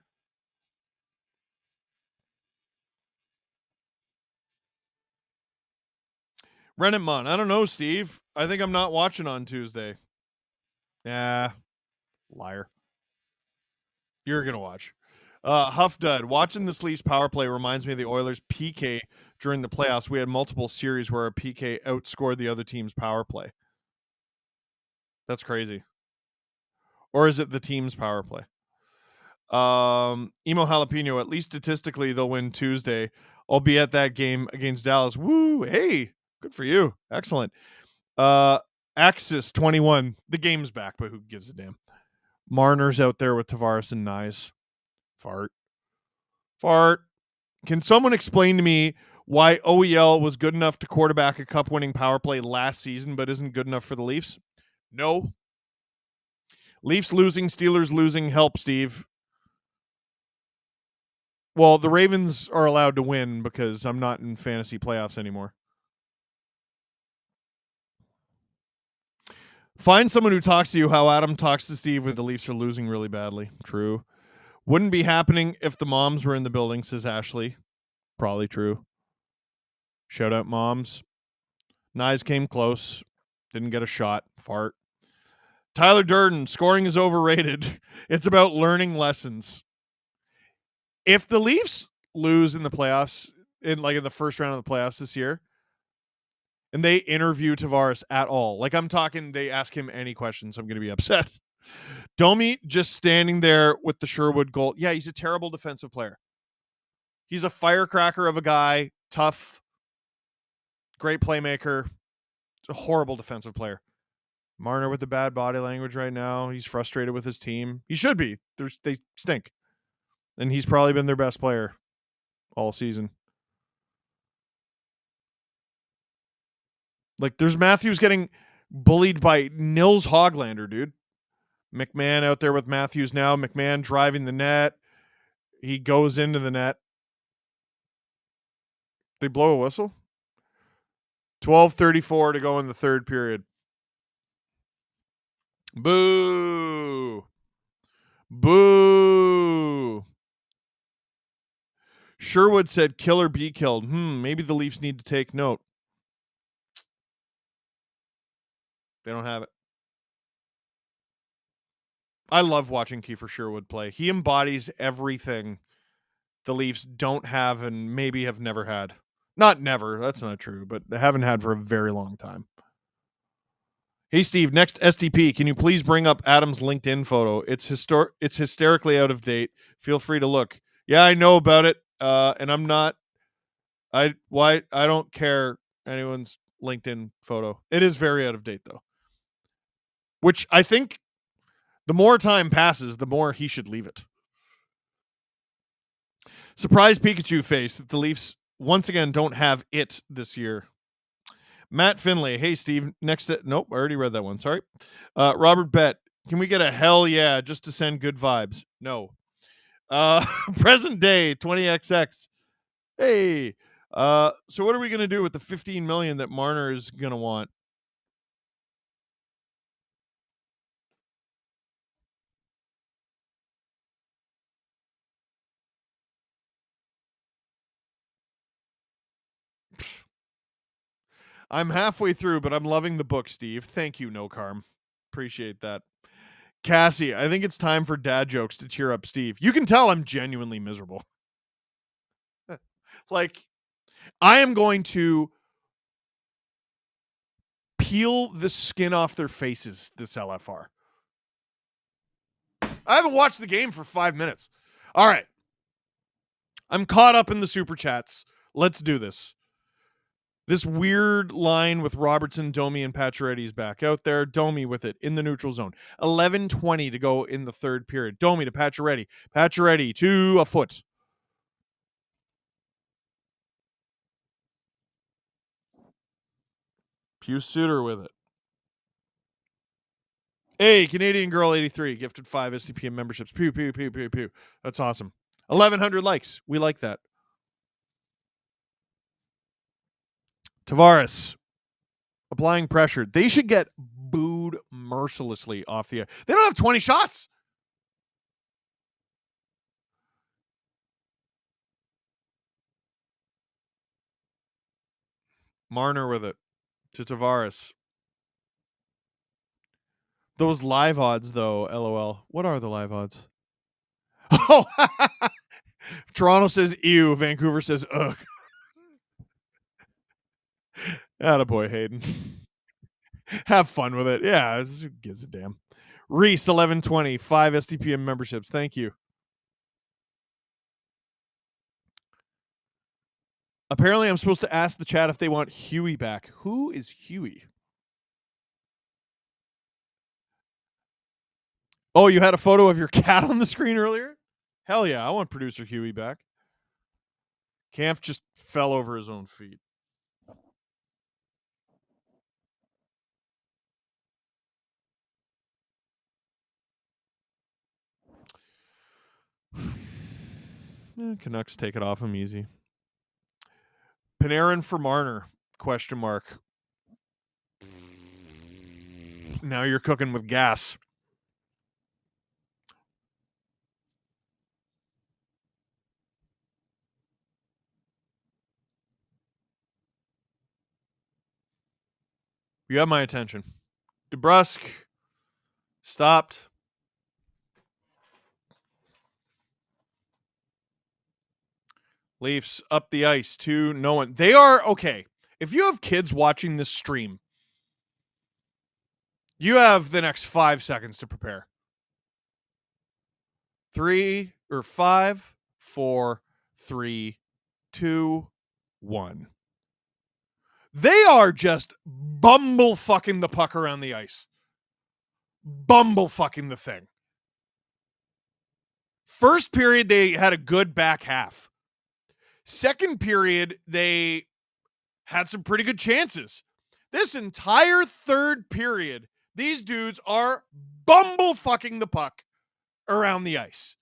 Renan Munn. I don't know, Steve. I think I'm not watching on Tuesday. Yeah. Liar. You're going to watch. Huff Dud. Watching this Leafs power play reminds me of the Oilers' PK during the playoffs. We had multiple series where a PK outscored the other team's power play. That's crazy. Or is it the team's power play? Emo Jalapeno. At least statistically, they'll win Tuesday. I'll be at that game against Dallas. Woo! Hey, good for you. Excellent. Axis 21. The game's back, but who gives a damn? Marner's out there with Tavares and Nyes. Fart. Can someone explain to me why OEL was good enough to quarterback a cup-winning power play last season but isn't good enough for the Leafs? No. Leafs losing, Steelers losing. Help, Steve. Well, the Ravens are allowed to win because I'm not in fantasy playoffs anymore. Find someone who talks to you how Adam talks to Steve when the Leafs are losing really badly. True. Wouldn't be happening if the moms were in the building, says Ashley. Probably true. Shout out moms. Nyes came close. Didn't get a shot. Fart. Tyler Durden, scoring is overrated. It's about learning lessons. If the Leafs lose in the playoffs, in the first round of the playoffs this year, and they interview Tavares at all, like I'm talking, they ask him any questions, I'm going to be upset. Domi just standing there with the Sherwood goal. Yeah, he's a terrible defensive player. He's a firecracker of a guy, tough, great playmaker, a horrible defensive player. Marner with the bad body language right now. He's frustrated with his team. He should be. They stink. And he's probably been their best player all season. Like, there's Matthews getting bullied by Nils Hoglander, dude. McMahon out there with Matthews now. McMahon driving the net. He goes into the net. They blow a whistle. 12:34 to go in the third period. Boo. Boo. Sherwood said kill or be killed. Maybe the Leafs need to take note. They don't have it. I love watching Kiefer Sherwood play. He embodies everything the Leafs don't have and maybe have never had. Not never, that's not true, but they haven't had for a very long time. Hey, Steve, next STP, can you please bring up Adam's LinkedIn photo? It's hysterically out of date. Feel free to look. Yeah, I know about it, and I'm not. I don't care anyone's LinkedIn photo. It is very out of date, though. Which I think the more time passes, the more he should leave it. Surprise Pikachu face that the Leafs once again don't have it this year. Matt Finlay. Hey, Steve. Next. Nope, I already read that one. Sorry. Robert Bett. Can we get a hell yeah just to send good vibes? No. Present day 20XX. Hey. So what are we going to do with the 15 million that Marner is going to want? I'm halfway through, but I'm loving the book, Steve. Thank you, No Carm. Appreciate that. Cassie, I think it's time for dad jokes to cheer up Steve. You can tell I'm genuinely miserable. Like, I am going to peel the skin off their faces this LFR. I haven't watched the game for 5 minutes. All right. I'm caught up in the super chats. Let's do this. This weird line with Robertson, Domi, and Pacioretty's back out there. Domi with it in the neutral zone. 11:20 to go in the third period. Domi to Pacioretty. Pacioretty to a foot. Pew Suter with it. Hey, Canadian Girl 83 gifted 5 SDPM memberships. Pew, pew, pew, pew, pew. That's awesome. 1,100 likes. We like that. Tavares applying pressure. They should get booed mercilessly off the air. They don't have 20 shots. Marner with it to Tavares. Those live odds, though, LOL. What are the live odds? Oh, Toronto says ew. Vancouver says ugh. Attaboy, Hayden. Have fun with it. Yeah, who gives a damn. Reese 1120, 5 SDPM memberships. Thank you. Apparently, I'm supposed to ask the chat if they want Huey back. Who is Huey? Oh, you had a photo of your cat on the screen earlier? Hell yeah, I want producer Huey back. Kampf just fell over his own feet. Canucks take it off him easy. Panarin for Marner? Question mark. Now you're cooking with gas. You have my attention. DeBrusque stopped. Leafs up the ice to no one. They are okay. If you have kids watching this stream, you have the next 5 seconds to prepare. 3 or 5, 4, 3, 2, 1. They are just bumble fucking the puck around the ice. Bumble fucking the thing. First period, they had a good back half. Second period, they had some pretty good chances. This entire third period, these dudes are bumble fucking the puck around the ice.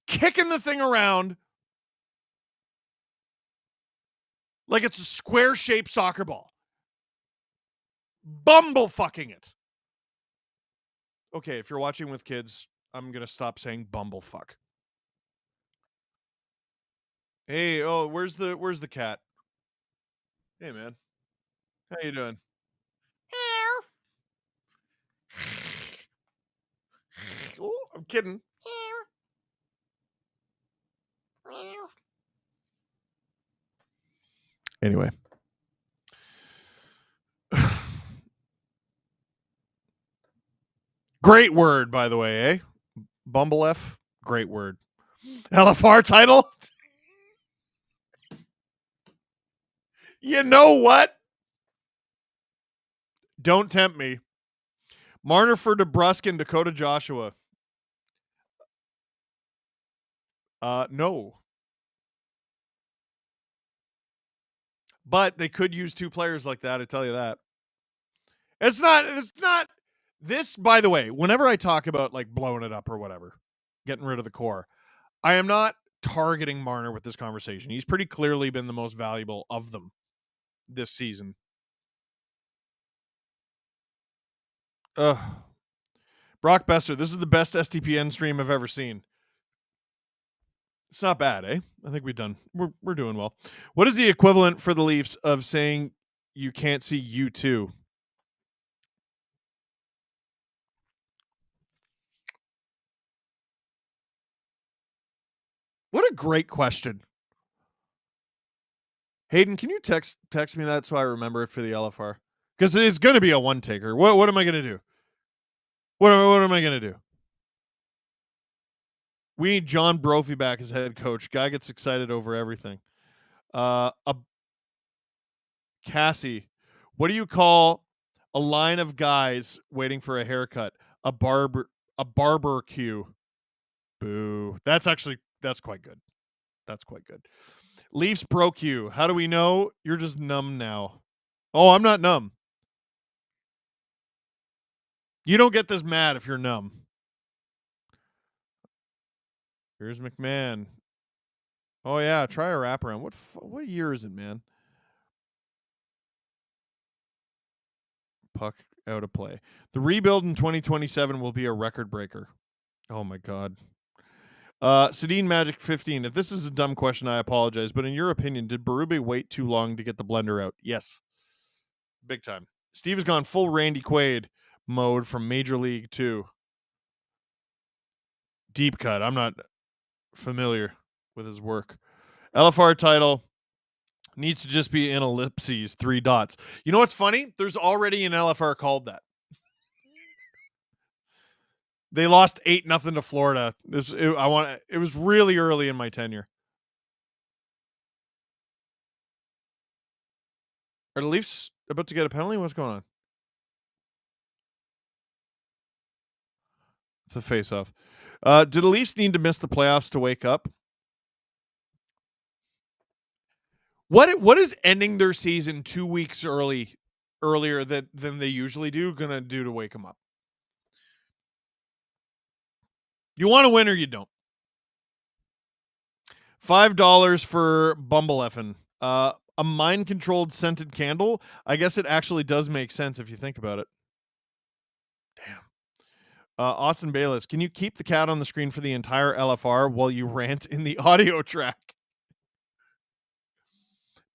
Kicking the thing around like it's a square-shaped soccer ball. Bumble fucking it. Okay, if you're watching with kids, I'm going to stop saying bumble fuck. Hey, oh, where's the cat? Hey, man. How you doing? Oh, I'm kidding. Anyway. Great word, by the way, eh? Bumble F. Great word. LFR title? You know what? Don't tempt me. Marner for DeBrusque and Dakota Joshua. No. But they could use two players like that, I tell you that. It's not this, by the way, whenever I talk about like blowing it up or whatever, getting rid of the core, I am not targeting Marner with this conversation. He's pretty clearly been the most valuable of them this season. Brock Besser, this is the best STPN stream I've ever seen. It's not bad, eh? I think we're doing well. What is the equivalent for the Leafs of saying you can't see U2? What a great question. Hayden, can you text me that so I remember it for the LFR? Because it's going to be a one taker. What am I going to do? What am I going to do? We need John Brophy back as head coach. Guy gets excited over everything. Cassie, what do you call a line of guys waiting for a haircut? A barber queue. Boo. That's quite good. That's quite good. Leafs broke you. How do we know? You're just numb now. Oh, I'm not numb. You don't get this mad if you're numb. Here's McMahon. Oh yeah, try a wraparound. What year is it, man? Puck out of play. The rebuild in 2027 will be a record breaker. Oh my god. Sedin Magic 15. If this is a dumb question, I apologize. But in your opinion, did Berube wait too long to get the blender out? Yes. Big time. Steve has gone full Randy Quaid mode from Major League 2. Deep cut. I'm not familiar with his work. LFR title needs to just be in ellipses, 3 dots. You know what's funny? There's already an LFR called that. They lost 8-0 to Florida. It was really early in my tenure. Are the Leafs about to get a penalty? What's going on? It's a face-off. Do the Leafs need to miss the playoffs to wake up? What is ending their season 2 weeks earlier than they usually do gonna do to wake them up? You want to win or you don't. $5 for Bumble Effin. A mind-controlled scented candle. I guess it actually does make sense if you think about it. Damn. Austin Bayless, can you keep the cat on the screen for the entire LFR while you rant in the audio track?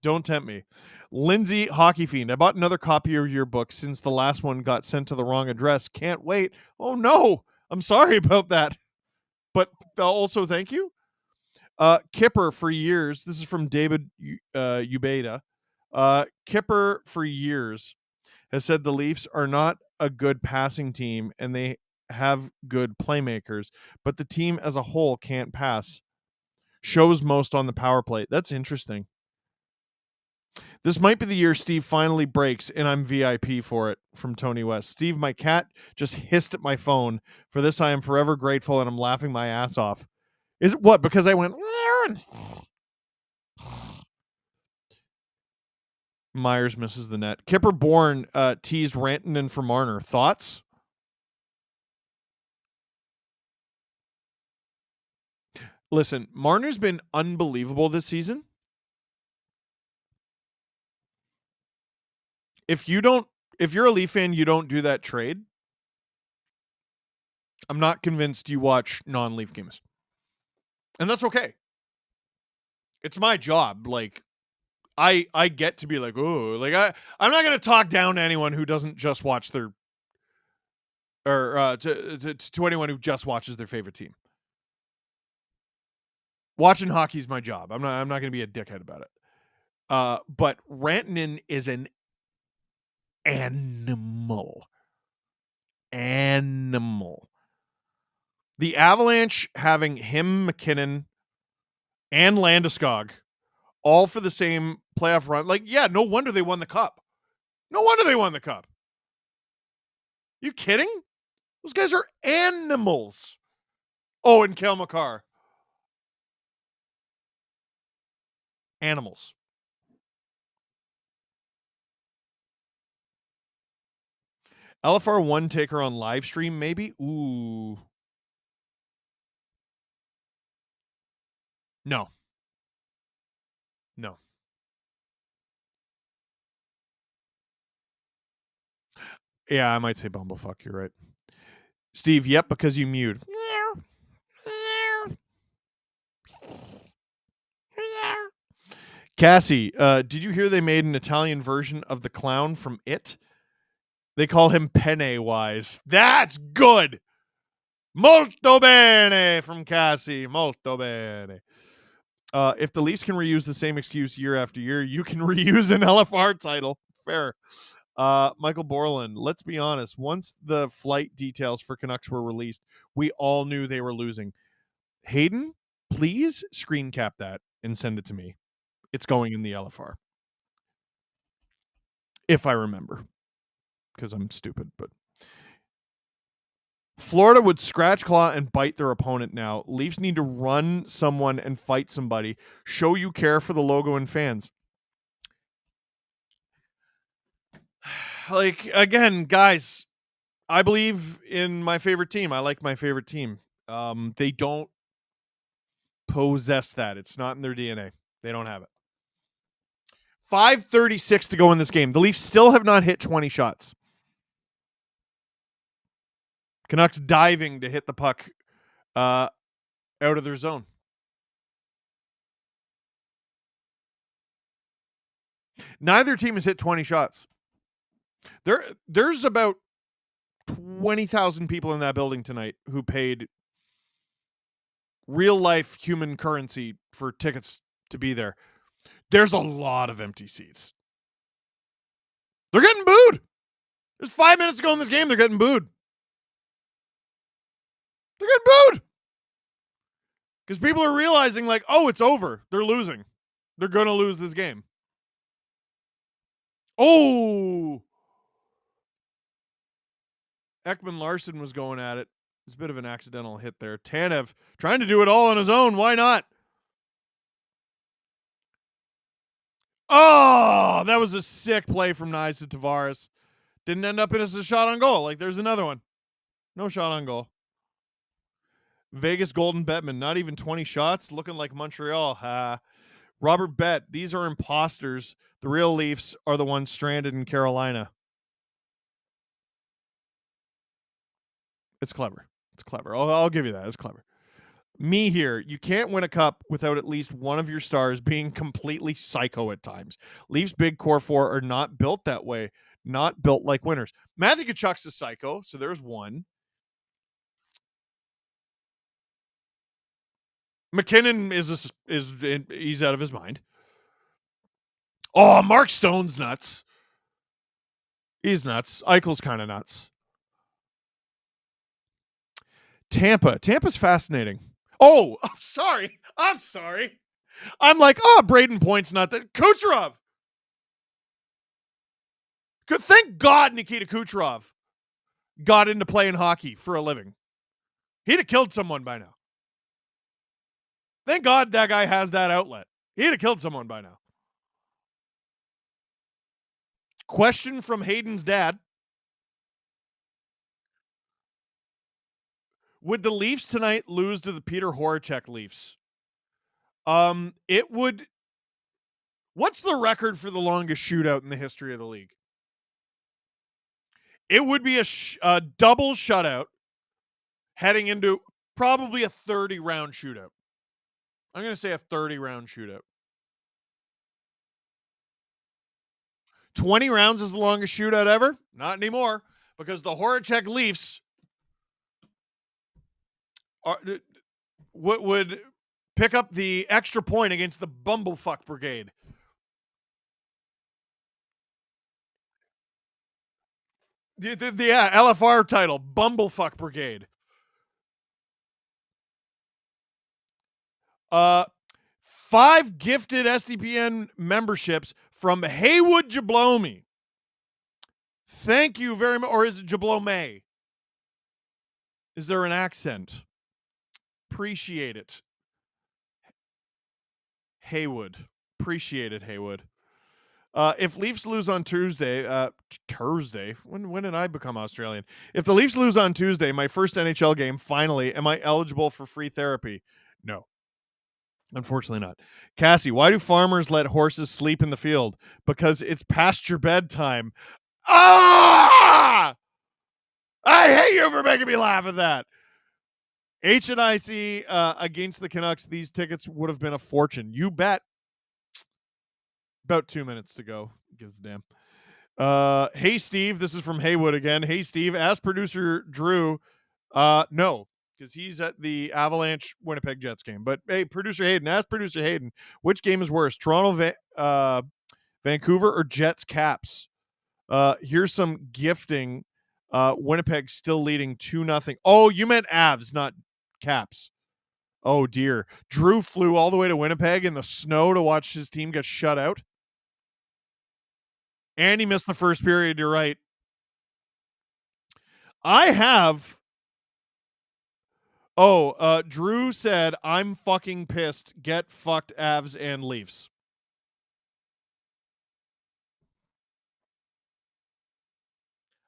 Don't tempt me. Lindsay Hockey Fiend, I bought another copy of your book since the last one got sent to the wrong address. Can't wait. Oh no, I'm sorry about that. But also thank you. Kipper for years. This is from David Ubeda. Kipper for years has said the Leafs are not a good passing team and they have good playmakers, but the team as a whole can't pass. Shows most on the power play. That's interesting. This might be the year Steve finally breaks, and I'm VIP for it, from Tony West. Steve, my cat just hissed at my phone. For this, I am forever grateful, and I'm laughing my ass off. Is it what? Because I went... Myers misses the net. Kipper Bourne teased Rantanen for Marner. Thoughts? Listen, Marner's been unbelievable this season. If you're a Leaf fan, you don't do that trade, I'm not convinced you watch non-Leaf games. And that's okay. It's my job. Like, I get to be like, oh, like I'm not going to talk down to anyone who doesn't just watch their, or to anyone who just watches their favorite team. Watching hockey is my job. I'm not going to be a dickhead about it. But Rantanen is an animal. The Avalanche having him, McKinnon, and Landeskog all for the same playoff run. Like, yeah, no wonder they won the cup. No wonder they won the cup. You kidding? Those guys are animals. Oh, and Cale Makar. Animals. LFR one taker on live stream, maybe? Ooh. No. No. Yeah, I might say bumblefuck. You're right. Steve, yep, because you mewed. Cassie, did you hear they made an Italian version of the clown from It? They call him Pennywise. That's good. Molto bene from Cassie. Molto bene. If the Leafs can reuse the same excuse year after year, you can reuse an LFR title. Fair. Michael Borland, let's be honest. Once the flight details for Canucks were released, we all knew they were losing. Hayden, please screen cap that and send it to me. It's going in the LFR. If I remember. Because I'm stupid, but Florida would scratch, claw, and bite their opponent now. Leafs need to run someone and fight somebody. Show you care for the logo and fans. Like, again, guys, I believe in my favorite team. I like my favorite team. They don't possess that. It's not in their DNA. They don't have it. 5:36 to go in this game. The Leafs still have not hit 20 shots. Canucks diving to hit the puck out of their zone. Neither team has hit 20 shots. There's about 20,000 people in that building tonight who paid real life human currency for tickets to be there. There's a lot of empty seats. They're getting booed. There's 5 minutes to go in this game. They're getting booed. They're getting booed. Because people are realizing, like, oh, it's over. They're losing. They're going to lose this game. Oh! Ekman Larson was going at it. It's a bit of an accidental hit there. Tanev trying to do it all on his own. Why not? Oh, that was a sick play from Knies to Tavares. Didn't end up in as a shot on goal. Like, there's another one. No shot on goal. Vegas Golden Bettman, not even 20 shots, looking like Montreal. Robert Bett, these are imposters. The real Leafs are the ones stranded in Carolina. It's clever. It's clever. I'll give you that. It's clever. Me here, you can't win a cup without at least one of your stars being completely psycho at times. Leafs big core four are not built that way, not built like winners. Matthew Tkachuk's a psycho, so there's one. McKinnon he's out of his mind. Oh, Mark Stone's nuts. He's nuts. Eichel's kind of nuts. Tampa's fascinating. Oh, I'm sorry. I'm like, oh, Braden Point's not that. Kucherov. Thank God Nikita Kucherov got into playing hockey for a living. He'd have killed someone by now. Thank God that guy has that outlet. He'd have killed someone by now. Question from Hayden's dad. Would the Leafs tonight lose to the Peter Horachek Leafs? It would. What's the record for the longest shootout in the history of the league? It would be a double shutout heading into probably a 30-round shootout. I'm going to say a 30-round shootout. 20 rounds is the longest shootout ever? Not anymore, because the Horachek Leafs would pick up the extra point against the Bumblefuck Brigade. The LFR title, Bumblefuck Brigade. 5 gifted SDPN memberships from Haywood Jablome. Thank you very much. Or is it Jablome? Is there an accent? Appreciate it. Haywood. Appreciate it, Haywood. If Leafs lose on Tuesday, Thursday, when did I become Australian? If the Leafs lose on Tuesday, my first NHL game, finally, am I eligible for free therapy? No. Unfortunately not. Cassie, why do farmers let horses sleep in the field? Because it's past your bedtime. Ah! I hate you for making me laugh at that. HNIC against the Canucks, these tickets would have been a fortune. You bet. About 2 minutes to go. Gives a damn. Hey, Steve. This is from Haywood again. Hey, Steve. Ask producer Drew. No, because he's at the Avalanche Winnipeg Jets game. But hey, producer Hayden. Ask producer Hayden. Which game is worse, Toronto, Vancouver, or Jets Caps? Here's some gifting. Winnipeg still leading 2-0. Oh, you meant Avs, not Caps. Oh, dear. Drew flew all the way to Winnipeg in the snow to watch his team get shut out. And he missed the first period. You're right. I have. Oh, Drew said, I'm fucking pissed. Get fucked, Avs and Leafs.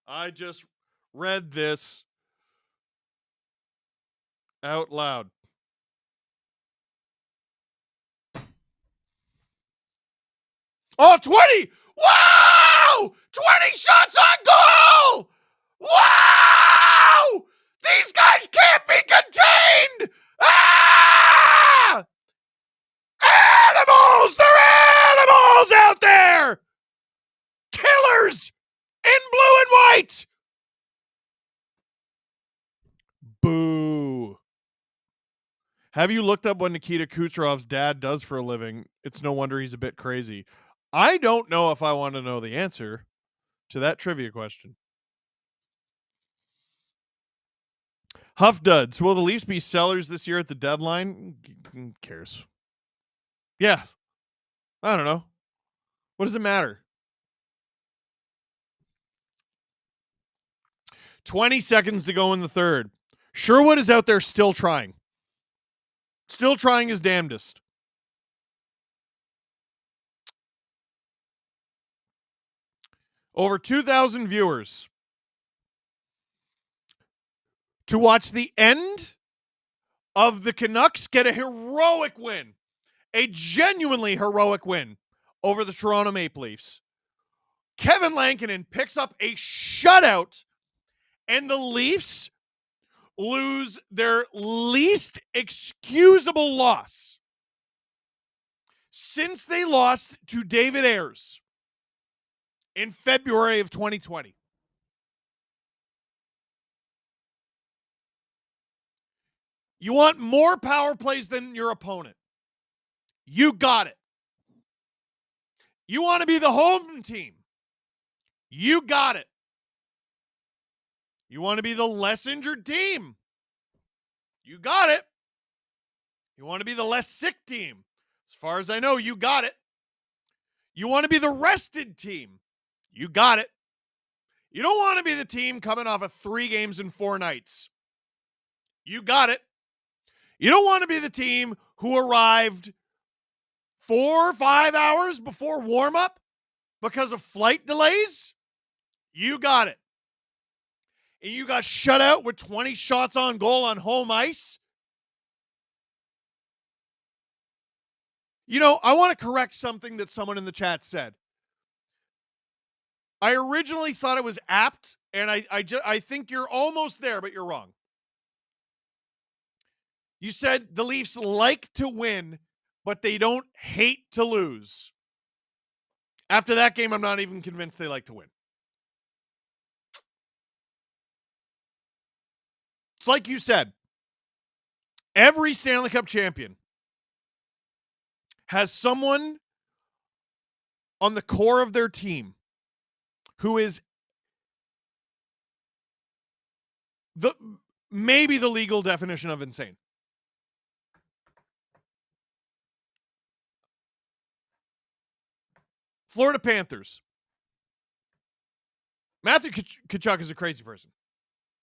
I just read this out loud. Oh, 20! Wow! 20 shots on goal! Wow! These guys can't be contained! Ah! Animals! They're animals out there! Killers in blue and white! Boo. Have you looked up what Nikita Kucherov's dad does for a living? It's no wonder he's a bit crazy. I don't know if I want to know the answer to that trivia question. Huff Duds. Will the Leafs be sellers this year at the deadline? Who cares? Yeah. I don't know. What does it matter? 20 seconds to go in the third. Sherwood is out there still trying. Still trying his damnedest. Over 2,000 viewers to watch the end of the Canucks get a heroic win. A genuinely heroic win over the Toronto Maple Leafs. Kevin Lankinen picks up a shutout, and the Leafs lose their least excusable loss since they lost to David Ayers in February of 2020. You want more power plays than your opponent. You got it. You want to be the home team. You got it. You want to be the less injured team. You got it. You want to be the less sick team. As far as I know, you got it. You want to be the rested team. You got it. You don't want to be the team coming off of 3 games in 4 nights. You got it. You don't want to be the team who arrived 4 or 5 hours before warm-up because of flight delays. You got it. And you got shut out with 20 shots on goal on home ice. You know, I want to correct something that someone in the chat said. I originally thought it was apt, and I think you're almost there, but you're wrong. You said the Leafs like to win, but they don't hate to lose. After that game, I'm not even convinced they like to win. It's like you said, every Stanley Cup champion has someone on the core of their team who is maybe the legal definition of insane. Florida Panthers. Matthew Tkachuk is a crazy person.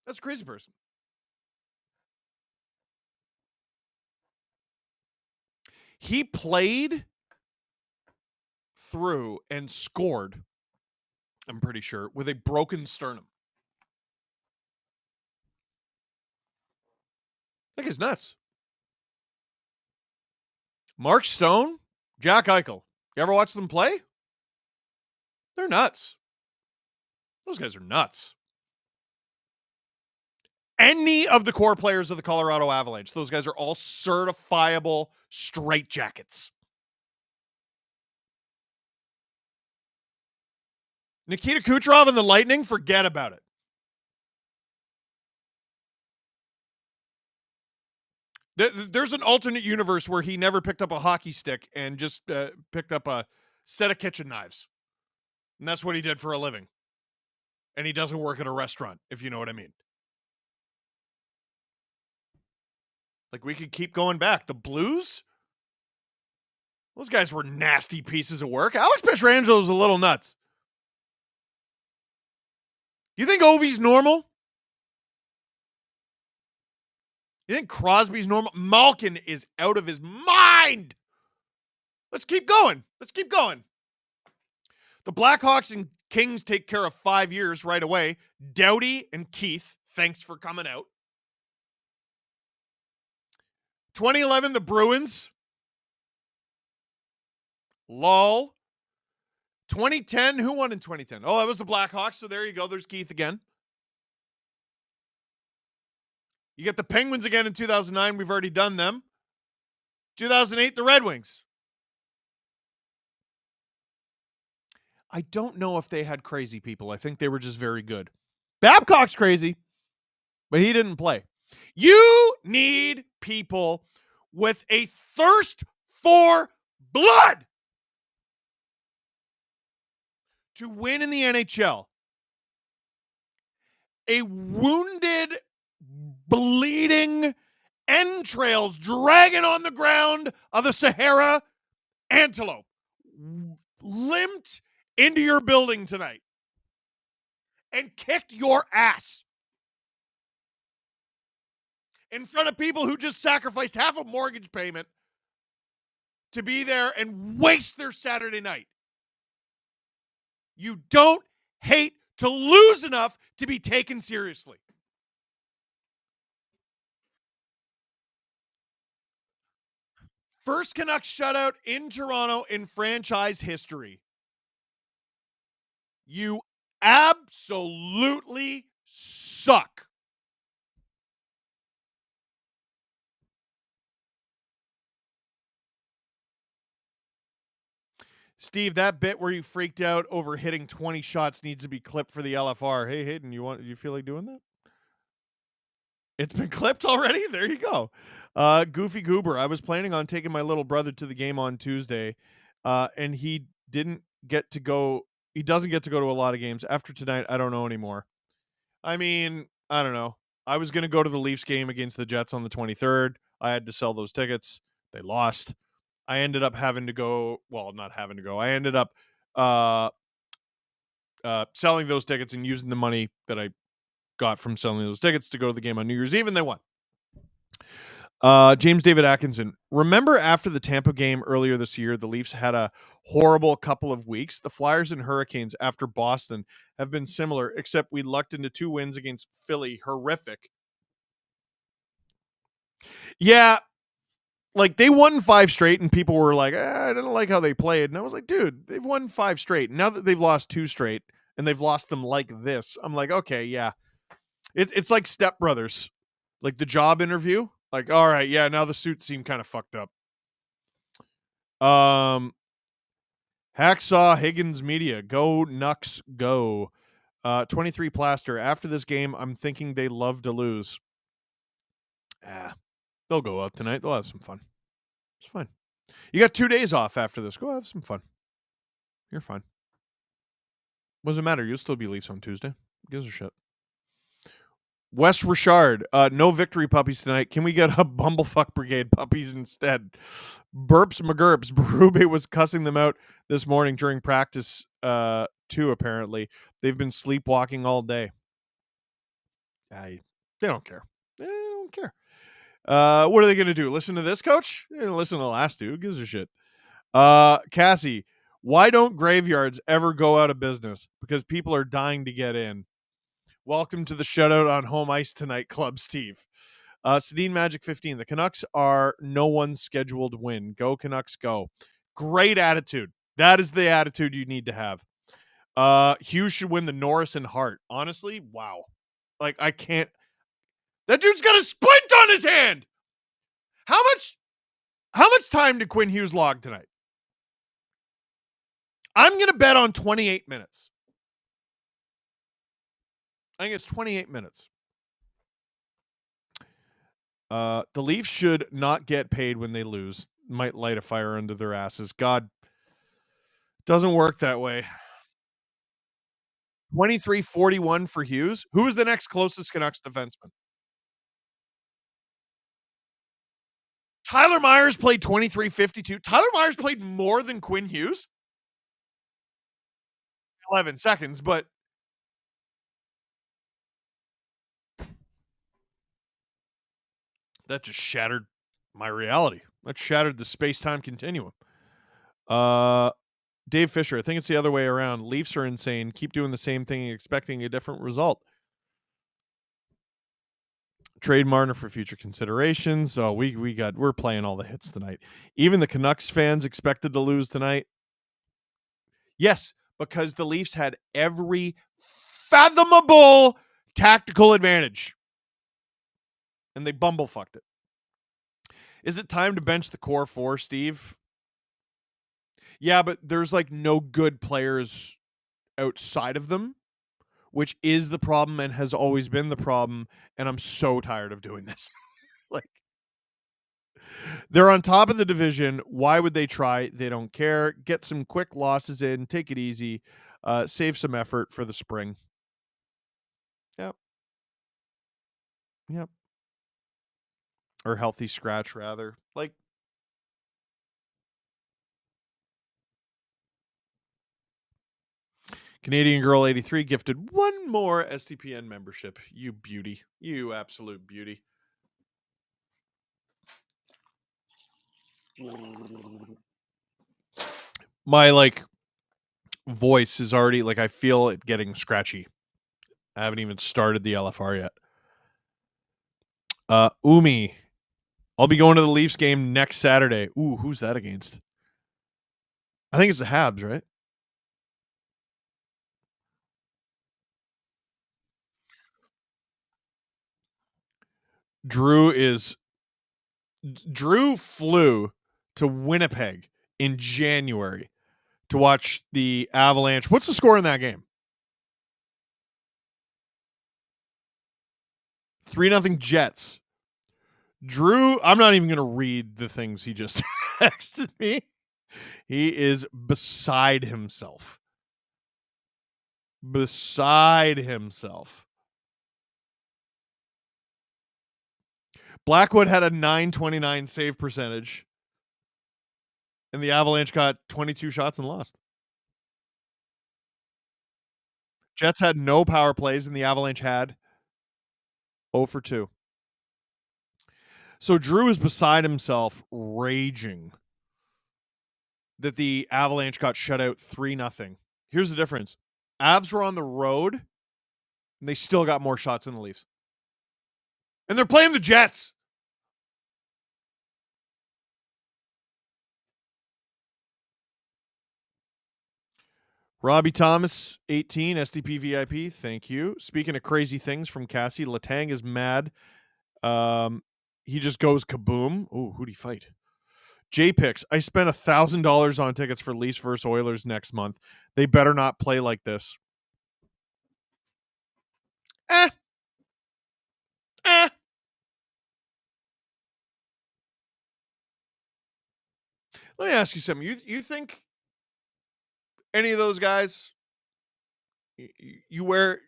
That's a crazy person. He played through and scored, I'm pretty sure, with a broken sternum. I think it's nuts. Mark Stone, Jack Eichel. You ever watch them play? They're nuts. Those guys are nuts. Any of the core players of the Colorado Avalanche, those guys are all certifiable straitjackets. Nikita Kucherov and the Lightning, forget about it. There's an alternate universe where he never picked up a hockey stick and just picked up a set of kitchen knives. And that's what he did for a living. And he doesn't work at a restaurant, if you know what I mean. Like, we could keep going back. The Blues? Those guys were nasty pieces of work. Alex Pietrangelo is a little nuts. You think Ovi's normal? You think Crosby's normal? Malkin is out of his mind. Let's keep going. Let's keep going. The Blackhawks and Kings take care of 5 years right away. Doughty and Keith, thanks for coming out. 2011, the Bruins. Lol. 2010, who won in 2010? Oh, that was the Blackhawks, so there you go. There's Keith again. You get the Penguins again in 2009. We've already done them. 2008, the Red Wings. I don't know if they had crazy people. I think they were just very good. Babcock's crazy, but he didn't play. You need people with a thirst for blood to win in the NHL. A wounded, bleeding, entrails dragging on the ground of the Sahara antelope limped into your building tonight and kicked your ass in front of people who just sacrificed half a mortgage payment to be there and waste their Saturday night. You don't hate to lose enough to be taken seriously. First Canucks shutout in Toronto in franchise history. You absolutely suck. Steve, that bit where you freaked out over hitting 20 shots needs to be clipped for the LFR. Hey, Hayden, you feel like doing that? It's been clipped already? There you go. Goofy Goober, I was planning on taking my little brother to the game on Tuesday, and he didn't get to go. He doesn't get to go to a lot of games. After tonight, I don't know anymore. I mean, I don't know. I was going to go to the Leafs game against the Jets on the 23rd. I had to sell those tickets. They lost. I ended up having to go. Well, not having to go. I ended up selling those tickets and using the money that I got from selling those tickets to go to the game on New Year's Eve, and they won. James David Atkinson. Remember after the Tampa game earlier this year, the Leafs had a horrible couple of weeks. The Flyers and Hurricanes after Boston have been similar, except we lucked into 2 wins against Philly. Horrific. Yeah, like they won 5 straight and people were like, I didn't like how they played. And I was like, dude, they've won 5 straight. Now that they've lost 2 straight and they've lost them like this, I'm like, okay, yeah. It's like Step Brothers, like the job interview. Like, all right, yeah, now the suits seem kind of fucked up. Hacksaw Higgins Media. Go Nucks, go. 23 Plaster. After this game, I'm thinking they love to lose. They'll go out tonight. They'll have some fun. It's fine. You got 2 days off after this. Go have some fun. You're fine. What does it matter? You'll still be Leafs on Tuesday. Who gives a shit? Wes Richard, no victory puppies tonight. Can we get a Bumblefuck Brigade puppies instead? Burps McGurps. Berube was cussing them out this morning during practice, too, apparently. They've been sleepwalking all day. They don't care. They don't care. What are they going to do? Listen to this, coach? Listen to the last two. Who gives a shit? Cassie, why don't graveyards ever go out of business? Because people are dying to get in. Welcome to the shutout on home ice tonight, Club Steve. Sedin Magic 15. The Canucks are no one's scheduled win. Go Canucks, go. Great attitude. That is the attitude you need to have. Hughes should win the Norris and Hart. Honestly, wow. Like, I can't. That dude's got a splint on his hand. How much time did Quinn Hughes log tonight? I'm going to bet on 28 minutes. I think it's 28 minutes. The Leafs should not get paid when they lose. Might light a fire under their asses. God, doesn't work that way. 23-41 for Hughes. Who is the next closest Canucks defenseman? Tyler Myers played 23-52. Tyler Myers played more than Quinn Hughes. 11 seconds, but that just shattered my reality. That shattered the space-time continuum. Dave Fisher, I think it's the other way around. Leafs are insane. Keep doing the same thing and expecting a different result. Trade Marner for future considerations. Oh, we're playing all the hits tonight. Even the Canucks fans expected to lose tonight. Yes, because the Leafs had every fathomable tactical advantage. And they bumblefucked it. Is it time to bench the core four, Steve? Yeah, but there's like no good players outside of them, which is the problem and has always been the problem. And I'm so tired of doing this. Like, they're on top of the division. Why would they try? They don't care. Get some quick losses in. Take it easy. Save some effort for the spring. Yep. Yep. Or healthy scratch, rather. Like, Canadian Girl 83 gifted one more STPN membership. You beauty. You absolute beauty. My, like, voice is already, like, I feel it getting scratchy. I haven't even started the LFR yet. Umi. I'll be going to the Leafs game next Saturday. Ooh, who's that against? I think it's the Habs, right? Drew flew to Winnipeg in January to watch the Avalanche. What's the score in that game? 3-0 Jets. Drew, I'm not even going to read the things he just texted me. He is beside himself. Beside himself. Blackwood had a .929 save percentage, and the Avalanche got 22 shots and lost. Jets had no power plays, and the Avalanche had 0 for 2. So Drew is beside himself, raging that the Avalanche got shut out 3-0. Here's the difference. Avs were on the road, and they still got more shots than the Leafs. And they're playing the Jets. Robbie Thomas, 18, STP VIP. Thank you. Speaking of crazy things from Cassie, Letang is mad. He just goes kaboom. Oh, who'd he fight? J-Pix. I spent $1,000 on tickets for Leafs versus Oilers next month. They better not play like this. Let me ask you something. You think any of those guys, you wear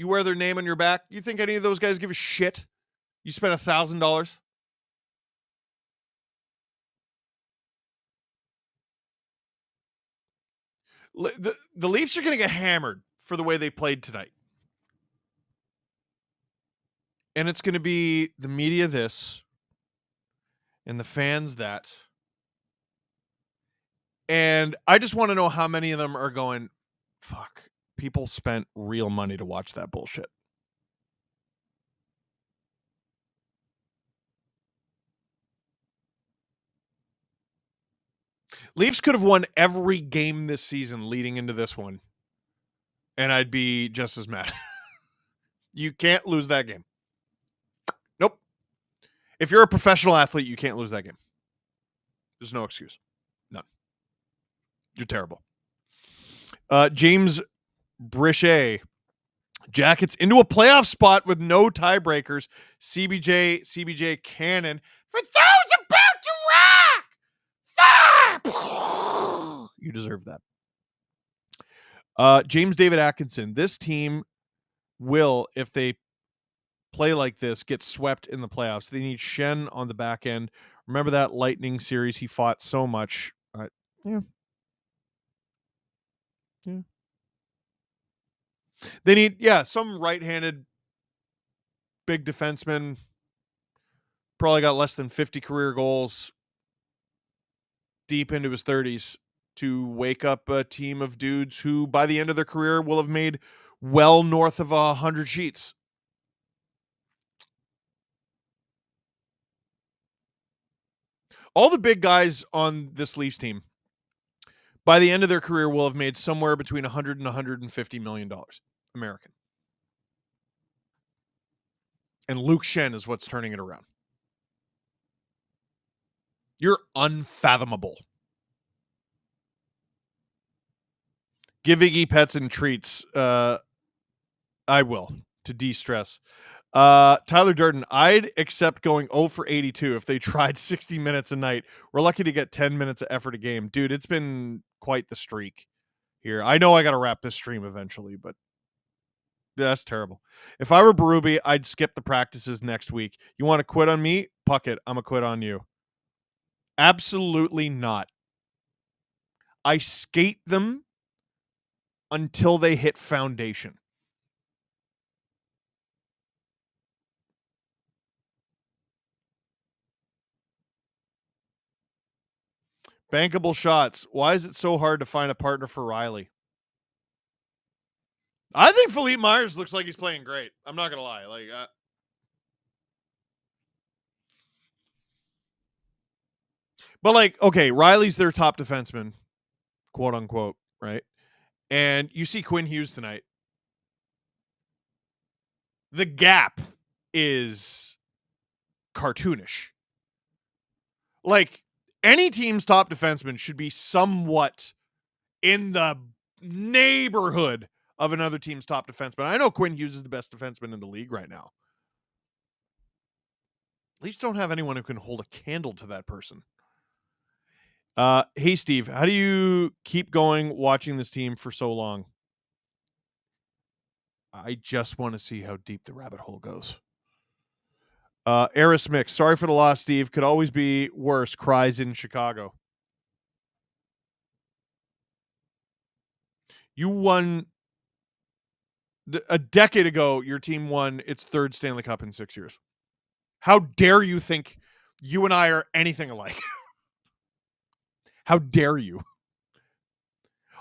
You wear their name on your back. You think any of those guys give a shit? You spent $1,000? The Leafs are going to get hammered for the way they played tonight. And it's going to be the media this and the fans that. And I just want to know how many of them are going, fuck, people spent real money to watch that bullshit. Leafs could have won every game this season leading into this one, and I'd be just as mad. You can't lose that game. Nope. If you're a professional athlete, you can't lose that game. There's no excuse. None. You're terrible. James Brichet. Jackets into a playoff spot with no tiebreakers. CBJ Cannon. For those about to rock! Fire! You deserve that. James David Atkinson. This team will, if they play like this, get swept in the playoffs. They need Shen on the back end. Remember that Lightning series? He fought so much. Yeah. They need, some right-handed big defenseman. Probably got less than 50 career goals deep into his 30s to wake up a team of dudes who, by the end of their career, will have made well north of 100 sheets. All the big guys on this Leafs team, by the end of their career, will have made somewhere between $100 and $150 million American. And Luke Shen is what's turning it around. You're unfathomable. Give Iggy pets and treats. I will, to de-stress. Tyler Durden, I'd accept going 0 for 82 if they tried 60 minutes a night. We're lucky to get 10 minutes of effort a game. Dude, it's been quite the streak here. I know I got to wrap this stream eventually, but that's terrible. If I were Berube, I'd skip the practices next week. You want to quit on me? Puck it. I'm going to quit on you. Absolutely not. I skate them until they hit foundation. Bankable shots. Why is it so hard to find a partner for Riley? I think Philippe Myers looks like he's playing great. I'm not going to lie. But okay, Riley's their top defenseman, quote unquote, right? And you see Quinn Hughes tonight. The gap is cartoonish. Any team's top defenseman should be somewhat in the neighborhood of another team's top defenseman. I know Quinn Hughes is the best defenseman in the league right now. Leafs don't have anyone who can hold a candle to that person. Hey, Steve, how do you keep going watching this team for so long? I just want to see how deep the rabbit hole goes. Eris Mix, sorry for the loss, Steve. Could always be worse. Cries in Chicago. You won a decade ago. Your team won its third Stanley Cup in 6 years. How dare you think you and I are anything alike? How dare you?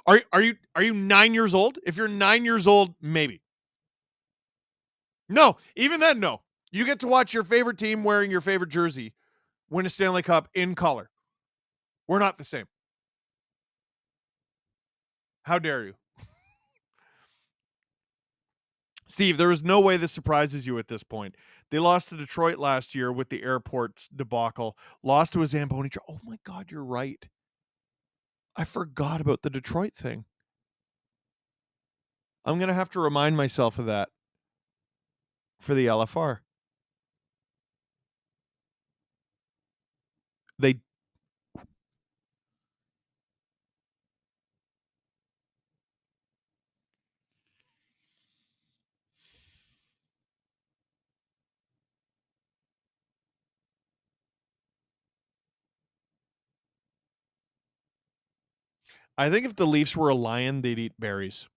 Are you 9 years old? If you're 9 years old, maybe. No, even then, no. You get to watch your favorite team wearing your favorite jersey win a Stanley Cup in color. We're not the same. How dare you? Steve, there is no way this surprises you at this point. They lost to Detroit last year with the airport's debacle. Lost to a Zamboni. Oh my God, you're right. I forgot about the Detroit thing. I'm going to have to remind myself of that for the LFR. They I think if the Leafs were a lion, they'd eat berries.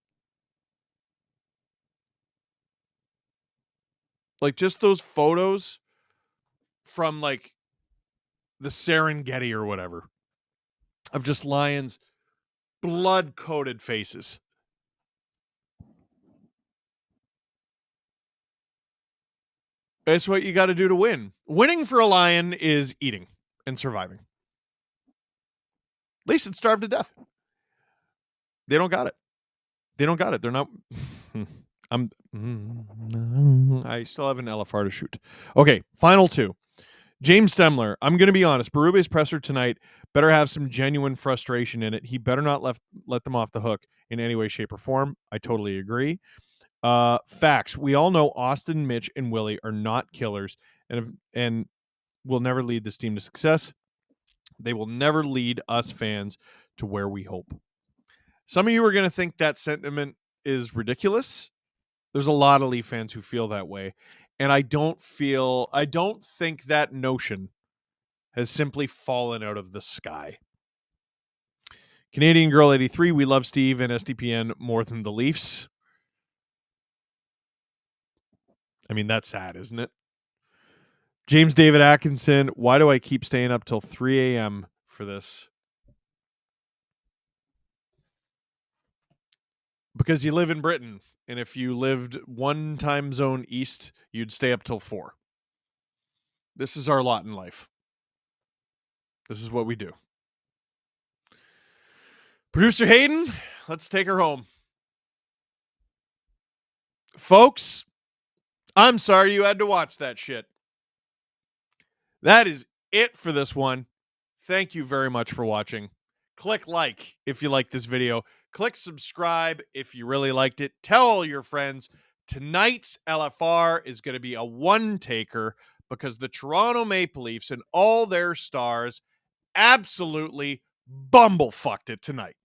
Like just those photos from like the Serengeti or whatever of just lions, blood-coated faces. That's what you got to do to win. Winning for a lion is eating and surviving. At least it's starved to death. They don't got it. They don't got it. They're not. I still have an LFR to shoot. Okay, final two. James Stemler. I'm going to be honest. Berube's presser tonight better have some genuine frustration in it. He better not let them off the hook in any way, shape, or form. I totally agree. Facts. We all know Austin, Mitch, and Willie are not killers and will never lead this team to success. They will never lead us fans to where we hope. Some of you are going to think that sentiment is ridiculous. There's a lot of Leaf fans who feel that way. And I don't think that notion has simply fallen out of the sky. Canadian Girl 83, we love Steve and SDPN more than the Leafs. I mean, that's sad, isn't it? James David Atkinson, why do I keep staying up till 3 a.m. for this? Because you live in Britain, and if you lived one time zone east, you'd stay up till 4. This is our lot in life. This is what we do. Producer Hayden, let's take her home. Folks, I'm sorry you had to watch that shit. That is it for this one. Thank you very much for watching. Click like if you like this video. Click subscribe if you really liked it. Tell all your friends. Tonight's LFR is going to be a one-taker because the Toronto Maple Leafs and all their stars absolutely bumblefucked it tonight.